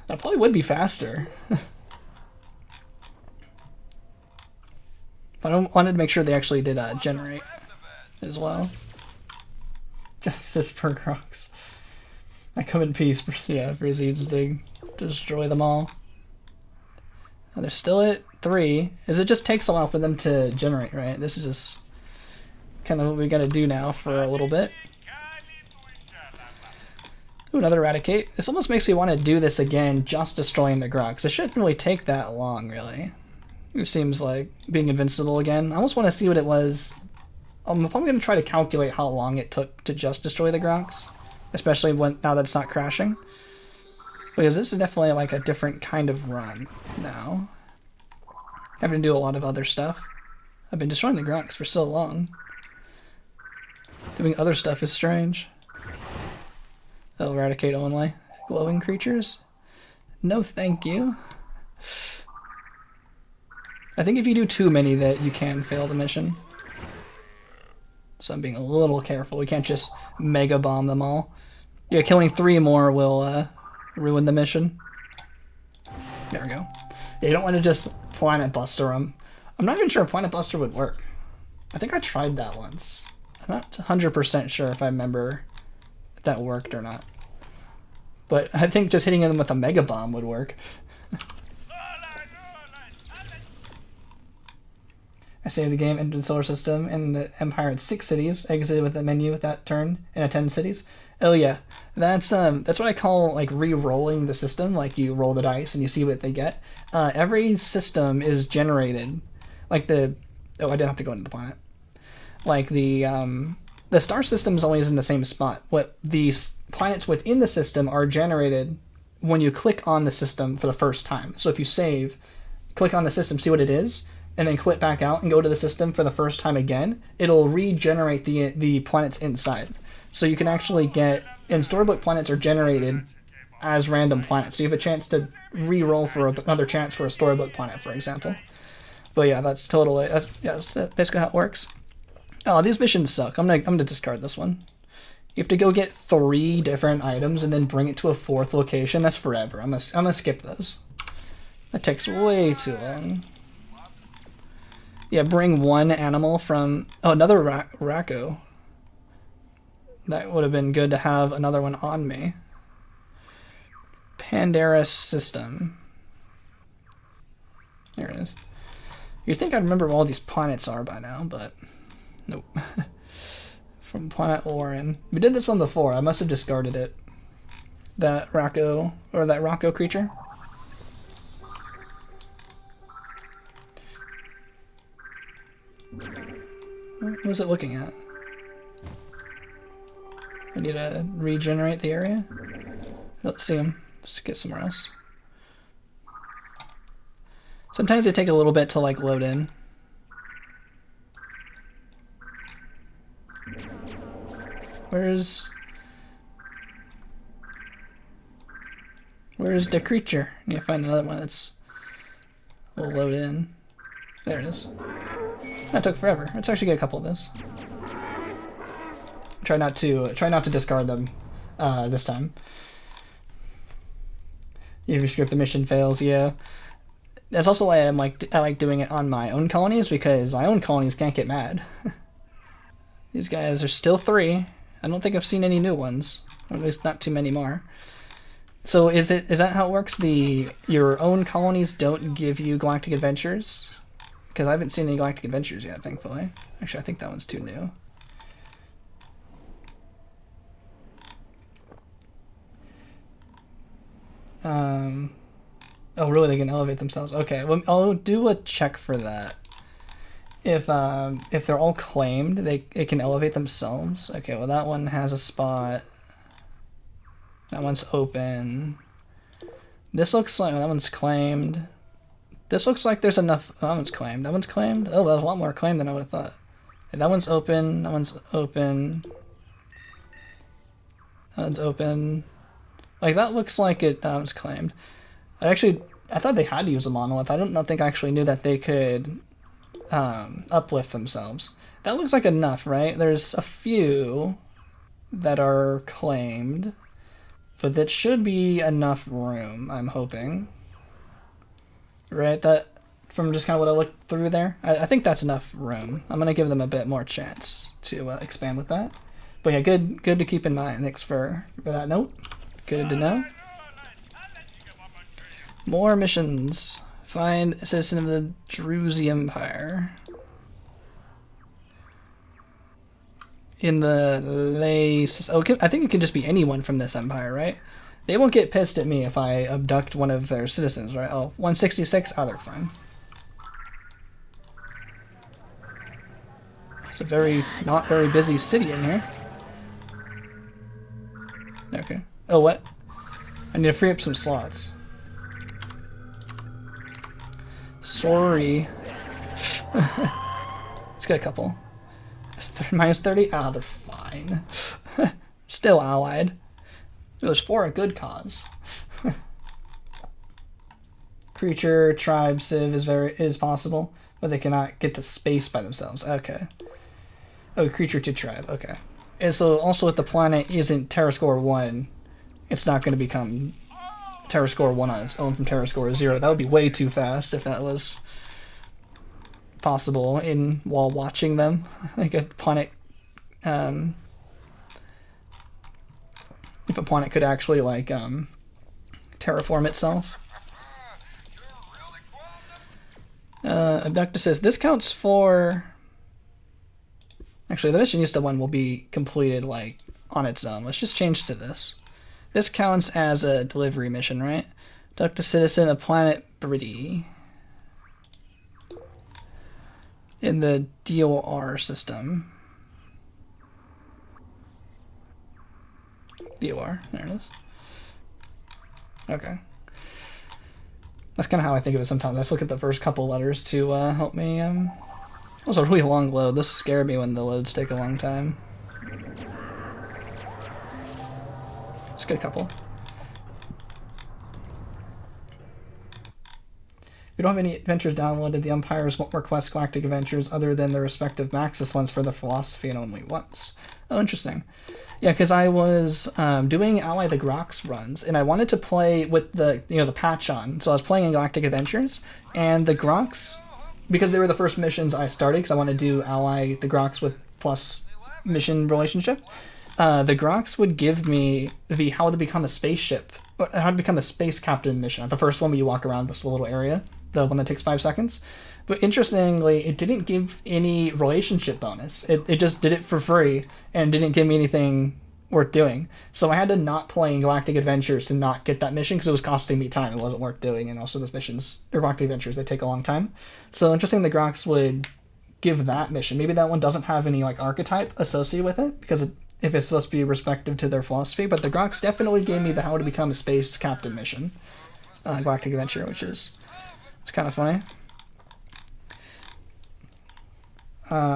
A: That probably would be faster. But I wanted to make sure they actually did generate as well. Justice for Grox. I come in peace. Yeah, proceeds to destroy them all. Oh, they're still at 3. It just takes a while for them to generate, right? This is just kind of what we gotta do now for a little bit. Ooh, another eradicate. This almost makes me want to do this again, just destroying the Grox. It shouldn't really take that long, really. It seems like being invincible again. I almost want to see what it was. I'm probably going to try to calculate how long it took to just destroy the Grox, especially now that it's not crashing. Because this is definitely like a different kind of run now. Having to do a lot of other stuff. I've been destroying the Grox for so long. Doing other stuff is strange. Oh, eradicate only. Glowing creatures? No thank you. I think if you do too many that you can fail the mission. So I'm being a little careful. We can't just mega bomb them all. Yeah, killing 3 more will ruin the mission. There we go. Yeah, you don't want to just planet buster them. I'm not even sure planet buster would work. I think I tried that once. I'm not 100% sure if I remember if that worked or not. But I think just hitting them with a mega bomb would work. I saved the game, entered the solar system, and the Empire had 6 cities. Exited with the menu with that turn, and at 10 cities. Oh yeah, that's what I call like re-rolling the system. Like you roll the dice and you see what they get. Every system is generated, like the I didn't have to go into the planet. Like the star system is always in the same spot. What the planets within the system are generated when you click on the system for the first time. So if you save, click on the system, see what it is, and then click back out and go to the system for the first time again, it'll regenerate the planets inside. So you can actually get, and storybook planets are generated as random planets. So you have a chance to re-roll for another chance for a storybook planet, for example. But yeah, that's basically how it works. Oh, these missions suck. I'm gonna discard this one. You have to go get 3 different items and then bring it to a 4th location. That's forever. I'm gonna skip those. That takes way too long. Yeah, bring 1 animal from... Oh, another Racco. That would have been good to have another one on me. Pandora system. There it is. You'd think I'd remember what all these planets are by now, but... Nope. From Planet Warren. We did this one before. I must have discarded it. That Racco, or that Racco creature. What was it looking at? I need to regenerate the area. Let's see him. Let's get somewhere else. Sometimes they take a little bit to like load in. Where's the creature? I need to find another one that's... will load in. There it is. That took forever. Let's actually get a couple of those. Try not to discard them this time. If you script the mission fails, yeah. That's also why I like doing it on my own colonies, because my own colonies can't get mad. These guys are still 3. I don't think I've seen any new ones, or at least not too many more. So is that how it works? Your own colonies don't give you galactic adventures? Because I haven't seen any galactic adventures yet, thankfully. Actually, I think that one's too new. Oh, really? They can elevate themselves? Okay, well, I'll do a check for that. If they're all claimed, it can elevate themselves. Okay, well, that one has a spot. That one's open. This looks like... that one's claimed. This looks like there's enough... oh, that one's claimed. That one's claimed? Oh, well, there's a lot more claimed than I would have thought. Okay, that one's open. That one's open. That one's open. Like, that looks like it... that one's claimed. I thought they had to use a monolith. I don't think I actually knew that they could uplift themselves. That looks like enough, right? There's a few that are claimed, but that should be enough room, I'm hoping. Right? That, from just kind of what I looked through there, I think that's enough room. I'm going to give them a bit more chance to expand with that. But yeah, good to keep in mind. Thanks for that note. Good to know. More missions. Find a citizen of the Grox Empire. In the lace. Okay, I think it can just be anyone from this empire, right? They won't get pissed at me if I abduct one of their citizens, right? Oh, 166? Oh, they're fine. It's a not very busy city in here. Okay. Oh, what? I need to free up some slots. Sorry. Let's get a couple. Minus 30? Ah, they're fine. Still allied. It was for a good cause. Creature, tribe, civ is possible, but they cannot get to space by themselves. Okay. Oh, creature to tribe. Okay. And so also if the planet isn't Terra Score 1, it's not going to become Terra Score 1 on its own from Terra Score 0. That would be way too fast if that was possible while watching them. Like a planet, if a planet could actually like terraform itself. Abductor says this counts for... Actually, the missionista one will be completed like on its own. Let's just change to this. This counts as a delivery mission, right? Abduct a citizen of planet Britty in the DOR system. DOR, there it is. Okay. That's kind of how I think of it sometimes. I just look at the first couple letters to help me. It was a really long load. This scared me when the loads take a long time. Let's get a couple. If you don't have any adventures downloaded, the Empires won't request galactic adventures other than their respective Maxis ones for the philosophy and only once. Oh, interesting. Yeah, because I was doing Ally the Grox runs, and I wanted to play with the the patch on. So I was playing in Galactic Adventures, and the Grox, because they were the first missions I started, because I wanted to do Ally the Grox with plus mission relationship. The Grox would give me the how to become a spaceship, or how to become a space captain mission. The first one where you walk around this little area, the one that takes 5 seconds. But interestingly, it didn't give any relationship bonus. It just did it for free and didn't give me anything worth doing. So I had to not play in Galactic Adventures to not get that mission because it was costing me time. It wasn't worth doing. And also those missions, or Galactic Adventures, they take a long time. So interesting the Grox would give that mission. Maybe that one doesn't have any like archetype associated with it because if it's supposed to be respective to their philosophy. But the Grox definitely gave me the how to become a space captain mission. Galactic Adventure, which is it's kind of funny.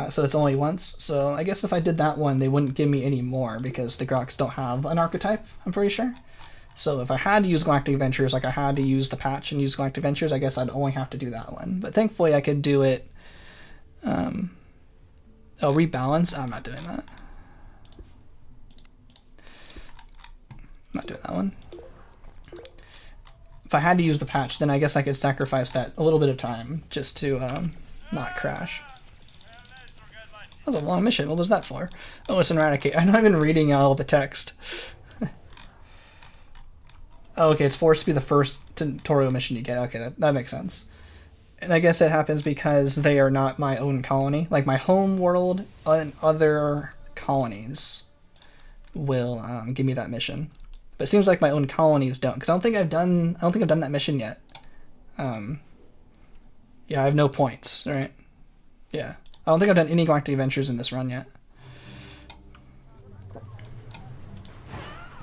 A: So it's only once. So I guess if I did that one, they wouldn't give me any more because the Grox don't have an archetype, I'm pretty sure. So if I had to use Galactic Adventures, like I had to use the patch and use Galactic Adventures, I guess I'd only have to do that one. But thankfully I could do it. Oh, rebalance? I'm not doing that. I'm not doing that one. If I had to use the patch, then I guess I could sacrifice that a little bit of time just to not crash. That was a long mission. What was that for? Oh, it's an eradicate. I'm not even reading all the text. Oh, okay, it's forced to be the first tutorial mission you get. Okay, that makes sense. And I guess it happens because they are not my own colony. Like my home world and other colonies will give me that mission. But it seems like my own colonies don't, because I don't think I've done that mission yet. Yeah, I have no points, right? Yeah. I don't think I've done any Galactic Adventures in this run yet.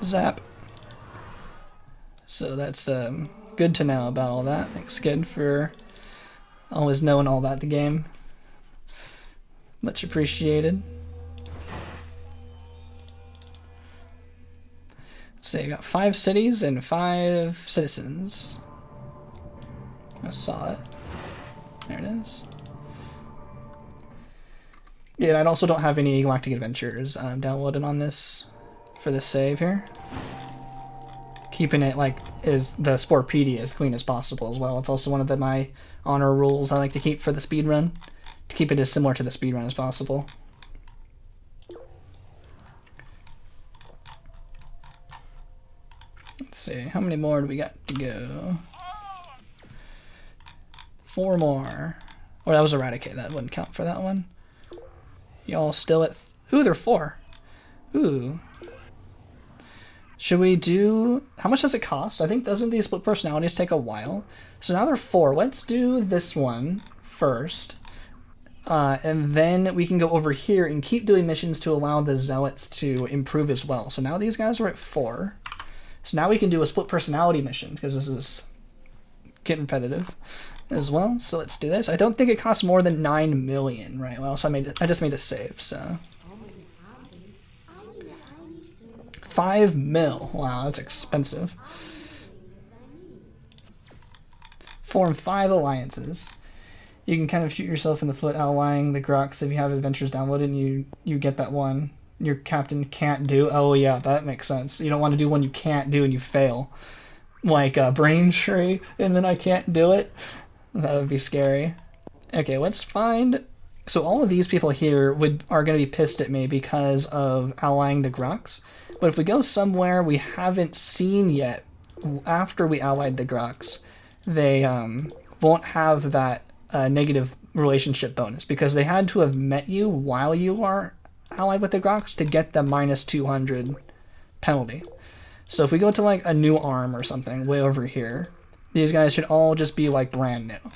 A: Zap. So that's good to know about all that. Thanks, Skid, for always knowing all about the game. Much appreciated. So you got 5 cities and 5 citizens. I saw it. There it is. Yeah, and I also don't have any Galactic Adventures downloaded on this for this save here. Keeping it like is the Sporepedia as clean as possible as well. It's also one of my honor rules I like to keep for the speedrun, to keep it as similar to the speedrun as possible. Let's see, how many more do we got to go? 4 more. Oh, that was Eradicate. That wouldn't count for that one. Y'all still at... Ooh, they're 4. Ooh. Should we do... How much does it cost? I think doesn't these split personalities take a while? So now they're 4. Let's do this one first. And then we can go over here and keep doing missions to allow the zealots to improve as well. So now these guys are at 4. So now we can do a split personality mission, because this is getting repetitive as well. So let's do this. I don't think it costs more than 9 million, right? Well, so I just made a save, so... 5 mil. Wow, that's expensive. Form 5 alliances. You can kind of shoot yourself in the foot allying the Grox if you have adventures downloaded and you get that one your captain can't do. Oh yeah, that makes sense. You don't want to do one you can't do and you fail. Like a Braintree and then I can't do it. That would be scary. Okay, let's find... So all of these people here are going to be pissed at me because of allying the Grox. But if we go somewhere we haven't seen yet, after we allied the Grox, they won't have that negative relationship bonus, because they had to have met you while you are allied with the Grox to get the minus 200 penalty. So if we go to like a new arm or something way over here, these guys should all just be like brand new.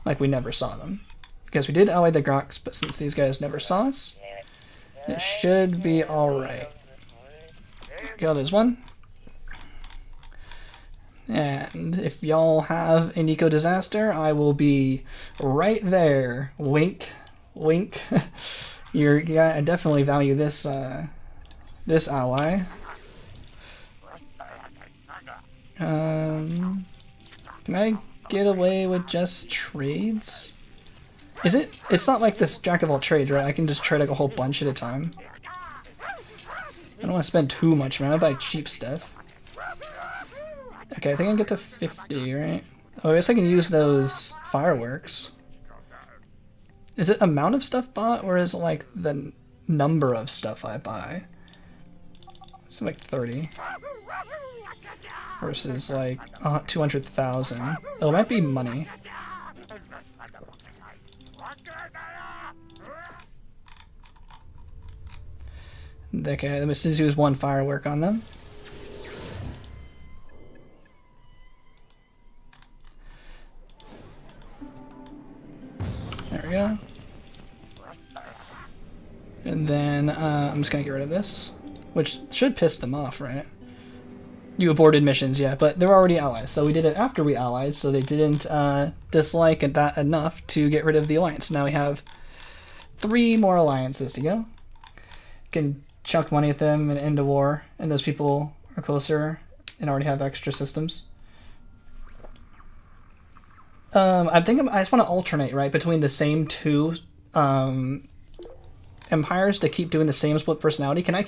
A: Like we never saw them. Because we did ally the Grox, but since these guys never saw us, it should be alright. There we go, there's one. And if y'all have an eco disaster, I will be right there. Wink, wink. Yeah, I definitely value this this ally. Can I get away with just trades? Is it? It's not like this jack of all trades, right? I can just trade like a whole bunch at a time. I don't want to spend too much, man. I buy cheap stuff. Okay, I think I can get to 50, right? Oh, I guess I can use those fireworks. Is it amount of stuff bought, or is it like the number of stuff I buy? It's like 30. Versus like 200,000. Oh, it might be money. Okay, let's just use one firework on them. There we go. And then I'm just gonna get rid of this, which should piss them off, right? You aborted missions, yeah, but they're already allies, so we did it after we allied, so they didn't dislike that enough to get rid of the alliance. Now we have 3 more alliances to go. Can chuck money at them and end a war, and those people are closer. and already have extra systems. I think I just want to alternate, right, between the same two empires to keep doing the same split personality. Can I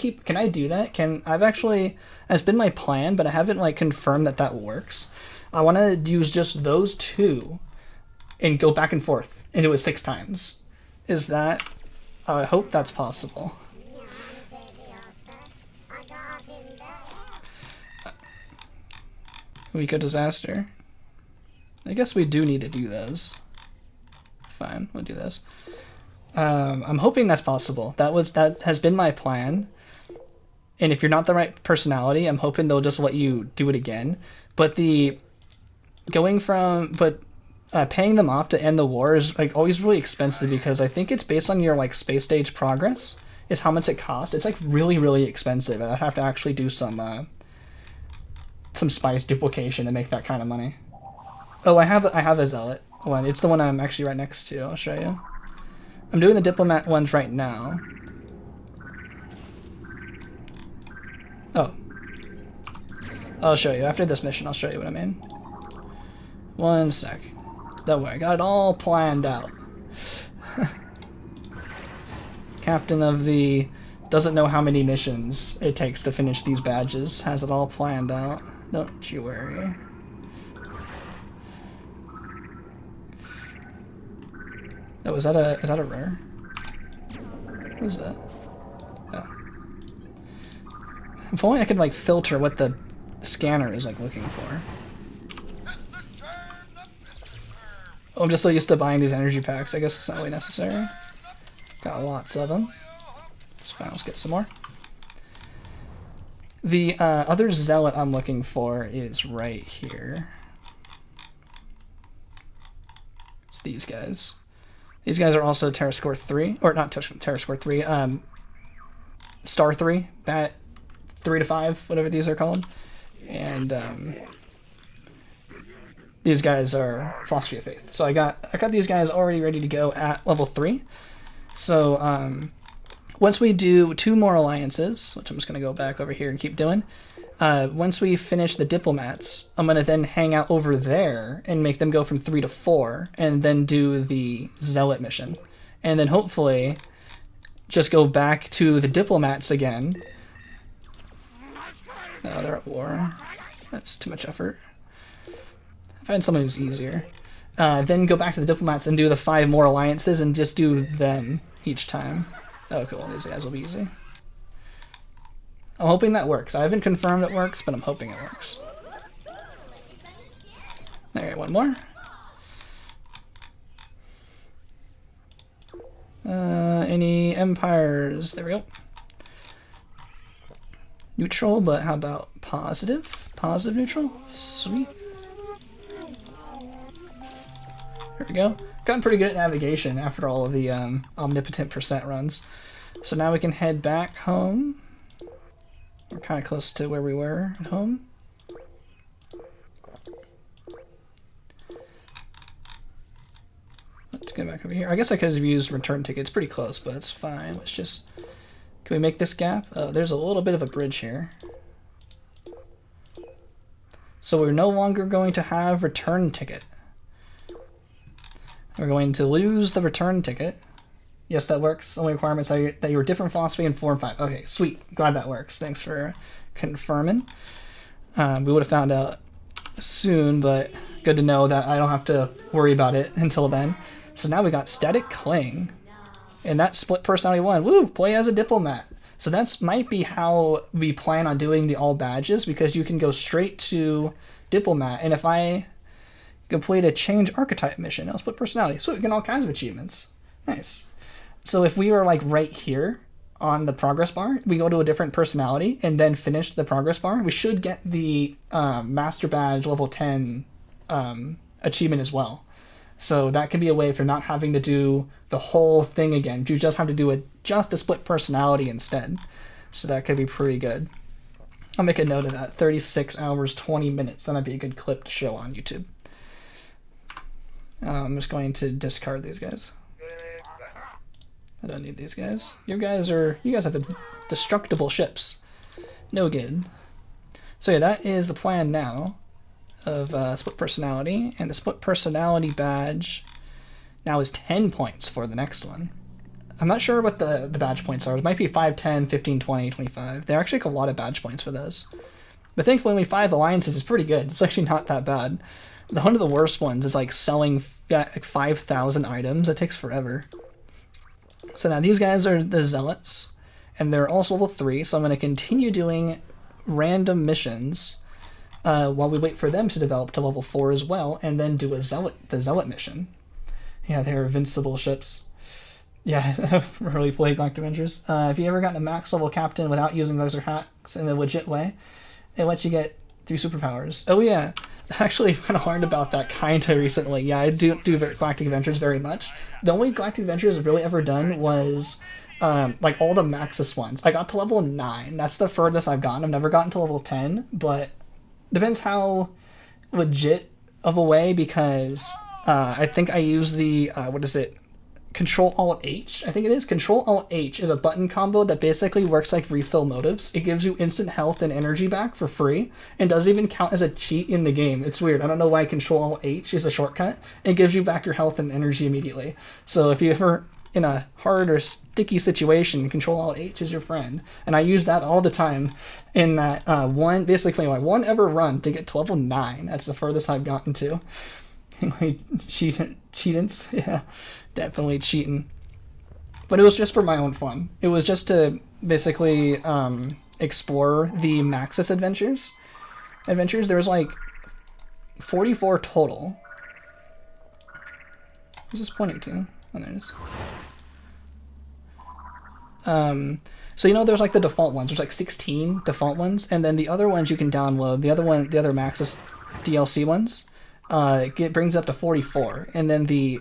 A: do that? It's been my plan, but I haven't like confirmed that works. I want to use just those two and go back and forth and do it 6 times. Is that, I hope that's possible. Eco disaster. I guess we do need to do those. Fine, we'll do this. I'm hoping that's possible. That has been my plan. And if you're not the right personality, I'm hoping they'll just let you do it again. But paying them off to end the war is like always really expensive, because I think it's based on your like space stage progress is how much it costs. It's like really, really expensive. I'd have to actually do some spice duplication to make that kind of money. Oh, I have a zealot one. It's the one I'm actually right next to. I'll show you. I'm doing the diplomat ones right now. Oh. I'll show you. After this mission, I'll show you what I mean. One sec. Don't worry, I got it all planned out. Captain of the doesn't know how many missions it takes to finish these badges. Has it all planned out. Don't you worry. Oh, is that a rare? What is that? Oh. If only I could like filter what the scanner is like looking for. Oh, I'm just so used to buying these energy packs. I guess it's not really necessary. Got lots of them. It's fine. Let's get some more. The other zealot I'm looking for is right here. It's these guys. These guys are also Terra Score 3, or not Terra Score 3, Star 3, Bat 3 to 5, whatever these are called. And these guys are Philosophy of Faith. So I got these guys already ready to go at level 3. So once we do 2 more alliances, which I'm just going to go back over here and keep doing, once we finish the diplomats, I'm going to then hang out over there and make them go from 3 to 4, and then do the zealot mission. And then hopefully just go back to the diplomats again. Oh, they're at war. That's too much effort. Find someone who's easier. Then go back to the diplomats and do the 5 more alliances and just do them each time. Oh, cool. These guys will be easy. I'm hoping that works. I haven't confirmed it works, but I'm hoping it works. Alright, one more. Any empires? There we go. Neutral, but how about positive? Positive neutral? Sweet. There we go. Gotten pretty good at navigation after all of the omnipotent percent runs. So now we can head back home. We're kind of close to where we were at home. Let's go back over here. I guess I could have used return tickets. Pretty close, but it's fine. Let's just... Can we make this gap? Oh, there's a little bit of a bridge here. So we're no longer going to have return ticket. We're going to lose the return ticket. Yes, that works. Only requirements are that you were different philosophy in 4 and 5. Okay, sweet. Glad that works. Thanks for confirming. We would have found out soon, but good to know that I don't have to worry about it until then. So now we got static cling. And that split personality 1. Woo! Play as a diplomat. So that's might be how we plan on doing the all badges, because you can go straight to diplomat. And if I complete a change archetype mission, I'll split personality. So we get all kinds of achievements. Nice. So if we were like right here on the progress bar, we go to a different personality and then finish the progress bar, we should get the master badge level 10 achievement as well. So that can be a way for not having to do the whole thing again. You just have to do just a split personality instead. So that could be pretty good. I'll make a note of that. 36 hours, 20 minutes. That might be a good clip to show on YouTube. I'm just going to discard these guys. I don't need these guys. You guys have destructible ships. No good. So yeah, that is the plan now of split personality, and the split personality badge now is 10 points for the next one. I'm not sure what the badge points are. It might be 5, 10, 15, 20, 25. They actually have a lot of badge points for those. But thankfully only 5 alliances is pretty good. It's actually not that bad. One of the worst ones is like selling 5,000 items. It takes forever. So now these guys are the zealots, and they're also level 3, so I'm going to continue doing random missions while we wait for them to develop to level 4 as well, and then do the zealot mission. Yeah, they're Invincible ships. Yeah, really play Galactic Adventures. If you ever gotten a max level captain without using bugs or hacks in a legit way, it lets you get 3 superpowers. Oh yeah, I actually kind of learned about that kind of recently. Yeah, I do Galactic Adventures very much. The only Galactic Adventures I've really ever done was like all the Maxis ones. I got to level 9. That's the furthest I've gotten. I've never gotten to level 10, but depends how legit of a way, because I think I use the, what is it? Control-Alt-H, I think it is. Control-Alt-H is a button combo that basically works like refill motives. It gives you instant health and energy back for free, and doesn't even count as a cheat in the game. It's weird. I don't know why Control-Alt-H is a shortcut. It gives you back your health and energy immediately. So if you ever in a hard or sticky situation, Control-Alt-H is your friend. And I use that all the time in that basically my one ever run to get to level 9. That's the furthest I've gotten to. Cheatants, yeah, definitely cheating. But it was just for my own fun. It was just to basically explore the Maxis adventures. There was like 44 total. What's this pointing to? Oh, there it is. So you know, there's like the default ones. There's like 16 default ones, and then the other ones you can download. The other Maxis DLC ones. It brings up to 44, and then the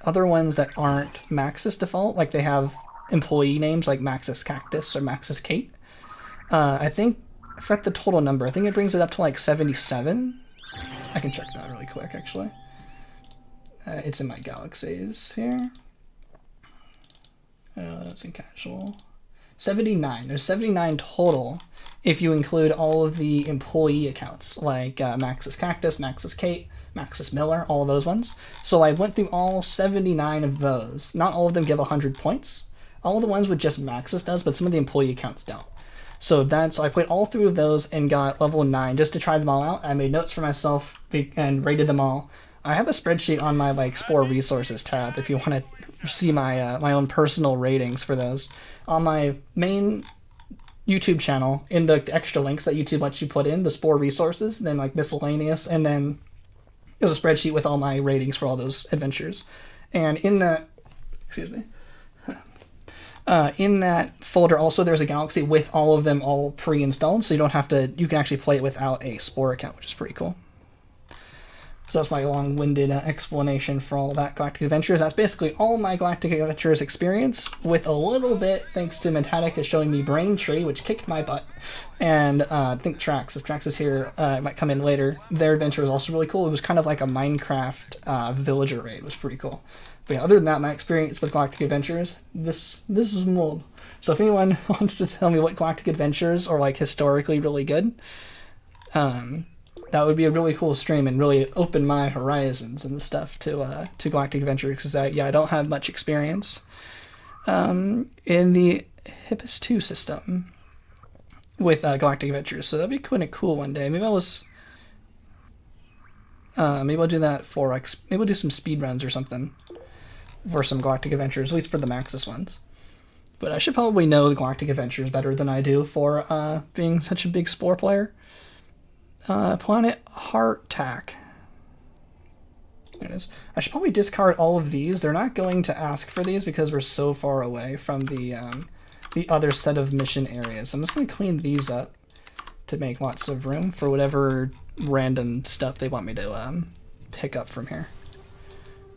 A: other ones that aren't Maxis default, like they have employee names like Maxis Cactus or Maxis Kate. I think, I forgot the total number. I think it brings it up to like 77. I can check that really quick, actually. It's in my galaxies here. That's in casual. 79. There's 79 total if you include all of the employee accounts, like Maxis Cactus, Maxis Kate, Maxis Miller, all of those ones. So I went through all 79 of those. Not all of them give 100 points. All of the ones with just Maxis does, but some of the employee accounts don't. So I played all 3 of those and got level 9 just to try them all out. I made notes for myself and rated them all. I have a spreadsheet on my Spore Resources tab if you want to see my my own personal ratings for those. On my main YouTube channel, in the extra links that YouTube lets you put in, the Spore Resources, then like miscellaneous, and then there's a spreadsheet with all my ratings for all those adventures. And in that, in that folder also there's a galaxy with all of them all pre-installed, so you don't have to, you can actually play it without a Spore account, which is pretty cool. So that's my long-winded explanation for all that Galactic Adventures. That's basically all my Galactic Adventures experience, with a little bit thanks to Mentatic is showing me Braintree, which kicked my butt. And I think Trax, if Trax is here, might come in later. Their adventure was also really cool. It was kind of like a Minecraft villager raid. It was pretty cool. But yeah, other than that, my experience with Galactic Adventures, this is mold. So if anyone wants to tell me what Galactic Adventures are like historically really good, that would be a really cool stream and really open my horizons and stuff to Galactic Adventures, because I don't have much experience in the Hippus 2 system with Galactic Adventures, so that'd be kind of cool one day. Maybe I'll do that for maybe I'll do some speedruns or something for some Galactic Adventures, at least for the Maxis ones. But I should probably know the Galactic Adventures better than I do for being such a big Spore player. Planet Hearttack. There it is. I should probably discard all of these. They're not going to ask for these because we're so far away from the other set of mission areas. I'm just going to clean these up to make lots of room for whatever random stuff they want me to pick up from here.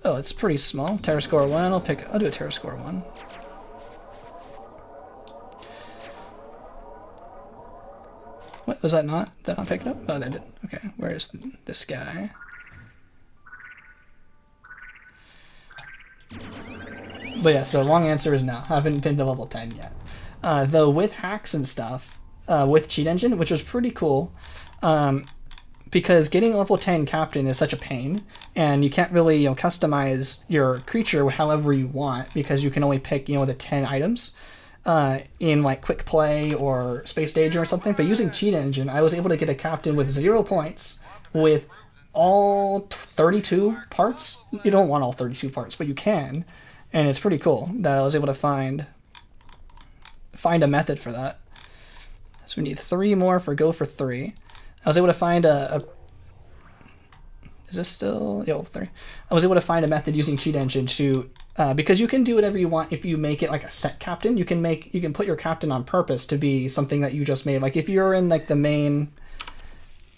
A: Oh, it's pretty small. Terra Score 1. I'll do a Terra Score 1. What, was that not? Did I not pick it up? Oh, they did. Okay, where is this guy? But yeah, so long answer is no. I haven't been to level 10 yet. Though with hacks and stuff, with Cheat Engine, which was pretty cool. Because getting level 10 captain is such a pain, and you can't really customize your creature however you want, because you can only pick the 10 items in like quick play or space danger or something. But using Cheat Engine, I was able to get a captain with 0 points with all 32 parts. You don't want all 32 parts, but you can, and it's pretty cool that I was able to find a method for that. So we need 3 more for go for 3. I was able to find is this still? Yeah, 3. I was able to find a method using Cheat Engine to, because you can do whatever you want if you make it like a set captain. You can put your captain on purpose to be something that you just made. Like if you're in like the main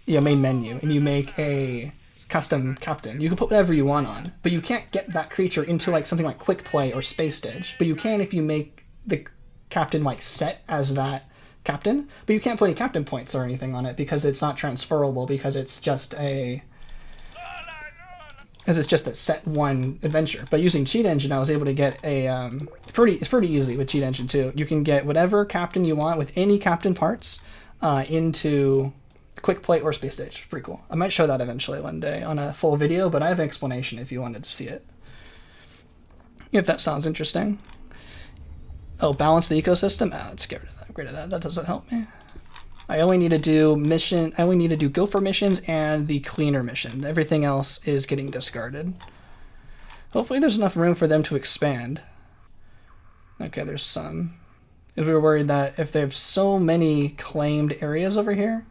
A: menu and you make a custom captain, you can put whatever you want on, but you can't get that creature into like something like quick play or space stage. But you can if you make the captain like set as that captain, but you can't put any captain points or anything on it because it's not transferable, because it's just a set 1 adventure. But using Cheat Engine, I was able to get a it's pretty easy with Cheat Engine too. You can get whatever captain you want with any captain parts into quick play or space stage. It's pretty cool. I might show that eventually one day on a full video, but I have an explanation if you wanted to see it, if that sounds interesting. Oh, balance the ecosystem. Let's get rid of that. Rid of that. That doesn't help me. I only need to do go for missions and the cleaner mission. Everything else is getting discarded. Hopefully there's enough room for them to expand. Okay, there's some. If we were worried that if they have so many claimed areas over here.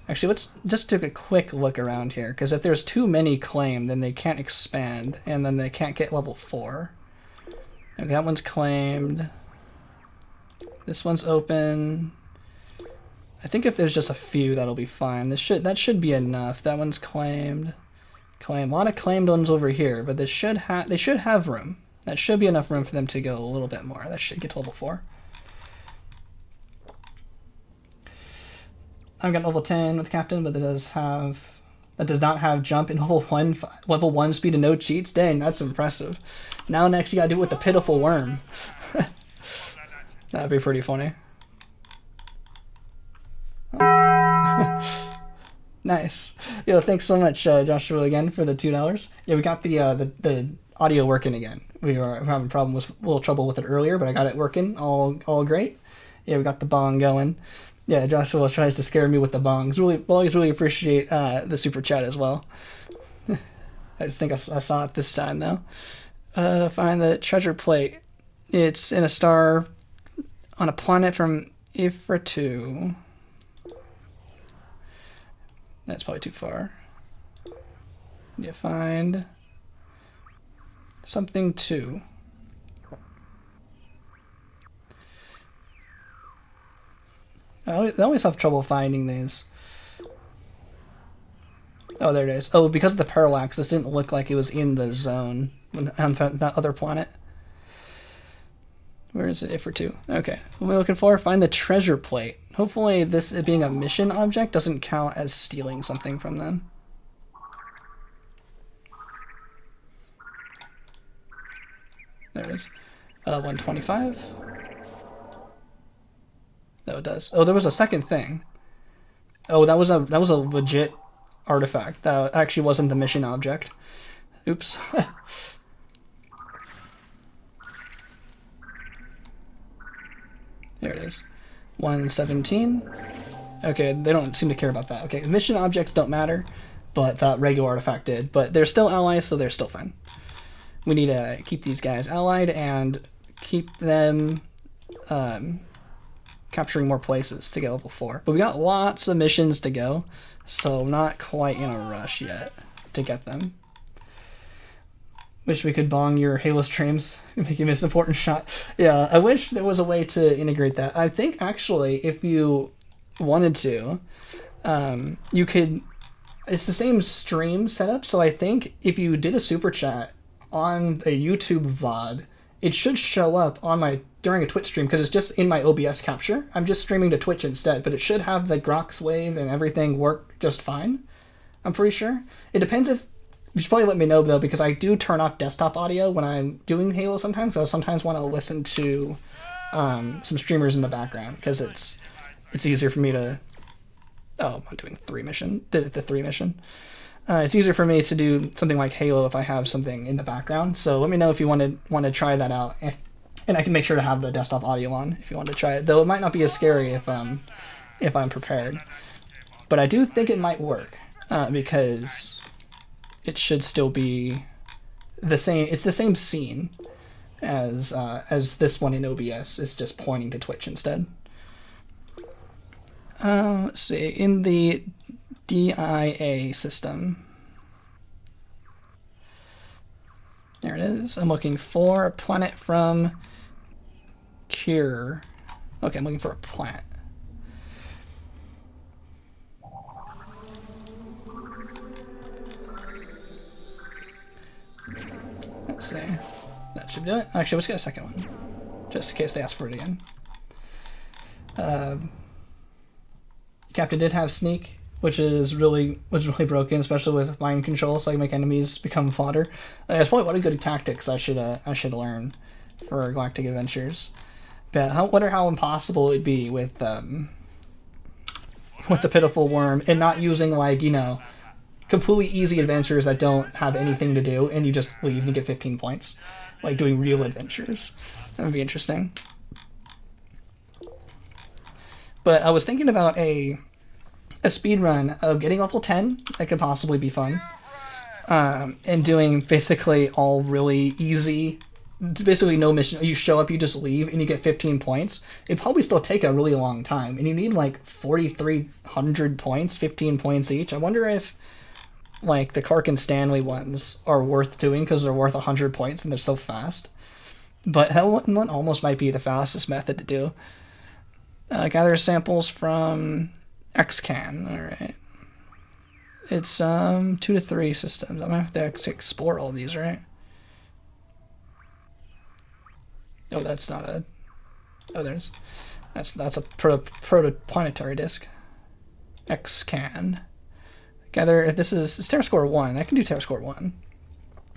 A: Actually, let's just take a quick look around here, because if there's too many claimed, then they can't expand, and then they can't get level 4. Okay, that one's claimed. This one's open. I think if there's just a few, that'll be fine. That should be enough. That one's claimed. A lot of claimed ones over here, but they should have room. That should be enough room for them to go a little bit more. That should get to level 4. I've got level 10 with Captain, but that does not have jump in level 1 speed and no cheats. Dang, that's impressive. Now next you gotta do it with the pitiful worm. That'd be pretty funny. Nice. Yo, thanks so much, Joshua, again for the $2. Yeah, we got the audio working again. We were having a little trouble with it earlier, but I got it working all great. Yeah, we got the bong going. Yeah, Joshua tries to scare me with the bongs. Always really appreciate the super chat as well. I just think I saw it this time though. Find the treasure plate. It's in a star on a planet from Ifra 2. That's probably too far. You find something 2. I always have trouble finding these. Oh, there it is. Oh, because of the parallax, this didn't look like it was in the zone on that other planet. Where is it? Ifra 2. Okay. What am I looking for? Find the treasure plate. Hopefully this being a mission object doesn't count as stealing something from them. There it is. 125. No, it does. Oh, there was a second thing. Oh, that was a legit artifact. That actually wasn't the mission object. Oops. There it is. 117. Okay, they don't seem to care about that. Okay, mission objects don't matter, but that regular artifact did. But they're still allies, so they're still fine. We need to keep these guys allied and keep them capturing more places to get level 4. But we got lots of missions to go, so not quite in a rush yet to get them. Wish we could bong your Halo streams, make you miss an important shot. Yeah, I wish there was a way to integrate that. I think actually, if you wanted to, you could. It's the same stream setup, so I think if you did a super chat on a YouTube VOD, it should show up on during a Twitch stream, because it's just in my OBS capture. I'm just streaming to Twitch instead, but it should have the Grox wave and everything work just fine. I'm pretty sure. It depends if. You should probably let me know though, because I do turn off desktop audio when I'm doing Halo sometimes. I sometimes want to listen to some streamers in the background, because it's it's easier for me to... Oh, I'm not doing the 3 mission. It's easier for me to do something like Halo if I have something in the background. So let me know if you want to try that out, and I can make sure to have the desktop audio on if you want to try it. Though it might not be as scary if I'm prepared, but I do think it might work because it should still be the same. It's the same scene as this one in OBS. It's just pointing to Twitch instead. Let's see, in the DIA system. There it is. I'm looking for a planet from Cure. Okay, I'm looking for a planet. Let's see. That should do it. Actually, let's get a second one, just in case they ask for it again. Captain did have sneak, which was really broken, especially with mind control, so I can make enemies become fodder. That's probably one of the good tactics I should learn for Galactic Adventures. But I wonder how impossible it'd be with the Pitiful Worm and not using, like, you know, completely easy adventures that don't have anything to do and you just leave and you get 15 points. Like doing real adventures. That would be interesting. But I was thinking about a speed run of getting level 10. That could possibly be fun. And doing basically all really easy, basically no mission. You show up, you just leave, and you get 15 points. It'd probably still take a really long time. And you need like 4,300 points, 15 points each. I wonder if like the Kark and Stanley ones are worth doing because they're worth 100 points and they're so fast. But that one almost might be the fastest method to do. Gather samples from XCAN. Alright. It's 2 to 3 systems. I'm gonna have to explore all these, right? Oh, that's not a... Oh, that's a protoplanetary disk. XCAN. Gather, if this is... It's Terra Score 1. I can do Terra Score 1.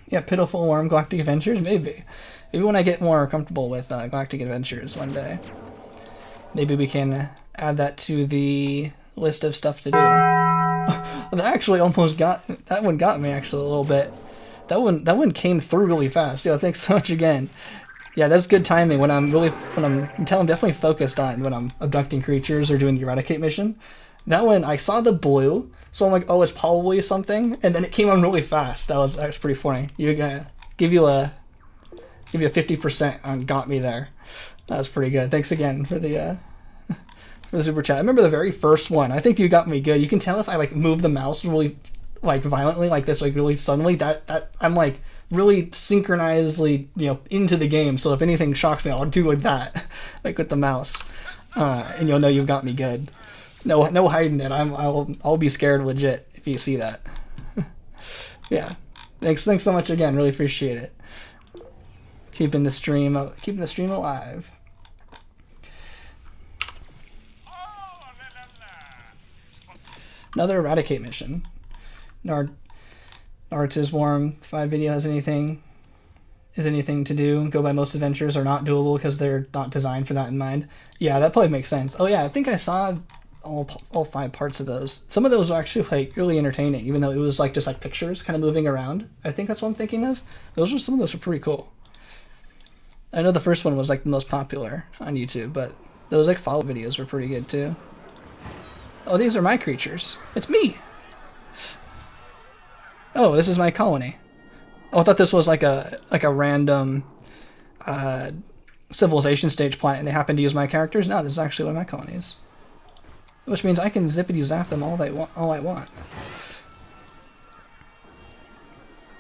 A: Yeah, Pitiful Worm, Galactic Adventures? Maybe. Maybe when I get more comfortable with Galactic Adventures one day. Maybe we can add that to the list of stuff to do. That actually almost got... That one got me, actually, a little bit. That one came through really fast. Yeah, thanks so much again. Yeah, that's good timing when I'm definitely focused on when I'm abducting creatures or doing the Eradicate mission. That one, I saw the blue, so I'm like, oh, it's probably something, and then it came on really fast. That was pretty funny. Give you a 50% on got me there. That was pretty good. Thanks again for the super chat. I remember the very first one. I think you got me good. You can tell if I like move the mouse really like violently like this, like really suddenly, that I'm like really synchronizedly, you know, into the game. So if anything shocks me, I'll do with that, like with the mouse, and you'll know you've got me good. No hiding it. I'll be scared legit if you see that. Yeah. Thanks so much again. Really appreciate it. Keeping the stream alive. Another Eradicate mission. Naruto's Warm 5 video has anything to do. Go by most adventures are not doable because they're not designed for that in mind. Yeah, that probably makes sense. Oh yeah, I think I saw all 5 parts of those. Some of those are actually like really entertaining, even though it was like just like pictures kind of moving around. I think that's what I'm thinking of. Some of those were pretty cool. I know the first one was like the most popular on YouTube, but those like follow videos were pretty good too. Oh, these are my creatures. It's me. Oh, this is my colony. Oh, I thought this was like a random civilization stage planet and they happen to use my characters. No, this is actually one of my colonies. Which means I can zippity zap them all I want.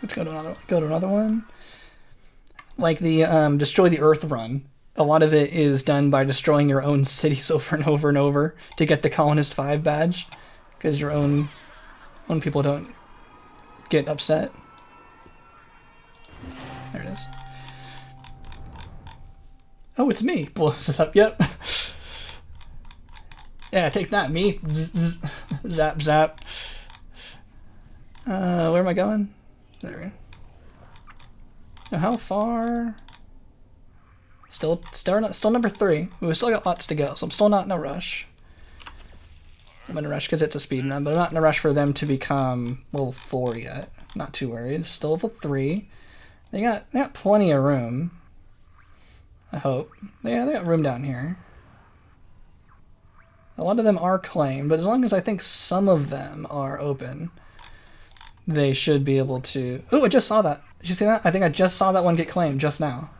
A: Let's go to another one. Like the Destroy the Earth run. A lot of it is done by destroying your own cities over and over and over to get the Colonist 5 badge. Because your own people don't get upset. There it is. Oh, it's me. Blows it up. Yep. Yeah, take that, me. Zzz, zap, zap. Where am I going? There we go. Now, how far? Still number 3. We've still got lots to go, so I'm still not in a rush. I'm in a rush because it's a speed run, but I'm not in a rush for them to become level 4 yet. Not too worried. It's still level 3. They got plenty of room. I hope. Yeah, they got room down here. A lot of them are claimed, but as long as I think some of them are open, they should be able to... Ooh, I just saw that. Did you see that? I think I just saw that one get claimed just now.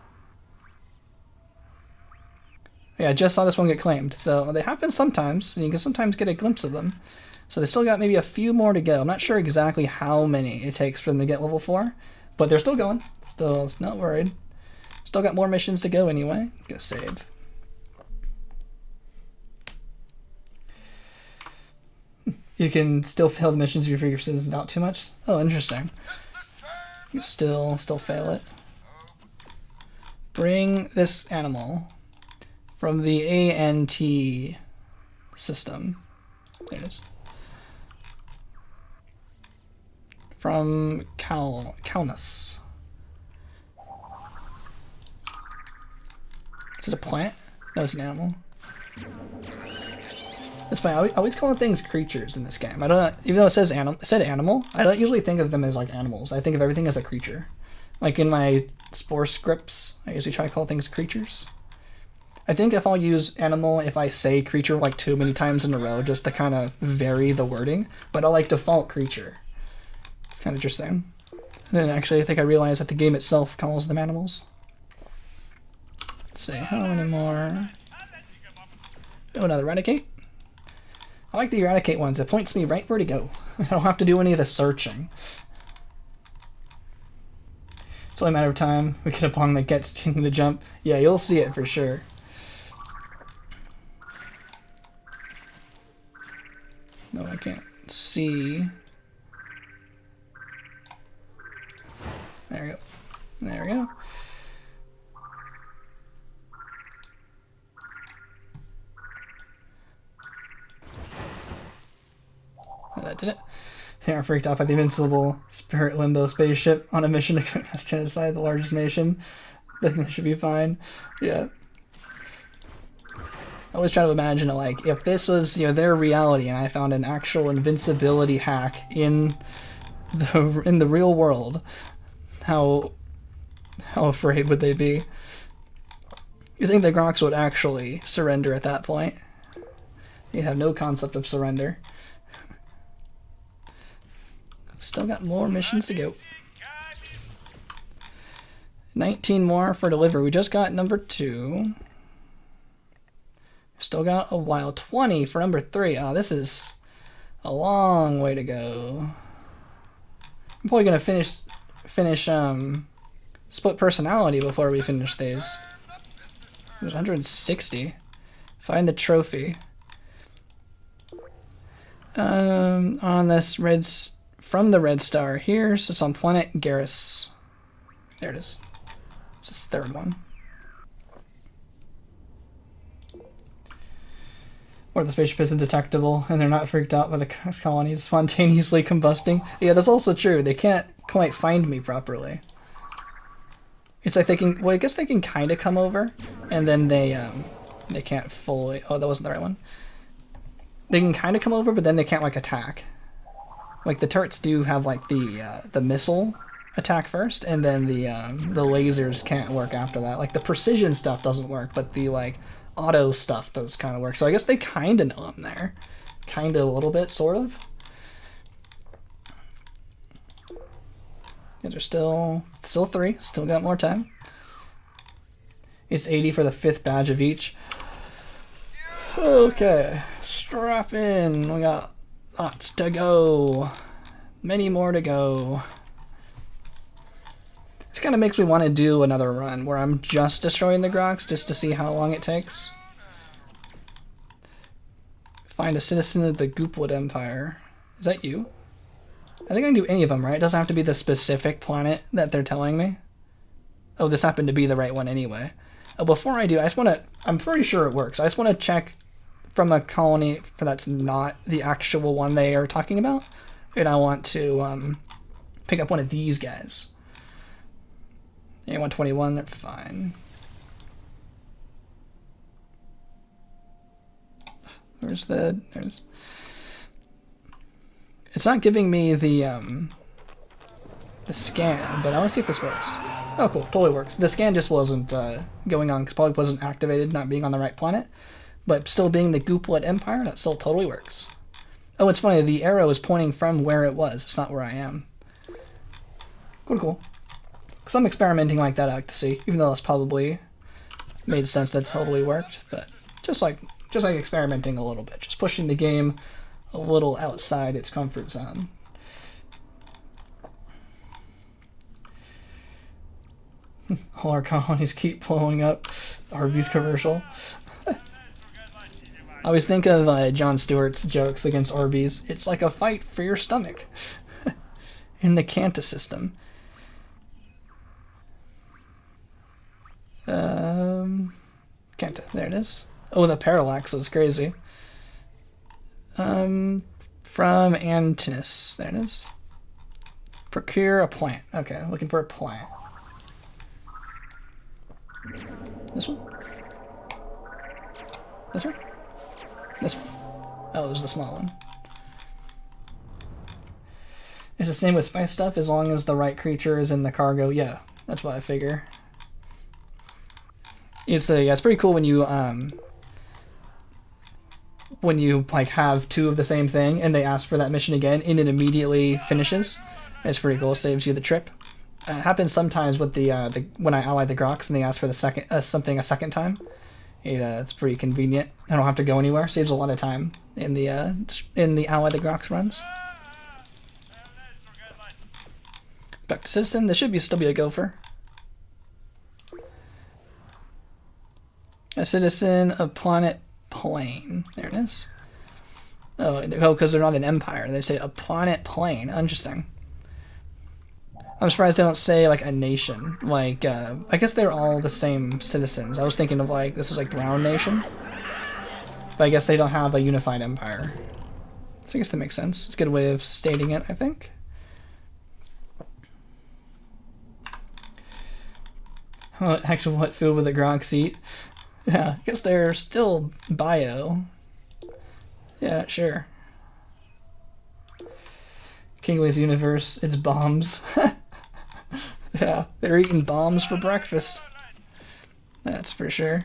A: Yeah, I just saw this one get claimed. So they happen sometimes, and you can sometimes get a glimpse of them. So they still got maybe a few more to go. I'm not sure exactly how many it takes for them to get level 4, but they're still going. Still not worried. Still got more missions to go anyway. Gonna save. You can still fail the missions if you figure citizens out too much. Oh, interesting. You still fail it. Bring this animal from the ANT system. There it is. From Calnus. Is it a plant? No, it's an animal. It's funny. I always call things creatures in this game. I don't, even though it said animal, I don't usually think of them as like animals. I think of everything as a creature. Like in my Spore scripts, I usually try to call things creatures. I think if I'll use animal if I say creature like too many times in a row, just to kind of vary the wording. But I like default creature. It's kind of interesting. And actually, I think I realized that the game itself calls them animals. Let's see, how many more? Oh, another eradicate. I like the eradicate ones. It points me right where to go. I don't have to do any of the searching. It's only a matter of time. We get a pong that gets taking the jump. Yeah, you'll see it for sure. No, I can't see. There we go. There we go. That did it. They are freaked out by the Invincible Spirit Limbo spaceship on a mission to genocide the largest nation. Then they should be fine. Yeah. I always try to imagine it like if this was, you know, their reality and I found an actual invincibility hack in the real world, how afraid would they be? You think the Grox would actually surrender at that point? They have no concept of surrender. Still got more missions to go. 19 more for delivery. We just got number 2. Still got a while. 20 for number 3. Oh, this is a long way to go. I'm probably gonna finish split personality before we finish these. There's 160. Find the trophy. On this from the red star here, so it's on planet Garrus. There it is. It's this third one. Or the spaceship isn't detectable and they're not freaked out by the colony spontaneously combusting. Yeah, that's also true. They can't quite find me properly. It's like they can, well, I guess they can kind of come over and then they can't fully, oh, that wasn't the right one. They can kind of come over, but then they can't like attack. Like the turrets do have like the missile attack first, and then the lasers can't work after that. Like the precision stuff doesn't work, but the like auto stuff does kind of work. So I guess they kind of know I'm there, kind of a little bit, sort of. Yeah, there's still 3. Still got more time. It's 80 for the 5th badge of each. Okay, strap in. We got lots to go. Many more to go. This kind of makes me want to do another run where I'm just destroying the Grox just to see how long it takes. Find a citizen of the Goopwood Empire. Is that you? I think I can do any of them, right? It doesn't have to be the specific planet that they're telling me. Oh, this happened to be the right one anyway. Oh, before I do, I just want to... I'm pretty sure it works. I just want to check from a colony for that's not the actual one they are talking about. And I want to pick up one of these guys. Yeah, 121, they're fine. There's It's not giving me the scan, but I want to see if this works. Oh, cool. Totally works. The scan just wasn't going on because probably wasn't activated, not being on the right planet. But still being the Gooplet Empire, that still totally works. Oh, it's funny. The arrow is pointing from where it was. It's not where I am. Cool. Some experimenting like that I like to see, even though it's probably made sense that totally worked. But just like experimenting a little bit, just pushing the game a little outside its comfort zone. All our colonies keep blowing up. Arby's commercial. I always think of Jon Stewart's jokes against Arby's. It's like a fight for your stomach. In the Kanta system. Kanta, there it is. Oh, the parallax is crazy. From Antinous, there it is. Procure a plant. Okay, looking for a plant. This one? This one? This one. Oh, there's the small one. It's the same with spice stuff, as long as the right creature is in the cargo. Yeah, that's what I figure. It's pretty cool when you like have two of the same thing and they ask for that mission again and it immediately finishes. It's pretty cool. Saves you the trip. It happens sometimes with the when I ally the Grox and they ask for the something a second time. It's pretty convenient. I don't have to go anywhere. Saves a lot of time in the ally the Grox runs. Back to Citizen. This should still be a gopher. A citizen of planet Plane. There it is. Oh, because they're not an empire. They say a planet Plane. Interesting. I'm surprised they don't say like a nation. Like, I guess they're all the same citizens. I was thinking of like, this is like Brown Nation. But I guess they don't have a unified empire. So I guess that makes sense. It's a good way of stating it, I think. Actually, what food would the Grox eat? Yeah, I guess they're still bio. Yeah, sure. Kingway's universe, it's bombs. Yeah, they're eating bombs for breakfast. That's for sure.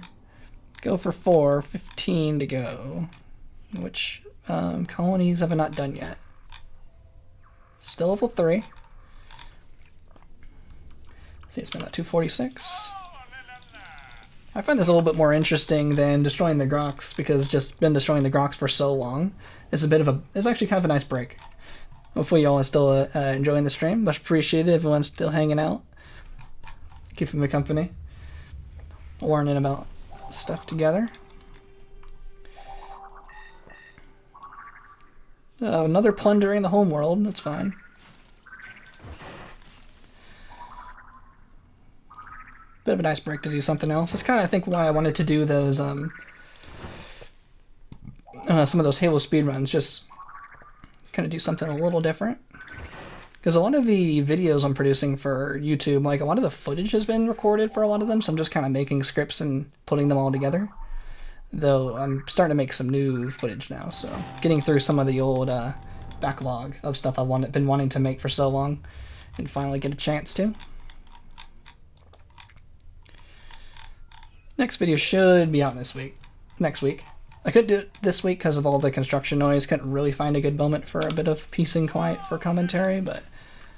A: Go for 4, 15 to go. Which colonies have I not done yet? Still level 3. See, it's been about 246. I find this a little bit more interesting than destroying the Grox, because just been destroying the Grox for so long. It's actually kind of a nice break. Hopefully y'all are still enjoying the stream. Much appreciated. Everyone's still hanging out. Keeping me company. Learning about stuff together. Another plundering the homeworld. That's fine. Bit of a nice break to do something else. That's kind of, I think, why I wanted to do those, some of those Halo speedruns. Just kind of do something a little different. Because a lot of the videos I'm producing for YouTube, like a lot of the footage has been recorded for a lot of them, so I'm just kind of making scripts and putting them all together. Though I'm starting to make some new footage now, so getting through some of the old backlog of stuff I've been wanting to make for so long, and finally get a chance to. Next video should be out next week. I couldn't do it this week because of all the construction noise. Couldn't really find a good moment for a bit of peace and quiet for commentary, but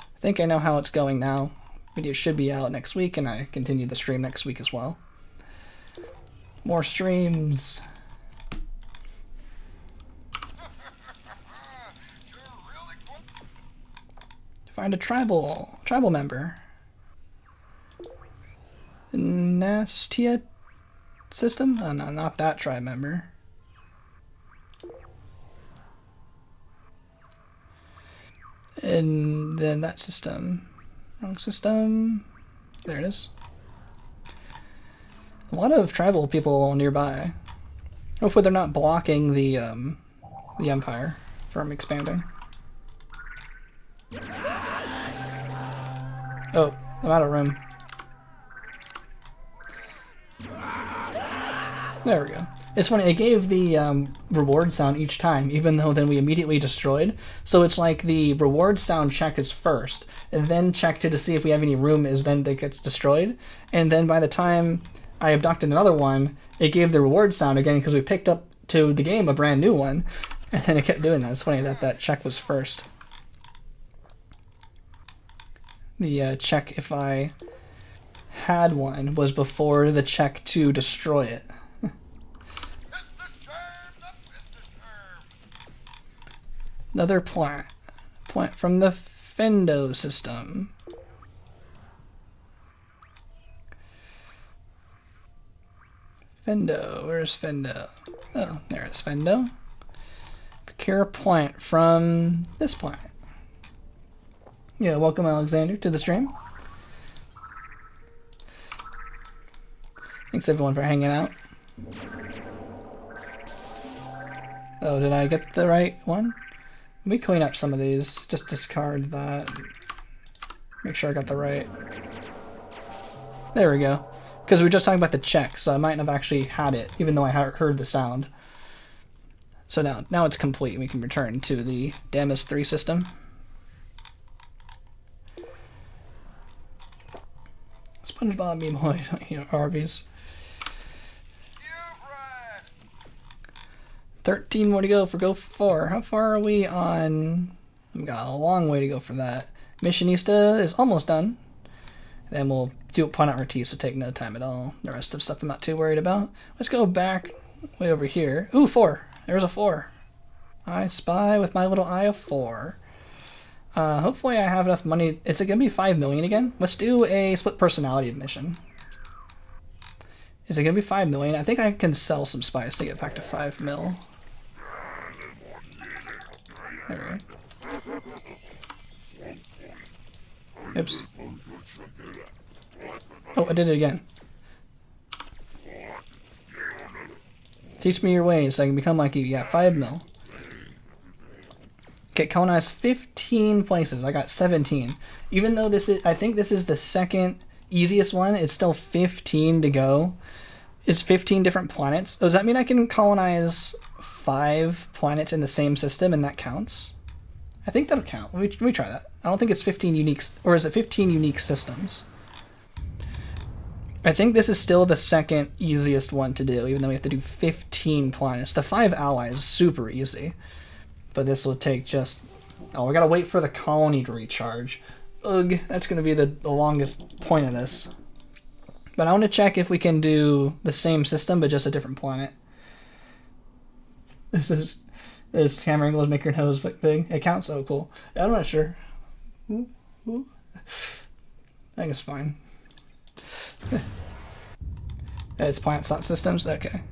A: I think I know how it's going now. Video should be out next week, and I continue the stream next week as well. More streams. Find a tribal member. Nastia system? Oh no, not that tribe member. And then that system. Wrong system. There it is. A lot of tribal people nearby. Hopefully they're not blocking the Empire from expanding. Oh, I'm out of room. There we go. It's funny, it gave the reward sound each time, even though then we immediately destroyed. So it's like the reward sound check is first, and then check to see if we have any room is then that gets destroyed. And then by the time I abducted another one, it gave the reward sound again because we picked up to the game a brand new one. And then it kept doing that. It's funny that that check was first. The check, if I had one, was before the check to destroy it. Another plant from the Fendo system. Fendo, where's Fendo? Oh, there's Fendo. Procure a plant from this plant. Yeah, welcome Alexander to the stream. Thanks everyone for hanging out. Oh, did I get the right one? Let me clean up some of these. Just discard that. Make sure I got the right. There we go. Because we were just talking about the check, so I might not have actually had it, even though I heard the sound. So now it's complete. We can return to the Damus 3 system. SpongeBob meme Hoyd, you know, Arby's. 13 more to go for Go 4. How far are we on? We've got a long way to go for that. Missionista is almost done. Then we'll do Planet RT, so take no time at all. The rest of stuff I'm not too worried about. Let's go back way over here. Ooh, 4. There's a 4. I spy with my little eye of 4. Hopefully I have enough money. Is it going to be 5 million again? Let's do a split personality mission. Is it going to be 5 million? I think I can sell some spice to get back to 5 mil. There we go. Oops. Oh, I did it again. Teach me your ways so I can become like you. Yeah, 5 mil. Okay, colonize 15 places. I got 17. Even though this is, I think this is the second easiest one, it's still 15 to go. It's 15 different planets. Oh, does that mean I can colonize 5 planets in the same system and that counts? I think that'll count. Let me try that. I don't think it's 15 unique, or is it 15 unique systems? I think this is still the second easiest one to do, even though we have to do 15 planets. The 5 allies is super easy, but this will take just... Oh, we gotta wait for the colony to recharge. Ugh, that's gonna be the longest point of this. But I want to check if we can do the same system, but just a different planet. This hammer angles make your nose look big. It counts, so cool. I'm not sure. Ooh, ooh. I think it's fine. It's plants, not systems. Okay.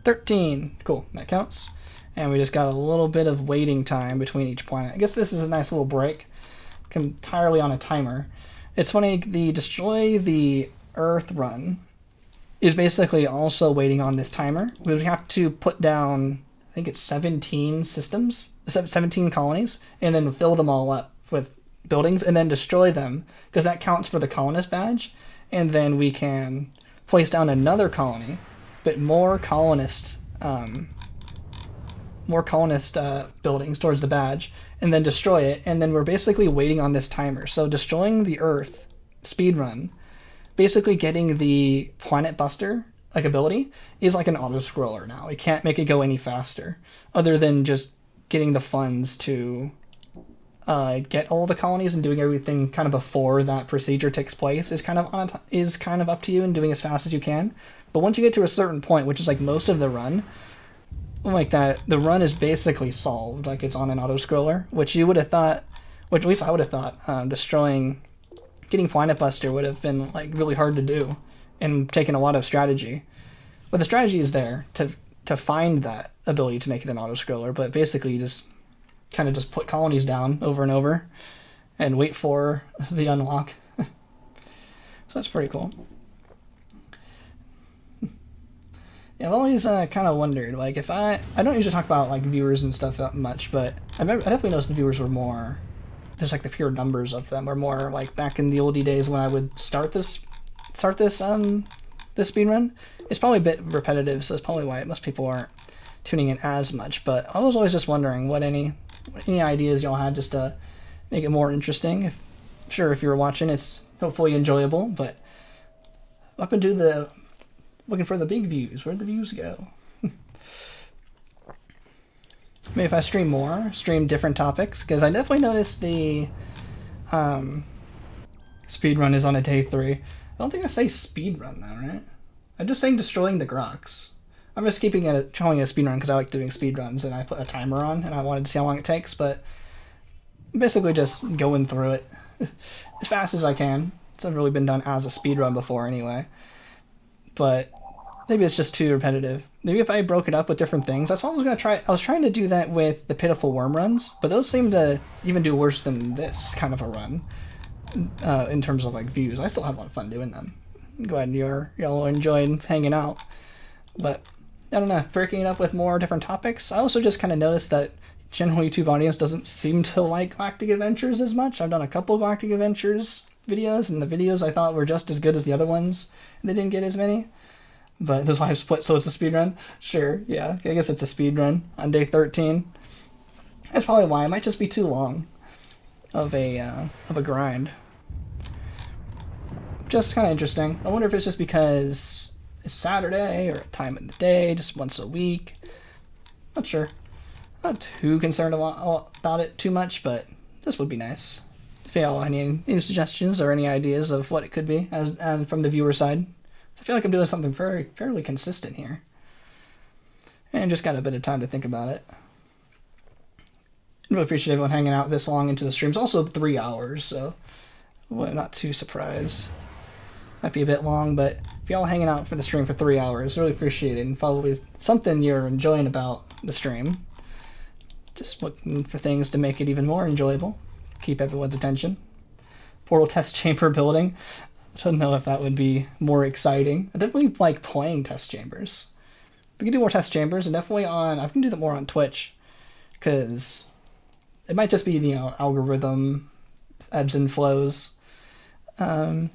A: 13. Cool. That counts. And we just got a little bit of waiting time between each planet. I guess this is a nice little break. Entirely on a timer. It's funny, the destroy the Earth run is basically also waiting on this timer. We have to put down, I think it's 17 systems, 17 colonies, and then fill them all up with buildings, and then destroy them, because that counts for the colonist badge. And then we can place down another colony, but more colonist buildings towards the badge, and then destroy it. And then we're basically waiting on this timer. So destroying the Earth speedrun, basically getting the Planet Buster like ability, is like an auto scroller now. We can't make it go any faster, other than just getting the funds to get all the colonies and doing everything kind of before that procedure takes place is kind of up to you and doing as fast as you can. But once you get to a certain point, which is like most of the run, like that, the run is basically solved. Like it's on an auto scroller, which you would have thought, which at least I would have thought, getting Planet Buster would have been like really hard to do and taken a lot of strategy. But the strategy is there to find that ability to make it an auto scroller. But basically, you just kind of just put colonies down over and over and wait for the unlock. So that's pretty cool. Yeah, I've always kind of wondered, like, if I don't usually talk about like viewers and stuff that much, but I definitely noticed the viewers were more, just like the pure numbers of them were more like back in the oldie days when I would start this this speedrun. It's probably a bit repetitive, so that's probably why most people aren't tuning in as much. But I was always just wondering what any ideas y'all had just to make it more interesting. If you were watching, it's hopefully enjoyable. But up into the looking for the big views. Where'd the views go? Maybe if I stream different topics, because I definitely noticed the speedrun is on a day 3. I don't think I say speedrun though, right? I'm just saying destroying the Grox. I'm just calling it a speedrun because I like doing speedruns, and I put a timer on, and I wanted to see how long it takes, but basically just going through it as fast as I can. It's never really been done as a speedrun before anyway, but maybe it's just too repetitive. Maybe if I broke it up with different things. That's what I was going to try. I was trying to do that with the Pitiful Worm runs, but those seem to even do worse than this kind of a run in terms of like views. I still have a lot of fun doing them. Glad y'all enjoyed hanging out. But I don't know, breaking it up with more different topics. I also just kind of noticed that general YouTube audience doesn't seem to like Galactic Adventures as much. I've done a couple Galactic Adventures videos, and the videos I thought were just as good as the other ones. They didn't get as many. But that's why I've split, so it's a speedrun? Sure, yeah, I guess it's a speedrun on day 13. That's probably why. It might just be too long of a grind. Just kind of interesting. I wonder if it's just because it's Saturday or time of the day, just once a week. Not sure. Not too concerned about it too much, but this would be nice. If y'all have any suggestions or any ideas of what it could be as from the viewer side. I feel like I'm doing something fairly consistent here. And just got a bit of time to think about it. Really appreciate everyone hanging out this long into the streams. Also 3 hours, so well, not too surprised. Might be a bit long, but if y'all hanging out for the stream for 3 hours, really appreciate it. And probably something you're enjoying about the stream. Just looking for things to make it even more enjoyable. Keep everyone's attention. Portal test chamber building. I don't know if that would be more exciting. I definitely like playing test chambers. We can do more test chambers, and definitely I can do that more on Twitch, because it might just be, algorithm ebbs and flows. But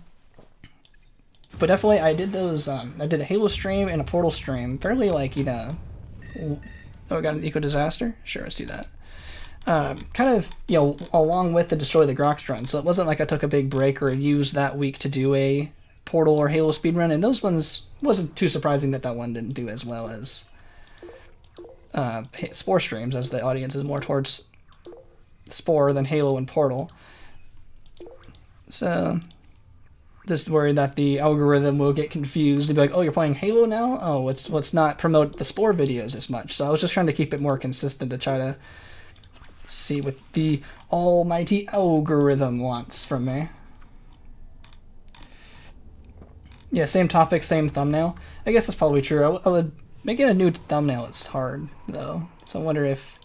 A: definitely I did those, I did a Halo stream and a Portal stream, fairly oh, I got an eco disaster? Sure, let's do that. Kind of, along with the Destroy the Grox run. So it wasn't like I took a big break or used that week to do a Portal or Halo speedrun, and those ones wasn't too surprising that one didn't do as well as Spore streams, as the audience is more towards Spore than Halo and Portal. So just worried that the algorithm will get confused. They'll be like, oh, you're playing Halo now? Oh, let's not promote the Spore videos as much. So I was just trying to keep it more consistent to try to see what the almighty algorithm wants from me. Yeah, same topic, same thumbnail. I guess that's probably true. I would making a new thumbnail is hard though, so I wonder if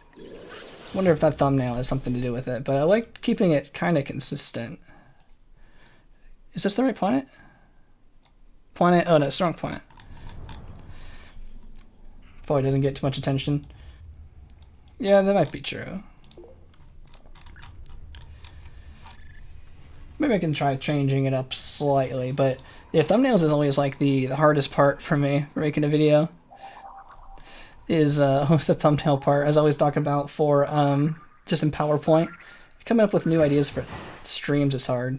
A: that thumbnail has something to do with it. But I like keeping it kind of consistent. Is this the right planet? Planet? Oh no, it's the wrong planet. Probably doesn't get too much attention. Yeah, that might be true. Maybe I can try changing it up slightly, but yeah, thumbnails is always like the hardest part for me for making a video. Is what's the thumbnail part? As I always talk about for just in PowerPoint. Coming up with new ideas for streams is hard.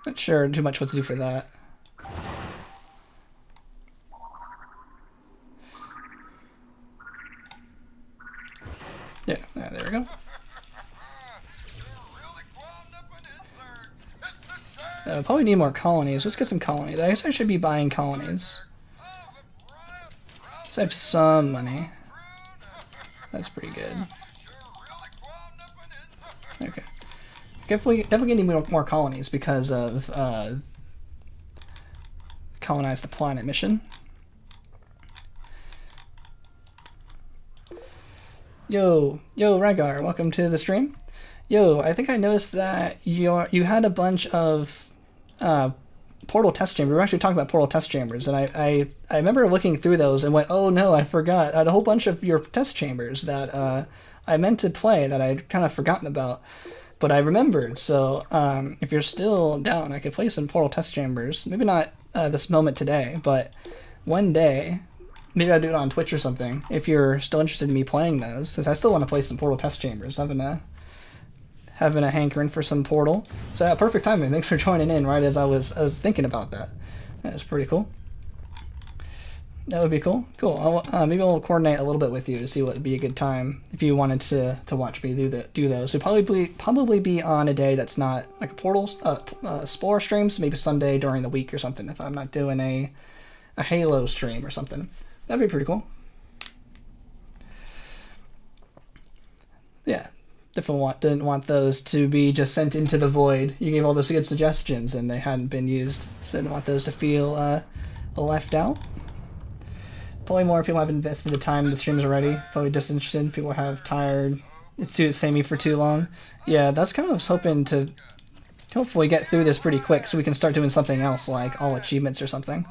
A: Not sure too much what to do for that. Yeah, there we go. Probably need more colonies. Let's get some colonies. I guess I should be buying colonies. So I have some money. That's pretty good. Okay. Definitely need more colonies because of colonize the planet mission. Yo, Ragar, welcome to the stream. Yo, I think I noticed that you had a bunch of portal test chambers. We were actually talking about portal test chambers, and I remember looking through those and went, oh no, I forgot. I had a whole bunch of your test chambers that I meant to play that I'd kind of forgotten about. But I remembered, so if you're still down, I could play some Portal test chambers. Maybe not this moment today, but one day, maybe I'll do it on Twitch or something, if you're still interested in me playing those, because I still want to play some Portal test chambers. Having a hankering for some Portal. So perfect timing. Thanks for joining in right as I was thinking about that. That was pretty cool. That would be cool. Cool. Maybe I'll coordinate a little bit with you to see what would be a good time if you wanted to watch me do those. It'd probably be on a day that's not like a Portal Spore streams. Maybe Sunday during the week or something. If I'm not doing a Halo stream or something, that'd be pretty cool. Yeah, definitely didn't want those to be just sent into the void. You gave all those good suggestions and they hadn't been used, so I didn't want those to feel left out. Probably more people have invested the time in the streams already. Probably disinterested. People have tired. It's too samey for too long. Yeah, that's kind of what I was hoping to hopefully get through this pretty quick so we can start doing something else like all achievements or something.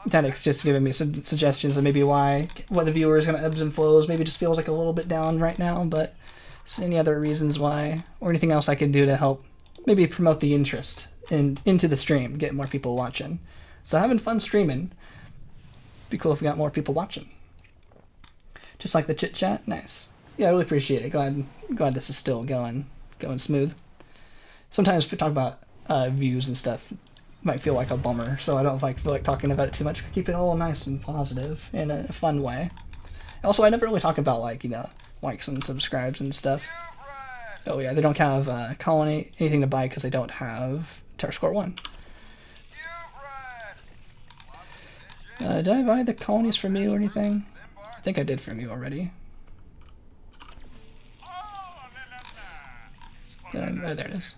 A: Tactics just giving me some suggestions of maybe what the viewer is going to ebbs and flows. Maybe just feels like a little bit down right now, but any other reasons why or anything else I could do to help maybe promote the interest into the stream, get more people watching. So having fun streaming. Be cool if we got more people watching. Just like the chit chat, nice. Yeah, I really appreciate it. Glad this is still going smooth. Sometimes we talk about views and stuff. Might feel like a bummer, so I don't feel like talking about it too much. Keep it all nice and positive in a fun way. Also, I never really talk about likes and subscribes and stuff. Oh yeah, they don't have colony anything to buy because they don't have Terror Score 1. Did I buy the colonies from you or anything? I think I did from you already. There it is.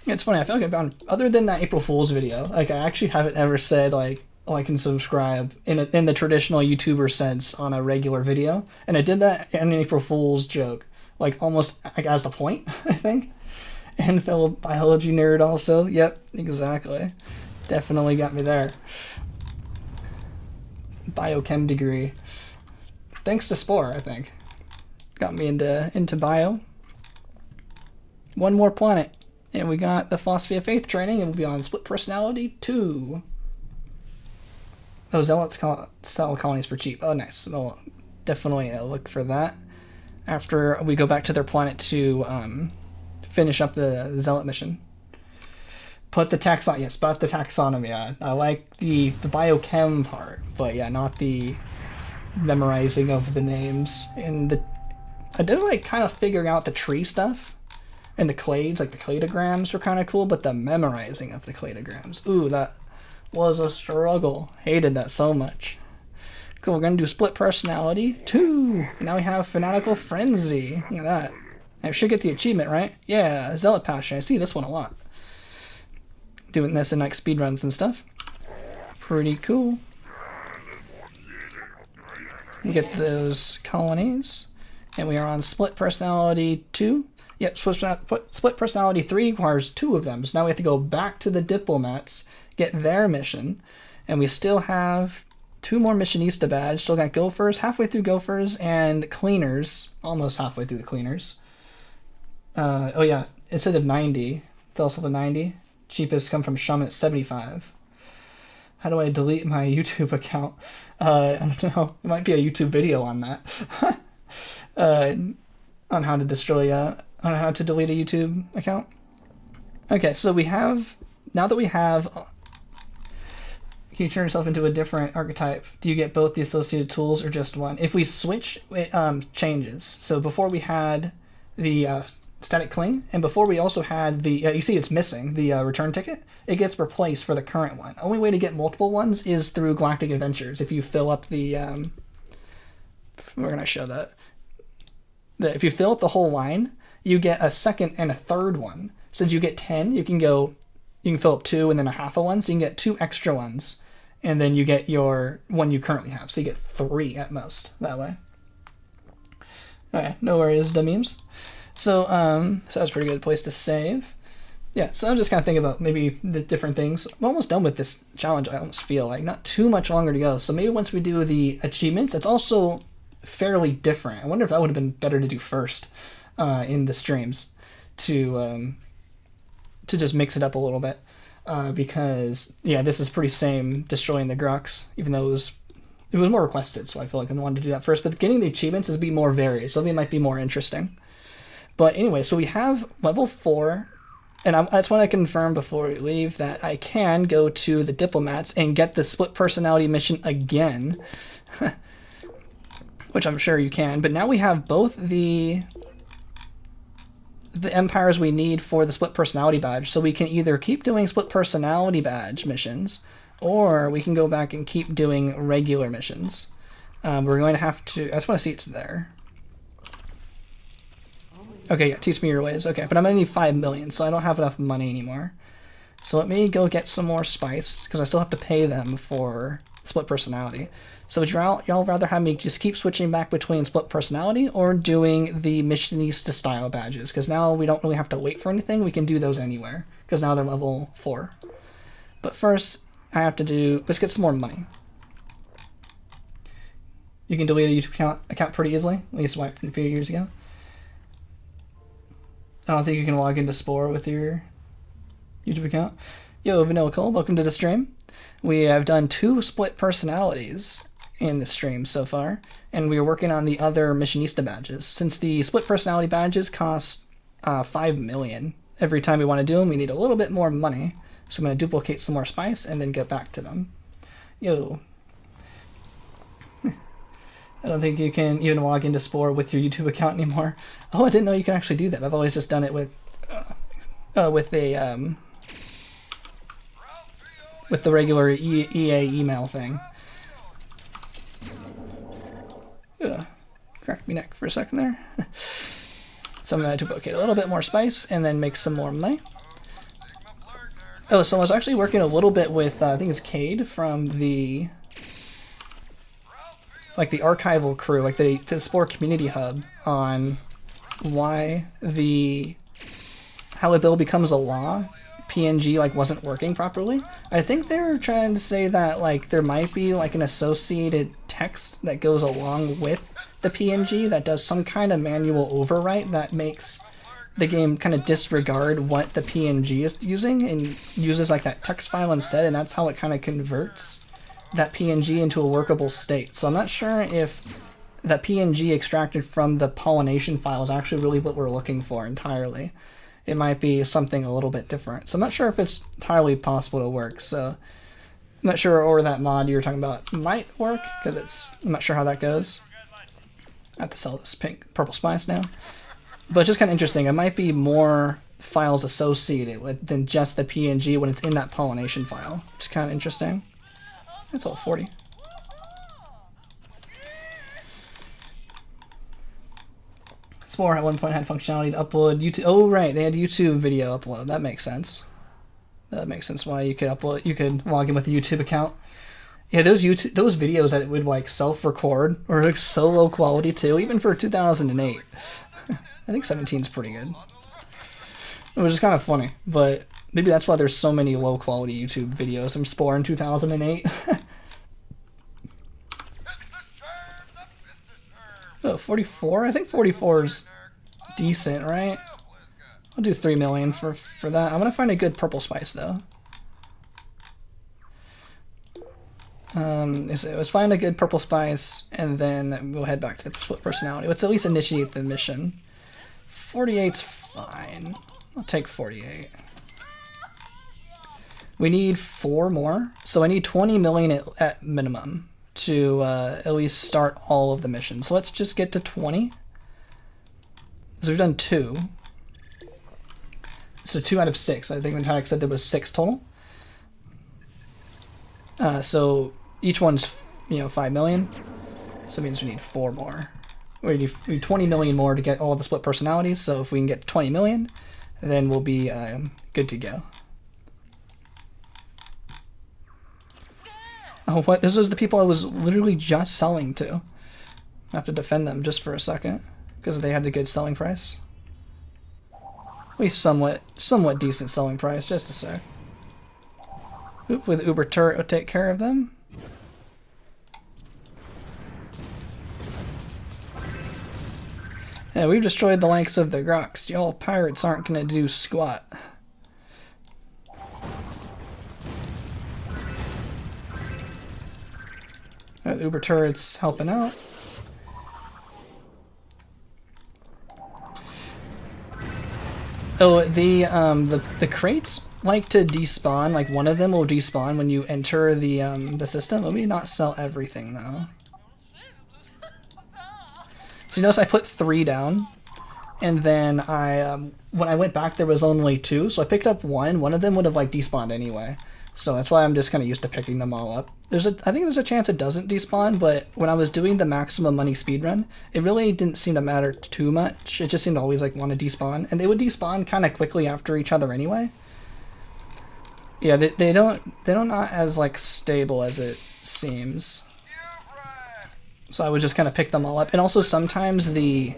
A: Yeah, it's funny, I feel like I've gone, other than that April Fool's video, like I actually haven't ever said like and subscribe in the traditional YouTuber sense on a regular video. And I did that in an April Fool's joke, like almost like as the point, I think. And fellow biology nerd also. Yep, exactly. Definitely got me there. Biochem degree. Thanks to Spore, I think. Got me into bio. One more planet. And we got the Philosophy of Faith training, and we'll be on Split Personality 2. Those zealots sell colonies for cheap. Oh, nice. Well, definitely look for that. After we go back to their planet to finish up the zealot mission. Put the taxonomy. Yes, about the taxonomy. I like the biochem part, but yeah, not the memorizing of the names. And I did like kind of figuring out the tree stuff. And the clades, like the cladograms were kind of cool, but the memorizing of the cladograms. Ooh, that was a struggle. Hated that so much. Cool, we're going to do Split Personality 2. And now we have Fanatical Frenzy. Look at that. I should get the achievement, right? Yeah, Zealot Passion. I see this one a lot. Doing this in like speedruns and stuff. Pretty cool. We get those colonies. And we are on Split Personality 2. Yep, Split Personality 3 requires 2 of them. So now we have to go back to the diplomats, get their mission. And we still have 2 more Missionista badge. Still got Gophers, halfway through Gophers, and Cleaners, almost halfway through the Cleaners. Oh yeah, instead of 90, it's also a 90. Cheapest come from Shaman at 75. How do I delete my YouTube account? I don't know. It might be a YouTube video on that. On how to destroy on how to delete a YouTube account. Okay, so we have, now that we have, can you turn yourself into a different archetype? Do you get both the associated tools or just one? If we switch, it changes. So before we had the static cling, and before we also had the, you see it's missing, the return ticket, it gets replaced for the current one. Only way to get multiple ones is through Galactic Adventures. If you fill up the, we're going to show that. If you fill up the whole line, you get a second and a third one. Since you get 10, you can fill up 2 and then a half of one, so you can get 2 extra ones, and then you get your one you currently have, so you get 3 at most that way. Okay, no worries, the memes. So that's a pretty good place to save. Yeah, so I'm just kind of thinking about maybe the different things. I'm almost done with this challenge, I almost feel like. Not too much longer to go. So maybe once we do the achievements, it's also fairly different. I wonder if that would have been better to do first in the streams to just mix it up a little bit. Because, yeah, this is pretty same destroying the Grox, even though it was more requested, so I feel like I wanted to do that first. But getting the achievements is be more varied, so it might be more interesting. But anyway, so we have level 4, and I just want to confirm before we leave that I can go to the diplomats and get the split personality mission again, which I'm sure you can. But now we have both the empires we need for the split personality badge, so we can either keep doing split personality badge missions, or we can go back and keep doing regular missions. We're going to have to, I just want to see it's there. Okay, yeah, teach me your ways. Okay, but I'm gonna need 5 million, so I don't have enough money anymore. So let me go get some more spice, because I still have to pay them for split personality. So would y'all rather have me just keep switching back between split personality or doing the missionista style badges? Because now we don't really have to wait for anything. We can do those anywhere, because now they're level 4. But first, I have to do, let's get some more money. You can delete a YouTube account pretty easily. At least wiped a few years ago. I don't think you can log into Spore with your YouTube account. Yo, Vanilla Cole, welcome to the stream. We have done 2 split personalities in the stream so far, and we are working on the other missionista badges. Since the split personality badges cost 5 million every time we want to do them, we need a little bit more money. So I'm going to duplicate some more spice and then get back to them. Yo. I don't think you can even log into Spore with your YouTube account anymore. Oh, I didn't know you can actually do that. I've always just done it with the regular EA email thing. Ugh, cracked me neck for a second there. So I'm going to duplicate a little bit more spice and then make some more money. Oh, so I was actually working a little bit with, I think it's Cade from the archival crew, like the Spore community hub, on why how a bill becomes a law PNG wasn't working properly. I think they were trying to say that there might be an associated text that goes along with the PNG that does some kind of manual overwrite that makes the game kind of disregard what the PNG is using and uses that text file instead, and that's how it kind of converts that PNG into a workable state. So I'm not sure if that PNG extracted from the pollination file is actually really what we're looking for entirely. It might be something a little bit different. So I'm not sure if it's entirely possible to work. So I'm not sure, or that mod you were talking about might work, because I'm not sure how that goes. I have to sell this purple spice now. But it's just kind of interesting. It might be more files associated with than just the PNG when it's in that pollination file. It's kind of interesting. It's all 40. Spore at one point had functionality to upload YouTube. Oh, right, they had YouTube video upload. That makes sense. That makes sense why you could upload. You could log in with a YouTube account. Yeah, those videos that it would self-record or so low quality too, even for 2008. I think 17 is pretty good. Which is kind of funny, but maybe that's why there's so many low quality YouTube videos from Spore in 2008. Oh, 44? I think 44 is decent, right? I'll do 3 million for that. I'm gonna find a good purple spice though. Let's find a good purple spice and then we'll head back to the split personality. Let's at least initiate the mission. 48's fine. I'll take 48. We need 4 more, so I need 20 million at minimum to at least start all of the missions. So let's just get to 20. So we've done 2. So 2 out of 6. I think Metallic said there was 6 total. So each one's 5 million. So it means we need 4 more. We need 20 million more to get all the split personalities. So if we can get 20 million, then we'll be good to go. Oh, what? This was the people I was literally just selling to. I have to defend them just for a second because they had the good selling price. At least somewhat decent selling price. Just a sec. Oop, with Uber turret will take care of them. Yeah, we've destroyed the likes of the Grox. Y'all pirates aren't gonna do squat. The Uber turret's helping out. Oh, the crates like to despawn. Like one of them will despawn when you enter the system. Let me not sell everything though. So you notice I put 3 down, and then when I went back there was only 2, so I picked up 1. One of them would have like despawned anyway, so that's why I'm just kind of used to picking them all up. I think there's a chance it doesn't despawn, but when I was doing the maximum money speedrun, it really didn't seem to matter too much. It just seemed to always like want to despawn, and they would despawn kind of quickly after each other anyway. Yeah, they don't not as like stable as it seems. So I would just kind of pick them all up. And also sometimes they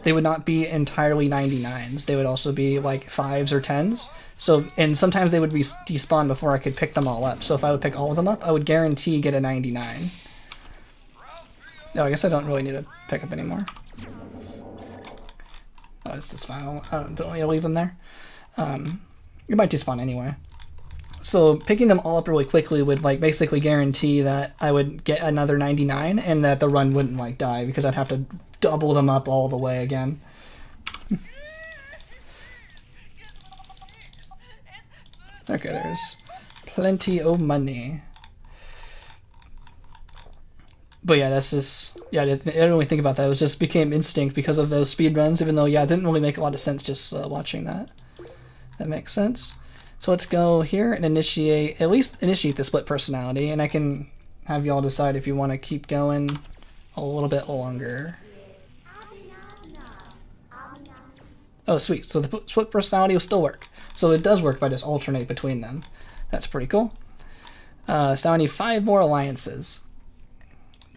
A: would not be entirely 99s. They would also be like 5s or 10s. So, and sometimes they would despawn before I could pick them all up. So if I would pick all of them up, I would guarantee get a 99. No, I guess I don't really need to pick up anymore. Oh, it's just fine. I don't need to leave them there. It might despawn anyway. So picking them all up really quickly would like basically guarantee that I would get another 99 and that the run wouldn't like die because I'd have to double them up all the way again. Okay, there's plenty of money. But yeah, that's just, yeah, I didn't really think about that. It was just became instinct because of those speed runs, even though, yeah, it didn't really make a lot of sense just watching that. That makes sense. So let's go here and at least initiate the split personality, and I can have y'all decide if you want to keep going a little bit longer. Oh, sweet. So the split personality will still work. So it does work if I just alternate between them. That's pretty cool. So now I need 5 more alliances.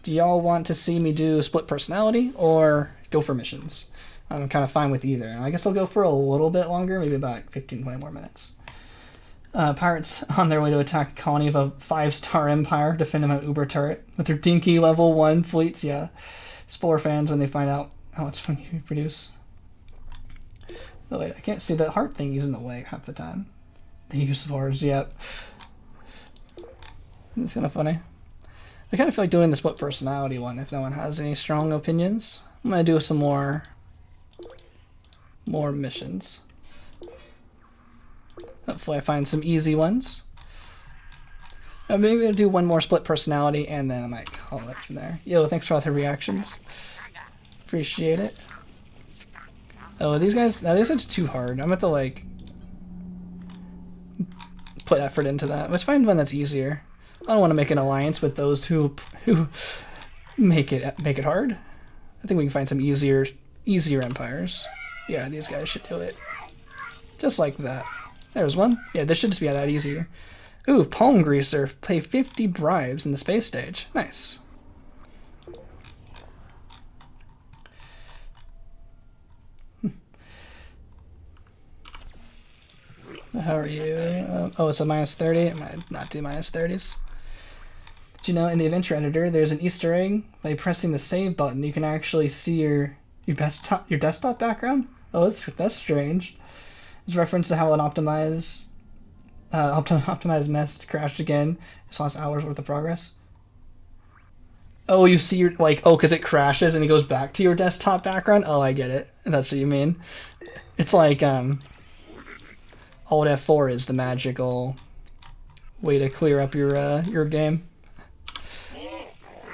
A: Do y'all want to see me do split personality or go for missions? I'm kind of fine with either. I guess I'll go for a little bit longer, maybe about 15-20 more minutes. Pirates on their way to attack a colony of a 5-star empire, defend them at Uber turret with their dinky level 1 fleets. Yeah, Spore fans when they find out how much fun you produce. Oh wait, I can't see that heart thing is in the way half the time. They use spores, yep. It's kind of funny. I kind of feel like doing the split personality one if no one has any strong opinions. I'm gonna do some more missions. Hopefully I find some easy ones. Maybe I'll do one more split personality and then I might call it from there. Yo, thanks for all the reactions. Appreciate it. Oh, these guys, now these are too hard. I'm gonna have to like put effort into that. Let's find one that's easier. I don't want to make an alliance with those who make it hard. I think we can find some easier empires. Yeah, these guys should do it. Just like that. There's one. Yeah, this should just be that easier. Ooh, palm greaser. Pay 50 bribes in the space stage. Nice. How are you? Oh, it's a -30. I might not do -30s. Do you know in the adventure editor there's an Easter egg? By pressing the save button, you can actually see your desktop background. Oh, that's strange. It's a reference to how an optimized mess crashed again. It's lost hours worth of progress. Oh, you see your because it crashes and it goes back to your desktop background. Oh, I get it. That's what you mean. It's like Alt F4 is the magical way to clear up your game.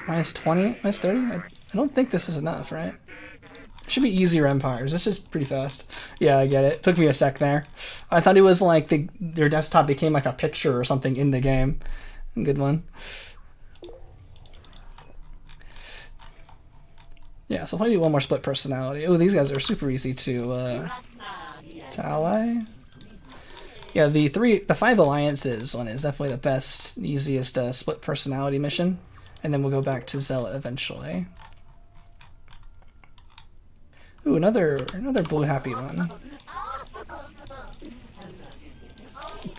A: -20, -30. I don't think this is enough, right? It should be easier empires. This is pretty fast. Yeah, I get it. It took me a sec there. I thought it was like their desktop became like a picture or something in the game. Good one. Yeah, so if I do one more split personality. Oh, these guys are super easy to ally. Yeah, the 5 alliances one is definitely the best, easiest split personality mission, and then we'll go back to Zealot eventually. Ooh, another blue happy one.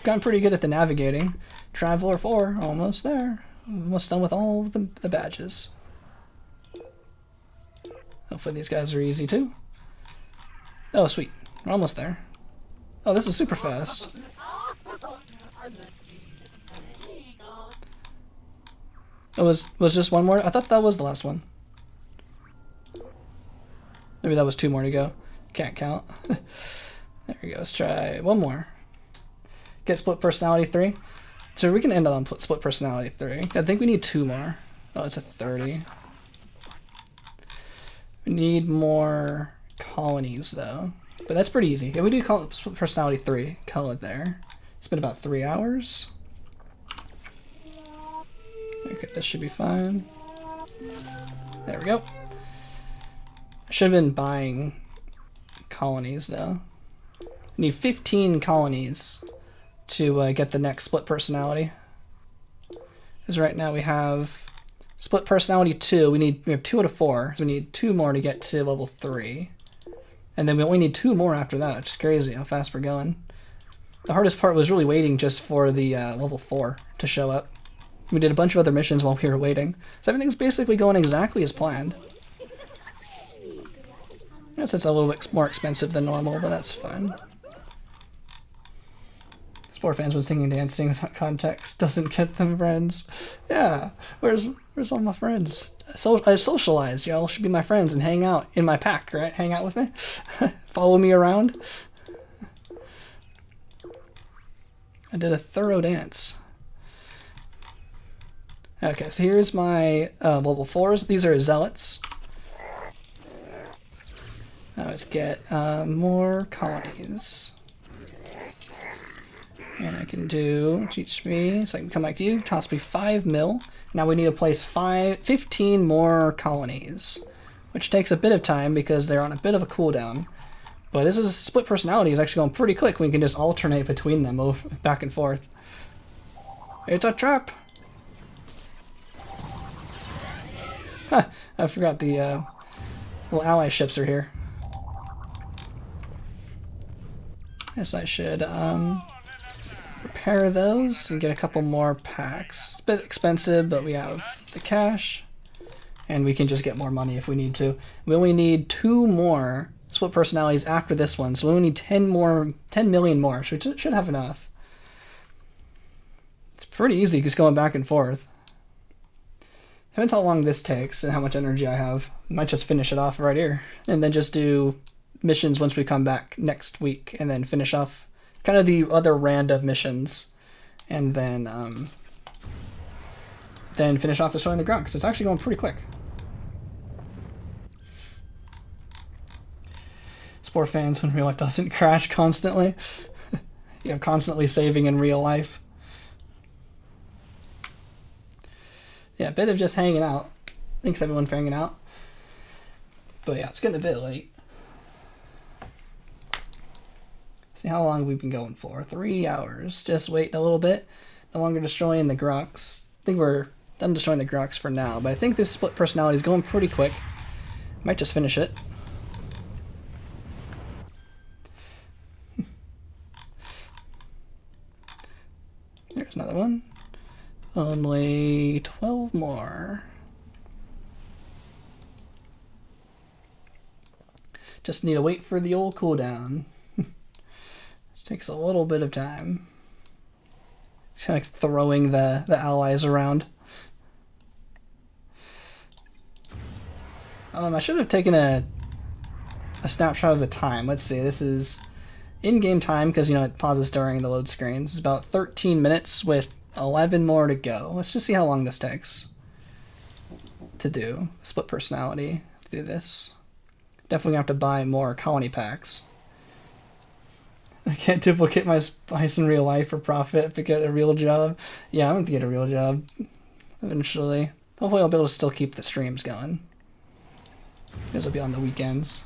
A: Gotten pretty good at the navigating. Traveler 4, almost there. Almost done with all of the badges. Hopefully these guys are easy too. Oh, sweet. We're almost there. Oh, this is super fast. It was just one more? I thought that was the last one. Maybe that was 2 more to go. Can't count. There we go. Let's try one more. Get split personality 3. So we can end on split personality 3. I think we need 2 more. Oh, it's a 30. We need more colonies though. But that's pretty easy. Yeah, we do call it split personality 3. Call it there. It's been about 3 hours. Okay, this should be fine. There we go. I should have been buying colonies though. I need 15 colonies to get the next split personality. Because right now we have split personality 2. We have 2 out of 4. So we need 2 more to get to level 3. And then we only need 2 more after that, which is crazy how fast we're going. The hardest part was really waiting just for the level 4 to show up. We did a bunch of other missions while we were waiting. So everything's basically going exactly as planned. Yes, it's a little bit more expensive than normal, but that's fine. Spore fans when singing dancing without context doesn't get them friends. Yeah, where's all my friends? I socialize, y'all should be my friends and hang out in my pack, right? Hang out with me? Follow me around? I did a thorough dance. Okay, so here's my level 4s. These are zealots. Now let's get more colonies. And I can do, teach me, so I can come like you, toss me 5 mil. Now we need to place 15 more colonies, which takes a bit of time because they're on a bit of a cooldown. But this is split personality is actually going pretty quick. We can just alternate between them back and forth. It's a trap! Huh, I forgot the little ally ships are here. Guess I should repair those and get a couple more packs. It's a bit expensive, but we have the cash. And we can just get more money if we need to. We only need 2 more split personalities after this one, so we only need 10 million more, so we should have enough. It's pretty easy just going back and forth. Depends how long this takes and how much energy I have. I might just finish it off right here, and then just do missions once we come back next week, and then finish off kind of the other random missions, and then finish off destroying the Grox. It's actually going pretty quick. Spore fans when real life doesn't crash constantly. You know, constantly saving in real life. Yeah, a bit of just hanging out. Thanks everyone for hanging out. But yeah, it's getting a bit late. See how long we've been going for. 3 hours. Just waiting a little bit. No longer destroying the Grox. I think we're done destroying the Grox for now, but I think this split personality is going pretty quick. Might just finish it. There's another one. Only 12 more. Just need to wait for the old cooldown. Takes a little bit of time. Just like throwing the allies around. I should have taken a snapshot of the time. Let's see, this is in-game time because, you know, it pauses during the load screens. It's about 13 minutes with 11 more to go. Let's just see how long this takes to do. Split personality, do this. Definitely gonna have to buy more colony packs. I can't duplicate my spice in real life for profit to get a real job. Yeah, I'm going to get a real job eventually. Hopefully I'll be able to still keep the streams going. Because it'll be on the weekends.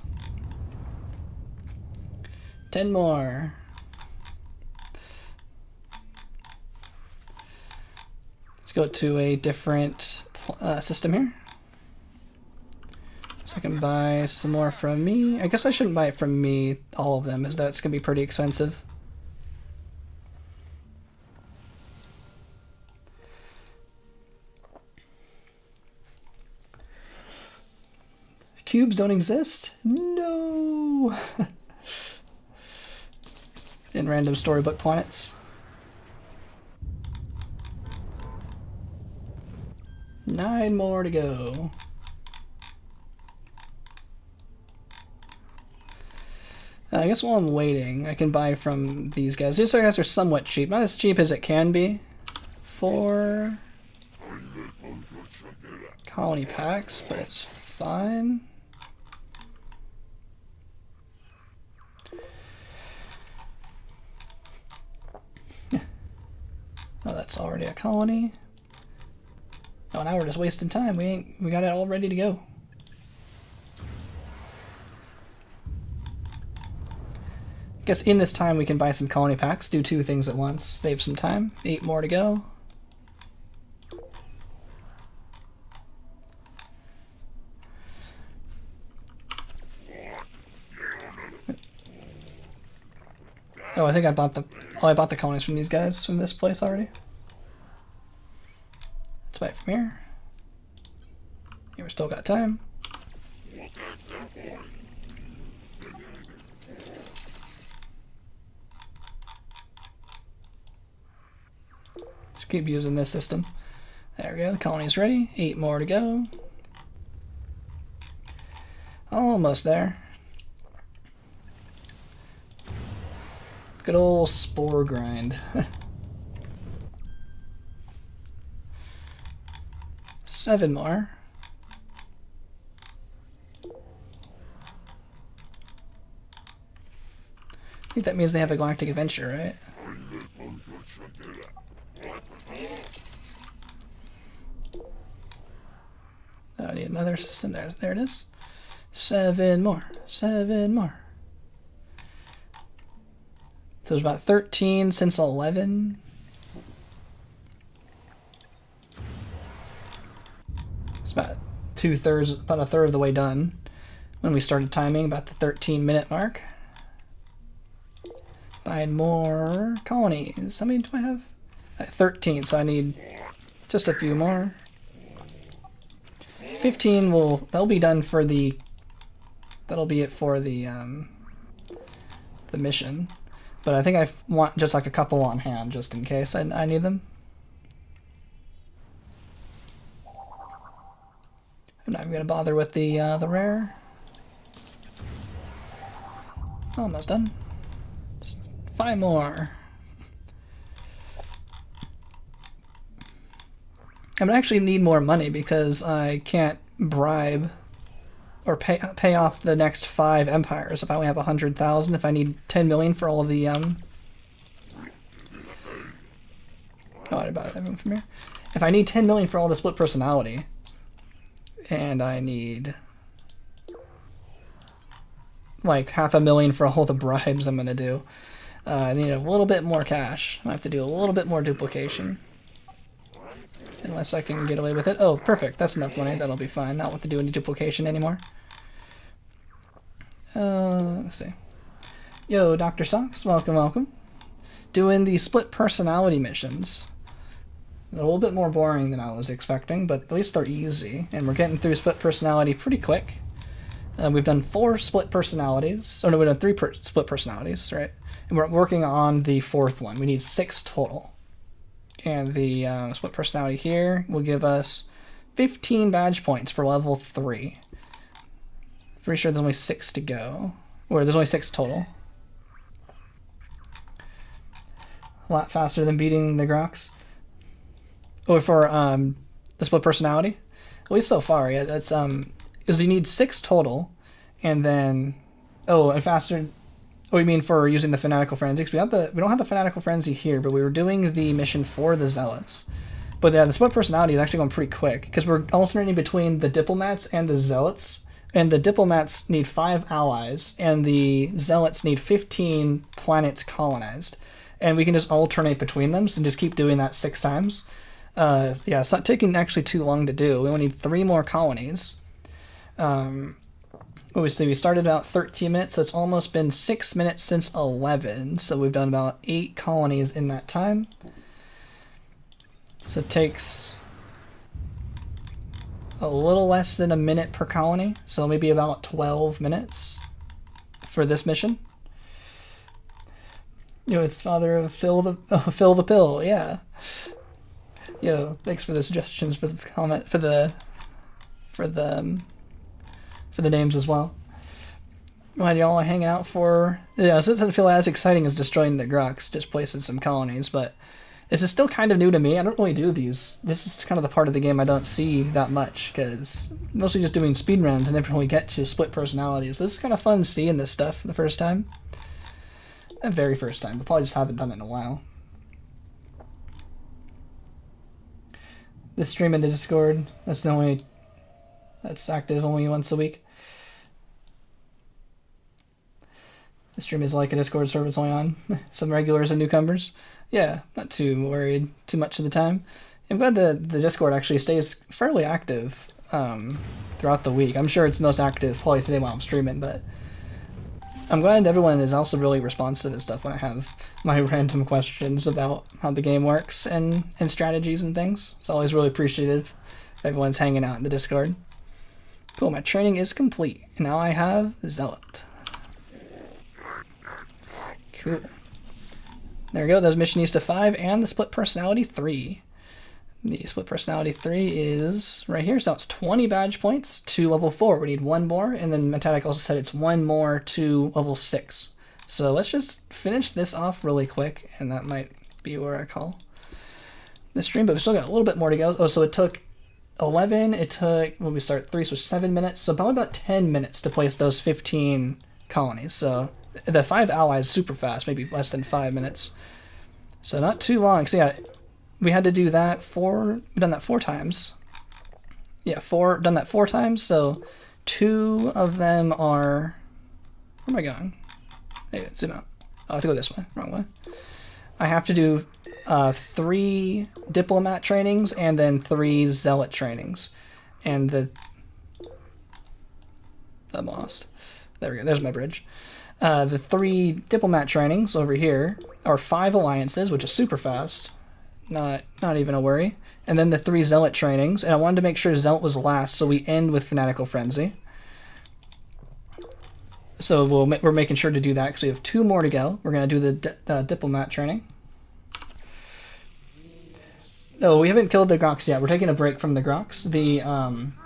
A: 10 more. Let's go to a different system here. So I can buy some more from me. I guess I shouldn't buy it from me, all of them, as that's going to be pretty expensive. Cubes don't exist? No! in random storybook planets. 9 more to go. I guess while I'm waiting, I can buy from these guys. These guys are somewhat cheap. Not as cheap as it can be for colony packs, but it's fine. Oh, that's already a colony. Oh, now we're just wasting time. We got it all ready to go. Guess in this time we can buy some colony packs, do 2 things at once, save some time. 8 more to go. Oh, I think I bought the colonies from these guys from this place already. Let's buy it from here. Yeah, we still got time. Just keep using this system. There we go, the colony's ready. 8 more to go. Almost there. Good old spore grind. 7 more. I think that means they have a galactic adventure, right? Oh, I need another system. There it is. 7 more. 7 more. So there's about 13 since 11. It's about about a third of the way done when we started timing, about the 13-minute mark. Buying more colonies. How many do I have? 13, so I need just a few more. 15 that'll be done for that'll be it for the mission. But I think I want just like a couple on hand, just in case I need them. I'm not even gonna bother with the rare. Almost done. Just 5 more. I would actually need more money because I can't bribe or pay off the next 5 empires if I only have 100,000. If I need 10 million for all of the oh, I bought everyone from here. If I need 10 million for all the split personality, and I need like 500,000 for all the bribes I'm gonna do, I need a little bit more cash. I have to do a little bit more duplication. Unless I can get away with it. Oh, perfect. That's enough money. That'll be fine. Not want to do any duplication anymore. Let's see. Yo, Dr. Socks. Welcome, welcome. Doing the split personality missions. They're a little bit more boring than I was expecting, but at least they're easy. And we're getting through split personality pretty quick. We've done 4 split personalities. Oh, no, we've done 3 split personalities, right? And we're working on the 4th one. We need 6 total. And the split personality here will give us 15 badge points for level 3. Pretty sure there's only 6 to go. Or there's only 6 total. A lot faster than beating the Grox. Oh, for the split personality? At least so far, yeah. It's is you need 6 total, and then and faster. Oh, you mean for using the fanatical forensics? We don't have the fanatical frenzy here, but we were doing the mission for the zealots. But yeah, the split personality is actually going pretty quick because we're alternating between the diplomats and the zealots. And the diplomats need 5 allies, and the zealots need 15 planets colonized. And we can just alternate between them, and just keep doing that 6 times. Yeah, it's not taking actually too long to do. We only need 3 more colonies. Obviously, we started about 13 minutes, so it's almost been 6 minutes since 11. So we've done about 8 colonies in that time. So it takes a little less than a minute per colony, so maybe about 12 minutes for this mission. Yo, it's father of Phil the Pill. Yeah. Yo, thanks for the suggestions for the comment for the names as well. Glad y'all are hanging out for. Yeah, so it doesn't feel as exciting as destroying the Grox, just placing some colonies, but this is still kind of new to me. I don't really do these. This is kind of the part of the game I don't see that much, because mostly just doing speedruns and never really get to split personalities. This is kind of fun seeing this stuff for the first time. The very first time, but probably just haven't done it in a while. This stream in the Discord, that's the only that's active only once a week. The stream is like a Discord server, it's only on some regulars and newcomers. Yeah, not too worried too much of the time. I'm glad the Discord actually stays fairly active throughout the week. I'm sure it's most active probably today while I'm streaming, but I'm glad everyone is also really responsive and stuff when I have my random questions about how the game works and strategies and things. It's always really appreciative if everyone's hanging out in the Discord. Cool, my training is complete. Now I have Zealot. Cool. There we go, there's Missionista 5 and the Split Personality 3. The Split Personality 3 is right here, so it's 20 badge points to level 4. We need one more, and then Metatic also said it's one more to level 6. So let's just finish this off really quick, and that might be where I call the stream, but we still got a little bit more to go. Oh, so it took 11, it took, when we start 3, so 7 minutes, so probably about 10 minutes to place those 15 colonies. So the 5 allies super fast, maybe less than 5 minutes. So not too long. So yeah, we had to do that we've done that 4 times. Yeah, done that 4 times, so 2 of them are, where am I going? Hey, zoom out. Oh, I have to go this way, wrong way. I have to do 3 diplomat trainings and then 3 zealot trainings. And I'm lost. There we go, there's my bridge. The 3 diplomat trainings over here are 5 alliances, which is super fast. Not even a worry. And then the 3 zealot trainings, and I wanted to make sure zealot was last, so we end with fanatical frenzy. So we're making sure to do that because we have 2 more to go. We're going to do the diplomat training. No, we haven't killed the Grox yet. We're taking a break from the Grox.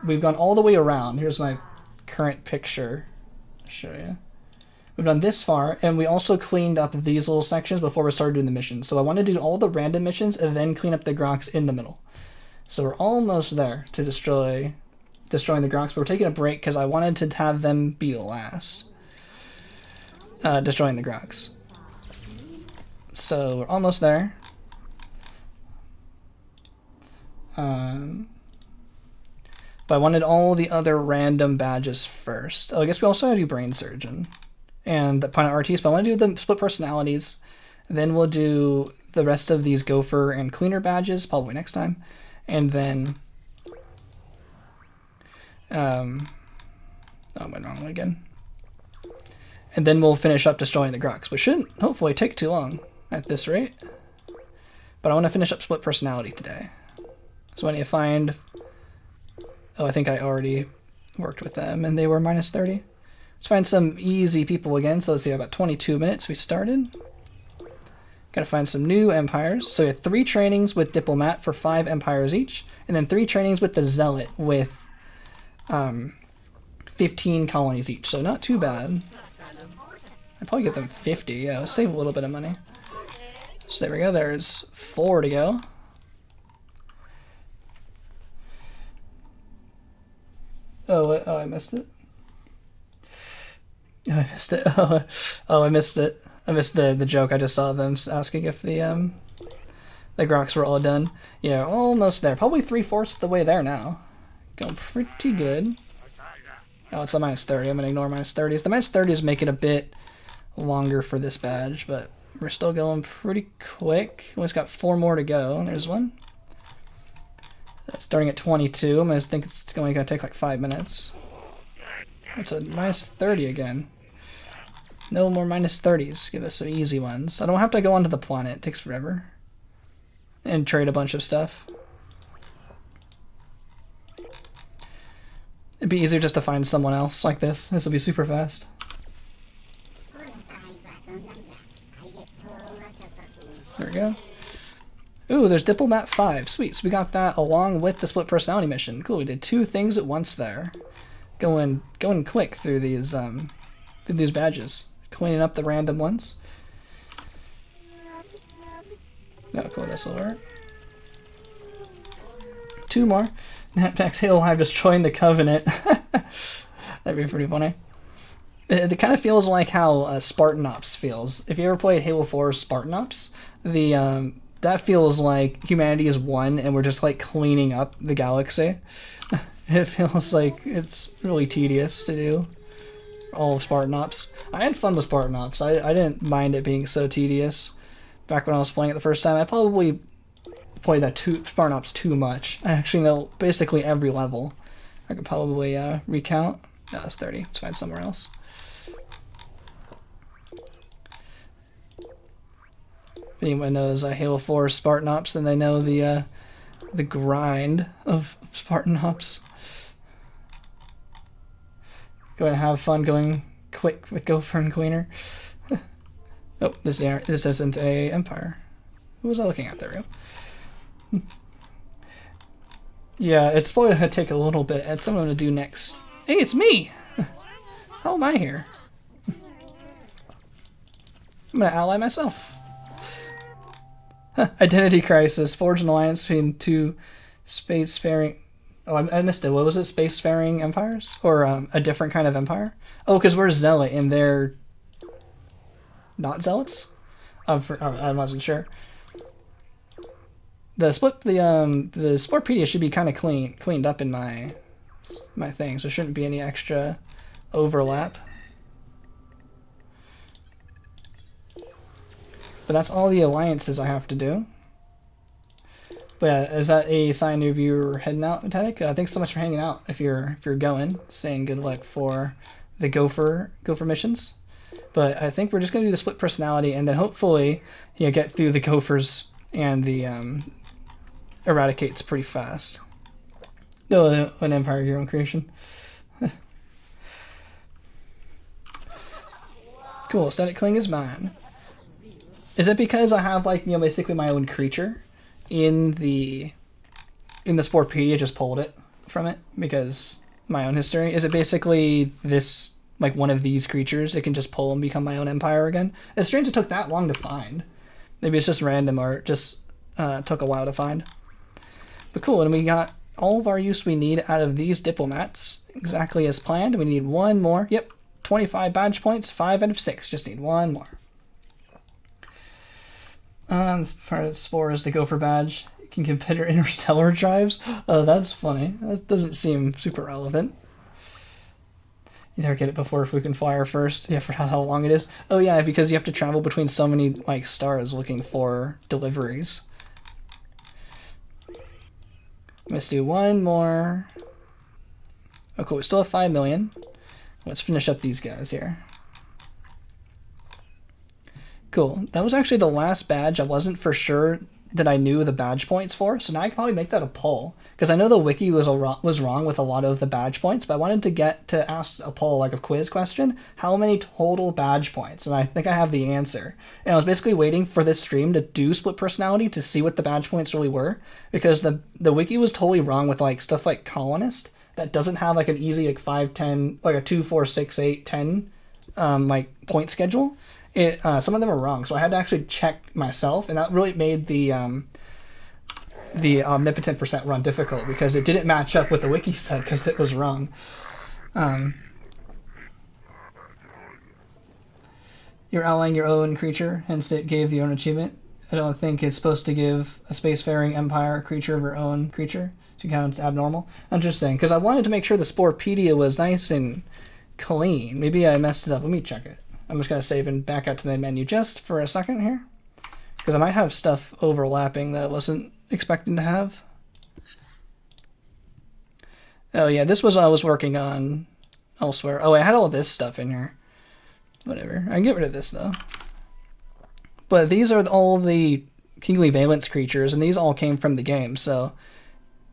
A: We've gone all the way around. Here's my current picture. I'll show you. We've done this far, and we also cleaned up these little sections before we started doing the missions. So I want to do all the random missions and then clean up the Grox in the middle. So we're almost there to destroying the Grox, but we're taking a break because I wanted to have them be last. Destroying the Grox. So we're almost there. But I wanted all the other random badges first. Oh, I guess we also have to do Brain Surgeon and the Planet Artiste, but I want to do the split personalities. Then we'll do the rest of these Gopher and Cleaner badges probably next time. And then I went wrong again. And then we'll finish up destroying the Grox, which shouldn't hopefully take too long at this rate. But I want to finish up split personality today. So I need to find... Oh, I think I already worked with them, and they were minus 30. Let's find some easy people again. So let's see, about 22 minutes we started. Gotta find some new empires. So we had 3 trainings with Diplomat for 5 empires each, and then 3 trainings with the Zealot with 15 colonies each. So not too bad. I'd probably get them 50. Yeah, let's save a little bit of money. So there we go. There's 4 to go. Oh, I missed it. Oh, I missed it. Oh, I missed it. I missed the joke. I just saw them asking if the Grox were all done. Yeah, almost there. Probably 3/4 the way there now. Going pretty good. Oh, it's a minus 30. I'm gonna ignore minus 30s. The minus 30s make it a bit longer for this badge, but we're still going pretty quick. We just got 4 more to go. There's one. Starting at 22, I'm gonna think it's only gonna take like 5 minutes. It's a minus 30 again. No more minus 30s. Give us some easy ones. I don't have to go onto the planet. It takes forever. And trade a bunch of stuff. It'd be easier just to find someone else like this. This will be super fast. there's Diplomat 5. Sweet. So we got that along with the split personality mission. Cool. We did 2 things at once there. Going quick through these badges. Cleaning up the random ones. Oh, cool. This will work. 2 more. Next Halo 5 destroying the Covenant. That'd be pretty funny. It kind of feels like how Spartan Ops feels. If you ever played Halo 4 Spartan Ops, that feels like humanity is one and we're just like cleaning up the galaxy. It feels like it's really tedious to do all of Spartan Ops. I had fun with Spartan Ops. I didn't mind it being so tedious. Back when I was playing it the first time, I probably played that Spartan Ops too much. I actually know basically every level. I could probably recount. No, that's 30. Let's find somewhere else. If anyone knows Halo 4 Spartan Ops, then they know the grind of Spartan Ops. Go and have fun going quick with Gopher and Cleaner. Oh, this isn't a Empire. Who was I looking at there? Yeah, it's probably going to take a little bit. It's something to do next. Hey, it's me! How am I here? I'm going to ally myself. Identity crisis. Forge an alliance between 2 spacefaring... Oh, I missed it. What was it? Spacefaring empires? Or a different kind of empire? Oh, because we're Zealot and they're... not Zealots? I wasn't sure. The Sporepedia should be kind of cleaned up in my thing, so there shouldn't be any extra overlap. But that's all the alliances I have to do. But yeah, is that a sign of you heading out, Metallic? Thanks so much for hanging out. If you're going, saying good luck for the Gopher missions. But I think we're just gonna do the split personality, and then hopefully get through the Gophers and the Eradicates pretty fast. No, an Empire of your own creation. Cool. Static Cling is mine. Is it because I have basically my own creature in the Sporepedia? Just pulled it from it because my own history. Is it basically this one of these creatures? It can just pull and become my own empire again. It's strange it took that long to find. Maybe it's just random or it just took a while to find. But cool, and we got all of our use we need out of these diplomats exactly as planned. We need 1 more. Yep, 25 badge points, 5 out of 6. Just need 1 more. This part of Spore is the Gopher badge. You can consider interstellar drives. Oh, that's funny. That doesn't seem super relevant. You never get it before if we can fire first. Yeah, for how long it is. Oh yeah, because you have to travel between so many stars looking for deliveries. Let's do 1 more. Oh cool, we still have 5 million. Let's finish up these guys here. Cool. That was actually the last badge I wasn't for sure that I knew the badge points for, so now I can probably make that a poll. Because I know the wiki was wrong with a lot of the badge points, but I wanted to ask a poll, a quiz question, how many total badge points? And I think I have the answer. And I was basically waiting for this stream to do split personality to see what the badge points really were, because the wiki was totally wrong with stuff like colonist that doesn't have an easy 5, 10, a 2, 4, 6, 8, 10 point schedule. Some of them are wrong, so I had to actually check myself, and that really made the omnipotent percent run difficult because it didn't match up with the wiki said because it was wrong. You're allying your own creature, hence it gave your own achievement. I don't think it's supposed to give a spacefaring empire a creature of your own creature to count as abnormal. Interesting, because I wanted to make sure the Sporepedia was nice and clean. Maybe I messed it up. Let me check it. I'm just going to save and back out to the menu just for a second here, because I might have stuff overlapping that I wasn't expecting to have. Oh yeah, this was what I was working on elsewhere. Oh, I had all this stuff in here. Whatever. I can get rid of this though. But these are all the Kingly Valence creatures, and these all came from the game, so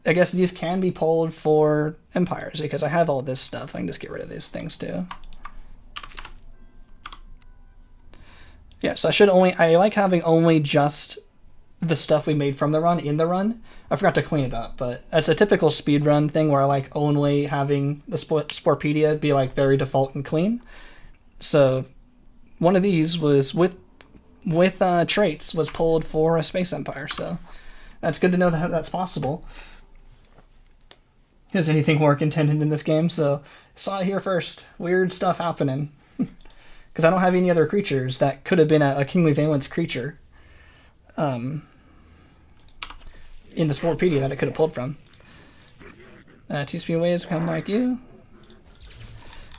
A: I guess these can be pulled for empires because I have all this stuff. I can just get rid of these things too. Yeah, so I like having only just the stuff we made from the run in the run. I forgot to clean it up, but it's a typical speedrun thing where I like only having the Sporepedia be like very default and clean. So one of these was with traits was pulled for a Space Empire, so that's good to know that that's possible. Does anything work intended in this game? So saw it here first. Weird stuff happening. Because I don't have any other creatures that could have been a Kingly Valence creature in the Sporepedia that it could have pulled from. 2 speed waves come like you.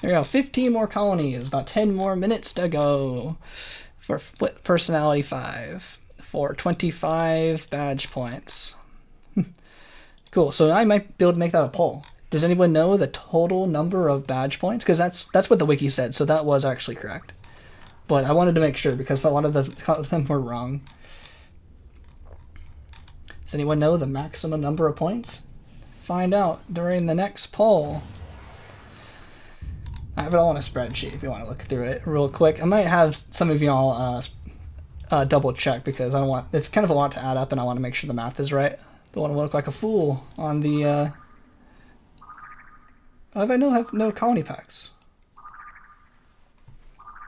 A: There we go. 15 more colonies. About 10 more minutes to go. For personality 5. For 25 badge points. Cool. So I might be able to make that a poll. Does anyone know the total number of badge points? Because that's what the wiki said, so that was actually correct. But I wanted to make sure because a lot of them were wrong. Does anyone know the maximum number of points? Find out during the next poll. I have it all on a spreadsheet if you want to look through it real quick. I might have some of y'all double check because I don't want, it's kind of a lot to add up and I want to make sure the math is right. Don't want to look like a fool on the I have no colony packs.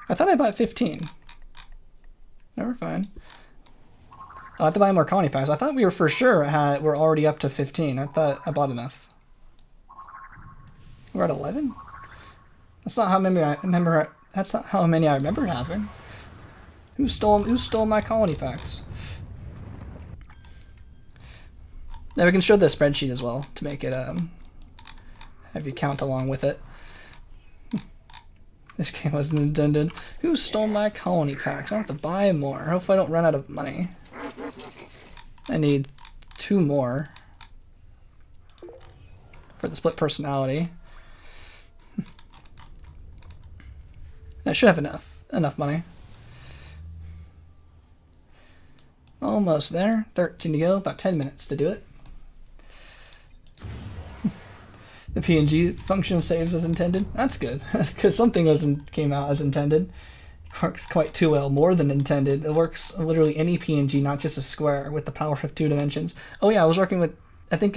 A: I thought I bought 15. Never fine. I'll have to buy more colony packs. I thought we were for sure we're already up to 15. I thought I bought enough. We're at 11? That's not how many I remember. That's not how many I remember having. Who stole my colony packs? Now we can show the spreadsheet as well to make it have you count along with it. This game wasn't intended. Who stole my colony packs? I have to buy more. Hopefully I don't run out of money. I need 2 more for the split personality. I should have enough money. Almost there. 13 to go. About 10 minutes to do it. The PNG function saves as intended. That's good, because something came out as intended. It works quite too well, more than intended. It works literally any PNG, not just a square, with the power of 2 dimensions. Oh yeah, I was working with, I think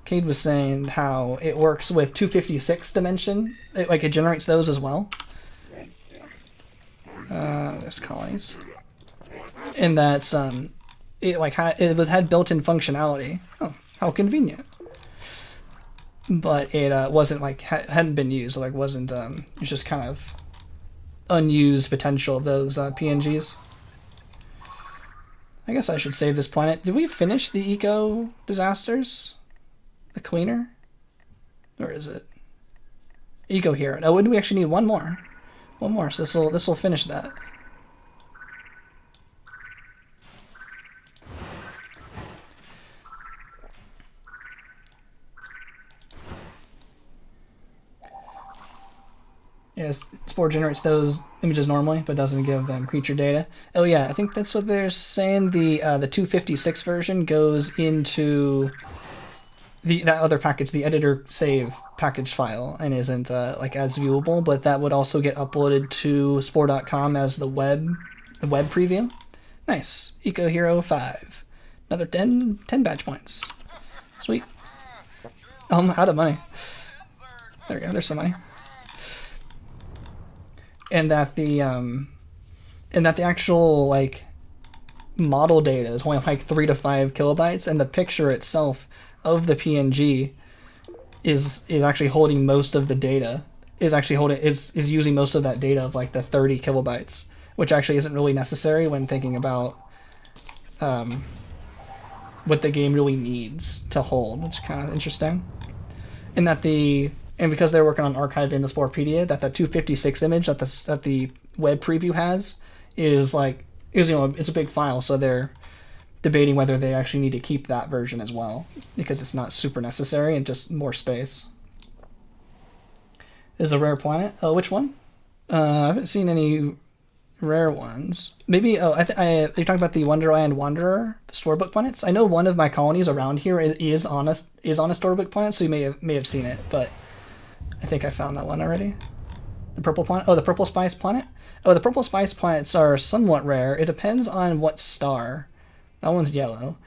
A: Cade was saying how it works with 256 dimension. It generates those as well. There's colonies. And that's, it had built-in functionality. Oh, how convenient. But it wasn't hadn't been used, wasn't it's just kind of unused potential of those PNGs. I guess I should save this planet. Did we finish the eco disasters? The cleaner? Or is it eco hero? No, wouldn't we actually need one more? One more, so this will finish that. Yes, Spore generates those images normally, but doesn't give them creature data. Oh yeah, I think that's what they're saying. The 256 version goes into that other package, the editor save package file, and isn't as viewable. But that would also get uploaded to Spore.com as the web preview. Nice, Eco Hero 5, another 10 badge points. Sweet. I'm out of money. There we go. There's some money. And that the actual model data is only 3 to 5 kilobytes, and the picture itself of the PNG is actually holding most of the data. Is using most of that data of the 30 kilobytes, which actually isn't really necessary when thinking about what the game really needs to hold, which is kind of interesting. And because they're working on archiving the Sporepedia, that 256 image that the web preview has is it's a big file, so they're debating whether they actually need to keep that version as well, because it's not super necessary and just more space. Is a rare planet? Oh, which one? I haven't seen any rare ones. Maybe you're talking about the Wonderland Wanderer, the storybook planets. I know one of my colonies around here is on a storybook planet, so you may have seen it, but I think I found that one already. The purple planet. Oh, the purple spice planet. Oh, the purple spice planets are somewhat rare. It depends on what star That one's yellow.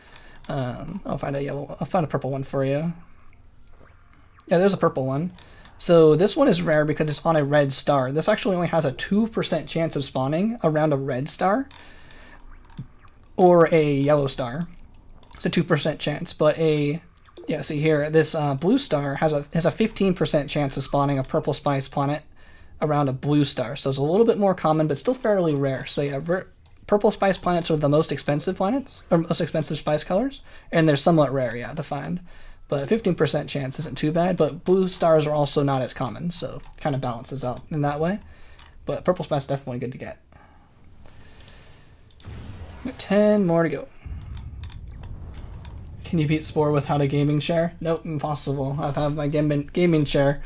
A: I'll find a yellow. I'll find a purple one for you. Yeah, there's a purple one. So this one is rare because it's on a red star. This actually only has a 2% chance of spawning around a red star or a yellow star. It's a 2% chance, but yeah, see here, this blue star has a 15% chance of spawning a purple spice planet around a blue star. So it's a little bit more common, but still fairly rare. So yeah, purple spice planets are the most expensive planets, or most expensive spice colors, and they're somewhat rare, yeah, to find. But 15% chance isn't too bad, but blue stars are also not as common, so kind of balances out in that way. But purple spice is definitely good to get. 10 more to go. Can you beat Spore without a gaming chair? Nope, impossible. I've had my gaming chair.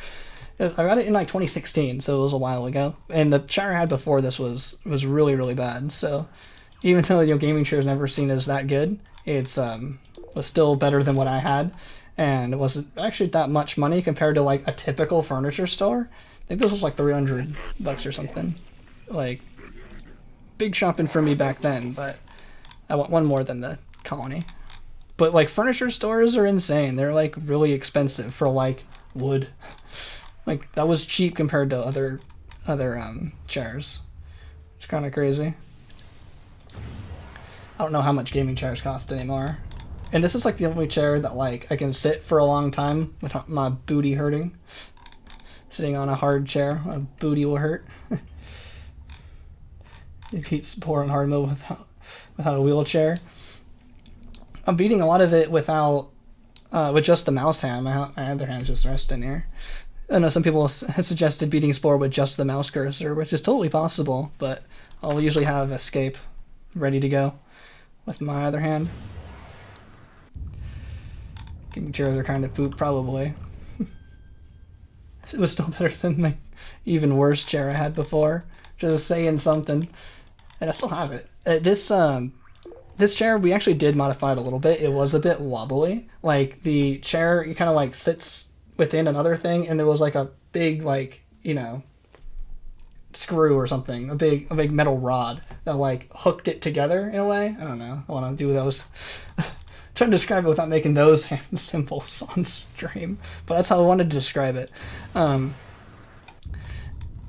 A: I got it in like 2016, so it was a while ago. And the chair I had before this was really, really bad. So even though gaming chair is never seen as that good, it's was still better than what I had. And it wasn't actually that much money compared to like a typical furniture store. I think this was like $300 or something. Like, big shopping for me back then, but I want one more than the colony. But like furniture stores are insane. They're like really expensive for like wood. Like that was cheap compared to other chairs. It's kind of crazy. I don't know how much gaming chairs cost anymore. And this is like the only chair that like I can sit for a long time without my booty hurting. Sitting on a hard chair, my booty will hurt. You beat Spore in hard mode without a wheelchair. I'm beating a lot of it without with just the mouse hand. My other hand's just resting here. I know some people have suggested beating Spore with just the mouse cursor, which is totally possible, but I'll usually have escape ready to go with my other hand. Gaming chairs are kind of poop, probably. It was still better than the even worse chair I had before. Just saying something. And I still have it. This chair, we actually did modify it a little bit. It was a bit wobbly. Like, the chair, it kind of, like, sits within another thing, and there was, like, a big, like, screw or something. A big metal rod that, like, hooked it together in a way. I don't know. I want to do those. Trying to describe it without making those hand symbols on stream. But that's how I wanted to describe it.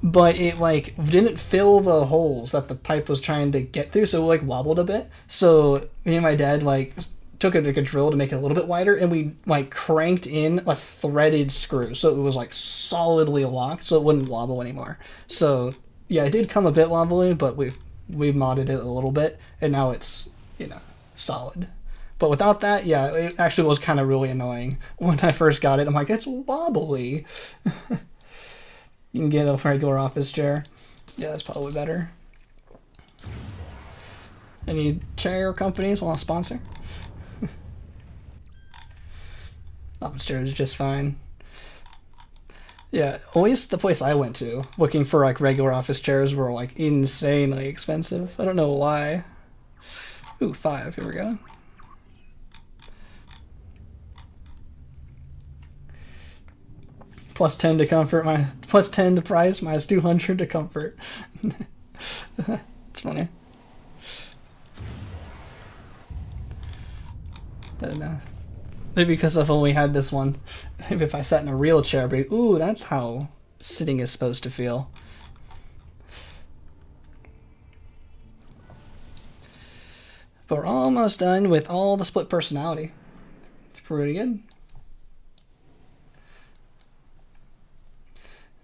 A: But it, like, didn't fill the holes that the pipe was trying to get through, so it, like, wobbled a bit. So me and my dad, like, took a drill to make it a little bit wider, and we, like, cranked in a threaded screw, so it was, like, solidly locked, so it wouldn't wobble anymore. So, yeah, it did come a bit wobbly, but we've modded it a little bit, and now it's, solid. But without that, yeah, it actually was kind of really annoying. When I first got it, I'm like, it's wobbly. You can get a regular office chair. Yeah, that's probably better. Any chair companies want to sponsor? Office chair is just fine. Yeah, always the place I went to, looking for like regular office chairs, were like insanely expensive. I don't know why. Ooh, 5, here we go. Plus 10 to comfort, plus 10 to price, minus 200 to comfort. It's funny. Don't know. Maybe because I've only had this one. Maybe if I sat in a real chair, I'd be, ooh, that's how sitting is supposed to feel. But we're almost done with all the split personality. It's pretty good.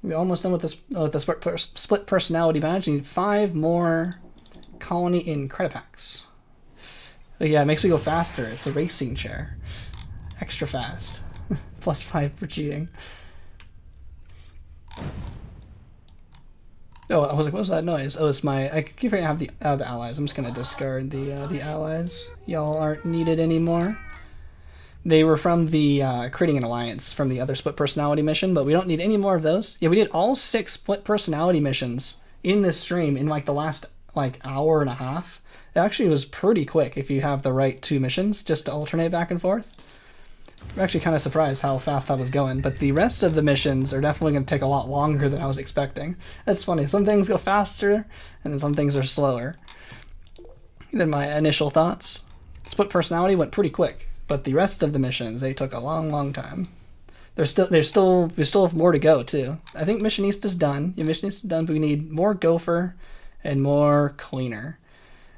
A: We're almost done with this the split personality badge. You need 5 more colony in credit packs. Oh yeah, it makes me go faster. It's a racing chair. Extra fast. Plus 5 for cheating. Oh, I was like, what was that noise? Oh, it's my... I keep forgetting I have the allies. I'm just going to discard the allies. Y'all aren't needed anymore. They were from the creating an alliance from the other split personality mission, but we don't need any more of those. Yeah, we did all 6 split personality missions in this stream in like the last like hour and a half. It actually was pretty quick if you have the right 2 missions just to alternate back and forth. I'm actually kind of surprised how fast that was going, but the rest of the missions are definitely going to take a lot longer than I was expecting. That's funny. Some things go faster, and then some things are slower than my initial thoughts. Split personality went pretty quick, but the rest of the missions, they took a long time. We still have more to go too. I think Mission East is done. Yeah, Mission East is done, but we need more Gopher and more Cleaner.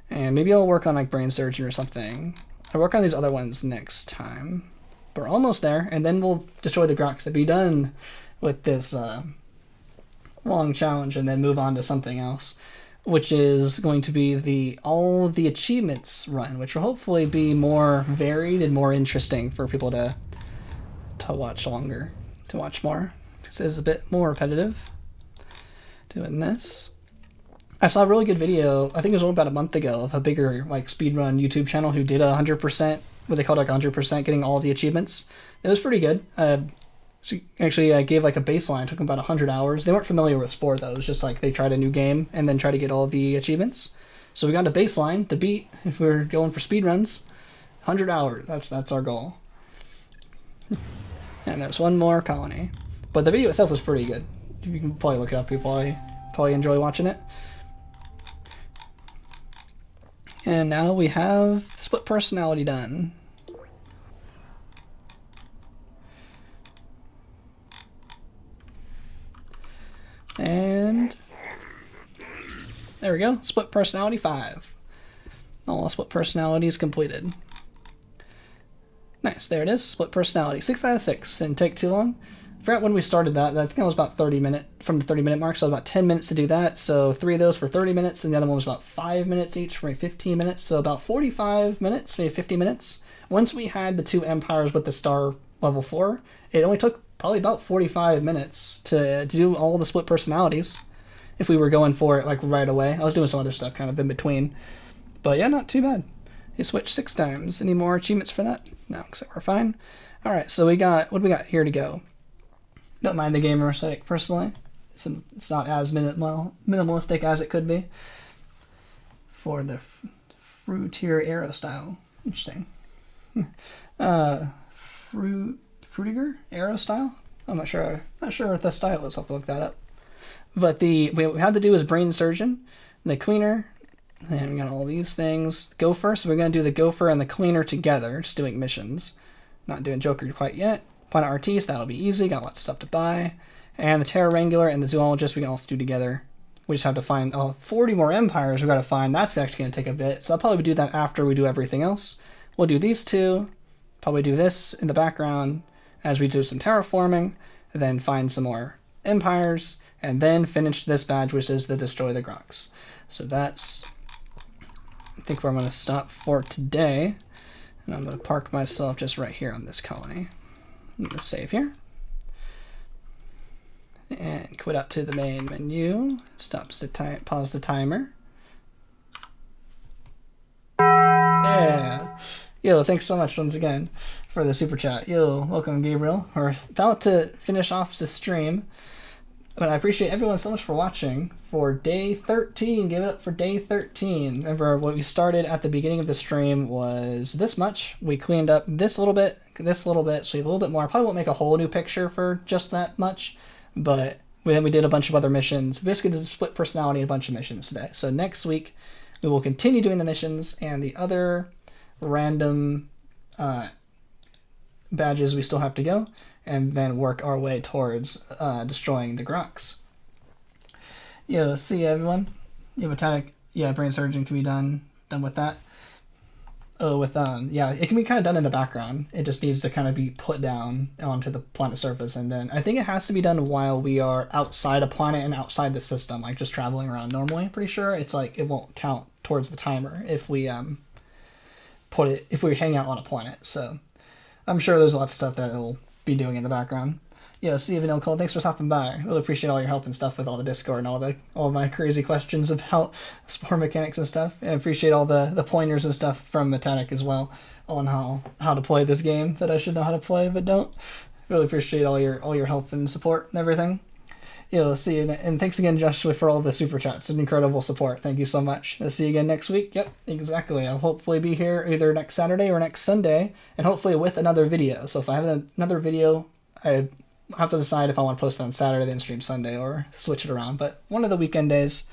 A: And maybe I'll work on like Brain Surgeon or something. I'll work on these other ones next time. But we're almost there, and then we'll destroy the Grox and be done with this long challenge, and then move on to something else, which is going to be all the achievements run, which will hopefully be more varied and more interesting for people to watch longer, to watch more. This is a bit more repetitive. Doing this. I saw a really good video, I think it was only about a month ago, of a bigger like speedrun YouTube channel who did 100%, what they called like 100%, getting all the achievements. It was pretty good. She actually gave like a baseline. It took them about 100 hours. They weren't familiar with Spore though. It was just like they tried a new game and then tried to get all the achievements. So we got a baseline to beat if we're going for speedruns. 100 hours. That's our goal. And there's one more colony. But the video itself was pretty good. You can probably look it up. You probably enjoy watching it. And now we have split personality done. And there we go. Split personality 5. All split personalities completed. Nice, there it is. Split personality 6 out of 6. Didn't take too long. I forgot when we started that. I think that was about 30-minute from the 30-minute mark, so about 10 minutes to do that. So 3 of those for 30 minutes, and the other one was about 5 minutes each for maybe 15 minutes. So about 45 minutes, maybe 50 minutes. Once we had the 2 empires with the star level 4, it only took probably about 45 minutes to do all the split personalities if we were going for it like right away. I was doing some other stuff kind of in between. But yeah, not too bad. You switched 6 times. Any more achievements for that? No, so we're fine. Alright, so what do we got here to go? Don't mind the gamer aesthetic personally. It's not as minimalistic as it could be. For the Fruitier Arrow style. Interesting. Fruitiger Arrow style? I'm not sure what the style is. I'll have to look that up. But what we had to do is Brain Surgeon, the Cleaner, and we got all these things. Gopher, so we're going to do the Gopher and the Cleaner together, just doing missions. Not doing Joker quite yet. Planet Artiste, that'll be easy, got lots of stuff to buy. And the Terra Wrangler and the Zoologist we can also do together. We just have to find 40 more empires we got to find. That's actually going to take a bit, so I'll probably do that after we do everything else. We'll do these 2, probably do this in the background as we do some terraforming, and then find some more empires, and then finish this badge, which is the Destroy the Grox. So that's, I think, where I'm going to stop for today. And I'm going to park myself just right here on this colony. I'm going to save here. And quit out to the main menu. Stops the time, pause the timer. Yeah. Yo, thanks so much once again for the super chat. Yo, welcome Gabriel. We're about to finish off the stream, but I appreciate everyone so much for watching for day 13. Give it up for day 13. Remember, what we started at the beginning of the stream was this much. We cleaned up this little bit, so we have a little bit more. I probably won't make a whole new picture for just that much, but then we did a bunch of other missions. Basically, there's a split personality and a bunch of missions today. So next week, we will continue doing the missions and the other random badges we still have to go, and then work our way towards destroying the Grox. Yo, see ya, everyone. Yeah, Botanic, yeah, Brain Surgeon can be done with that. Oh, yeah, it can be kind of done in the background. It just needs to kind of be put down onto the planet surface, and then I think it has to be done while we are outside a planet and outside the system, like just traveling around normally. I'm pretty sure it's like it won't count towards the timer if we if we hang out on a planet. So I'm sure there's lots of stuff that it'll be doing in the background. Yeah, see you, Vanilla Cole. Thanks for stopping by. Really appreciate all your help and stuff with all the Discord and all my crazy questions about Spore mechanics and stuff. And I appreciate all the pointers and stuff from Metallic as well on how to play this game that I should know how to play but don't. Really appreciate all your help and support and everything. Yeah, we'll see you. And thanks again, Joshua, for all the super chats and incredible support. Thank you so much. I'll see you again next week. Yep, exactly. I'll hopefully be here either next Saturday or next Sunday, and hopefully with another video. So if I have another video, I have to decide if I want to post it on Saturday then stream Sunday or switch it around. But one of the weekend days,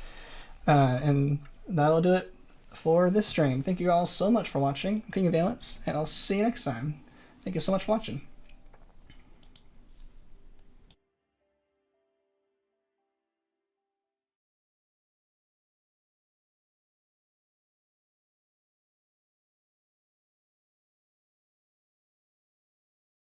A: and that'll do it for this stream. Thank you all so much for watching. I'm King of Valence, and I'll see you next time. Thank you so much for watching.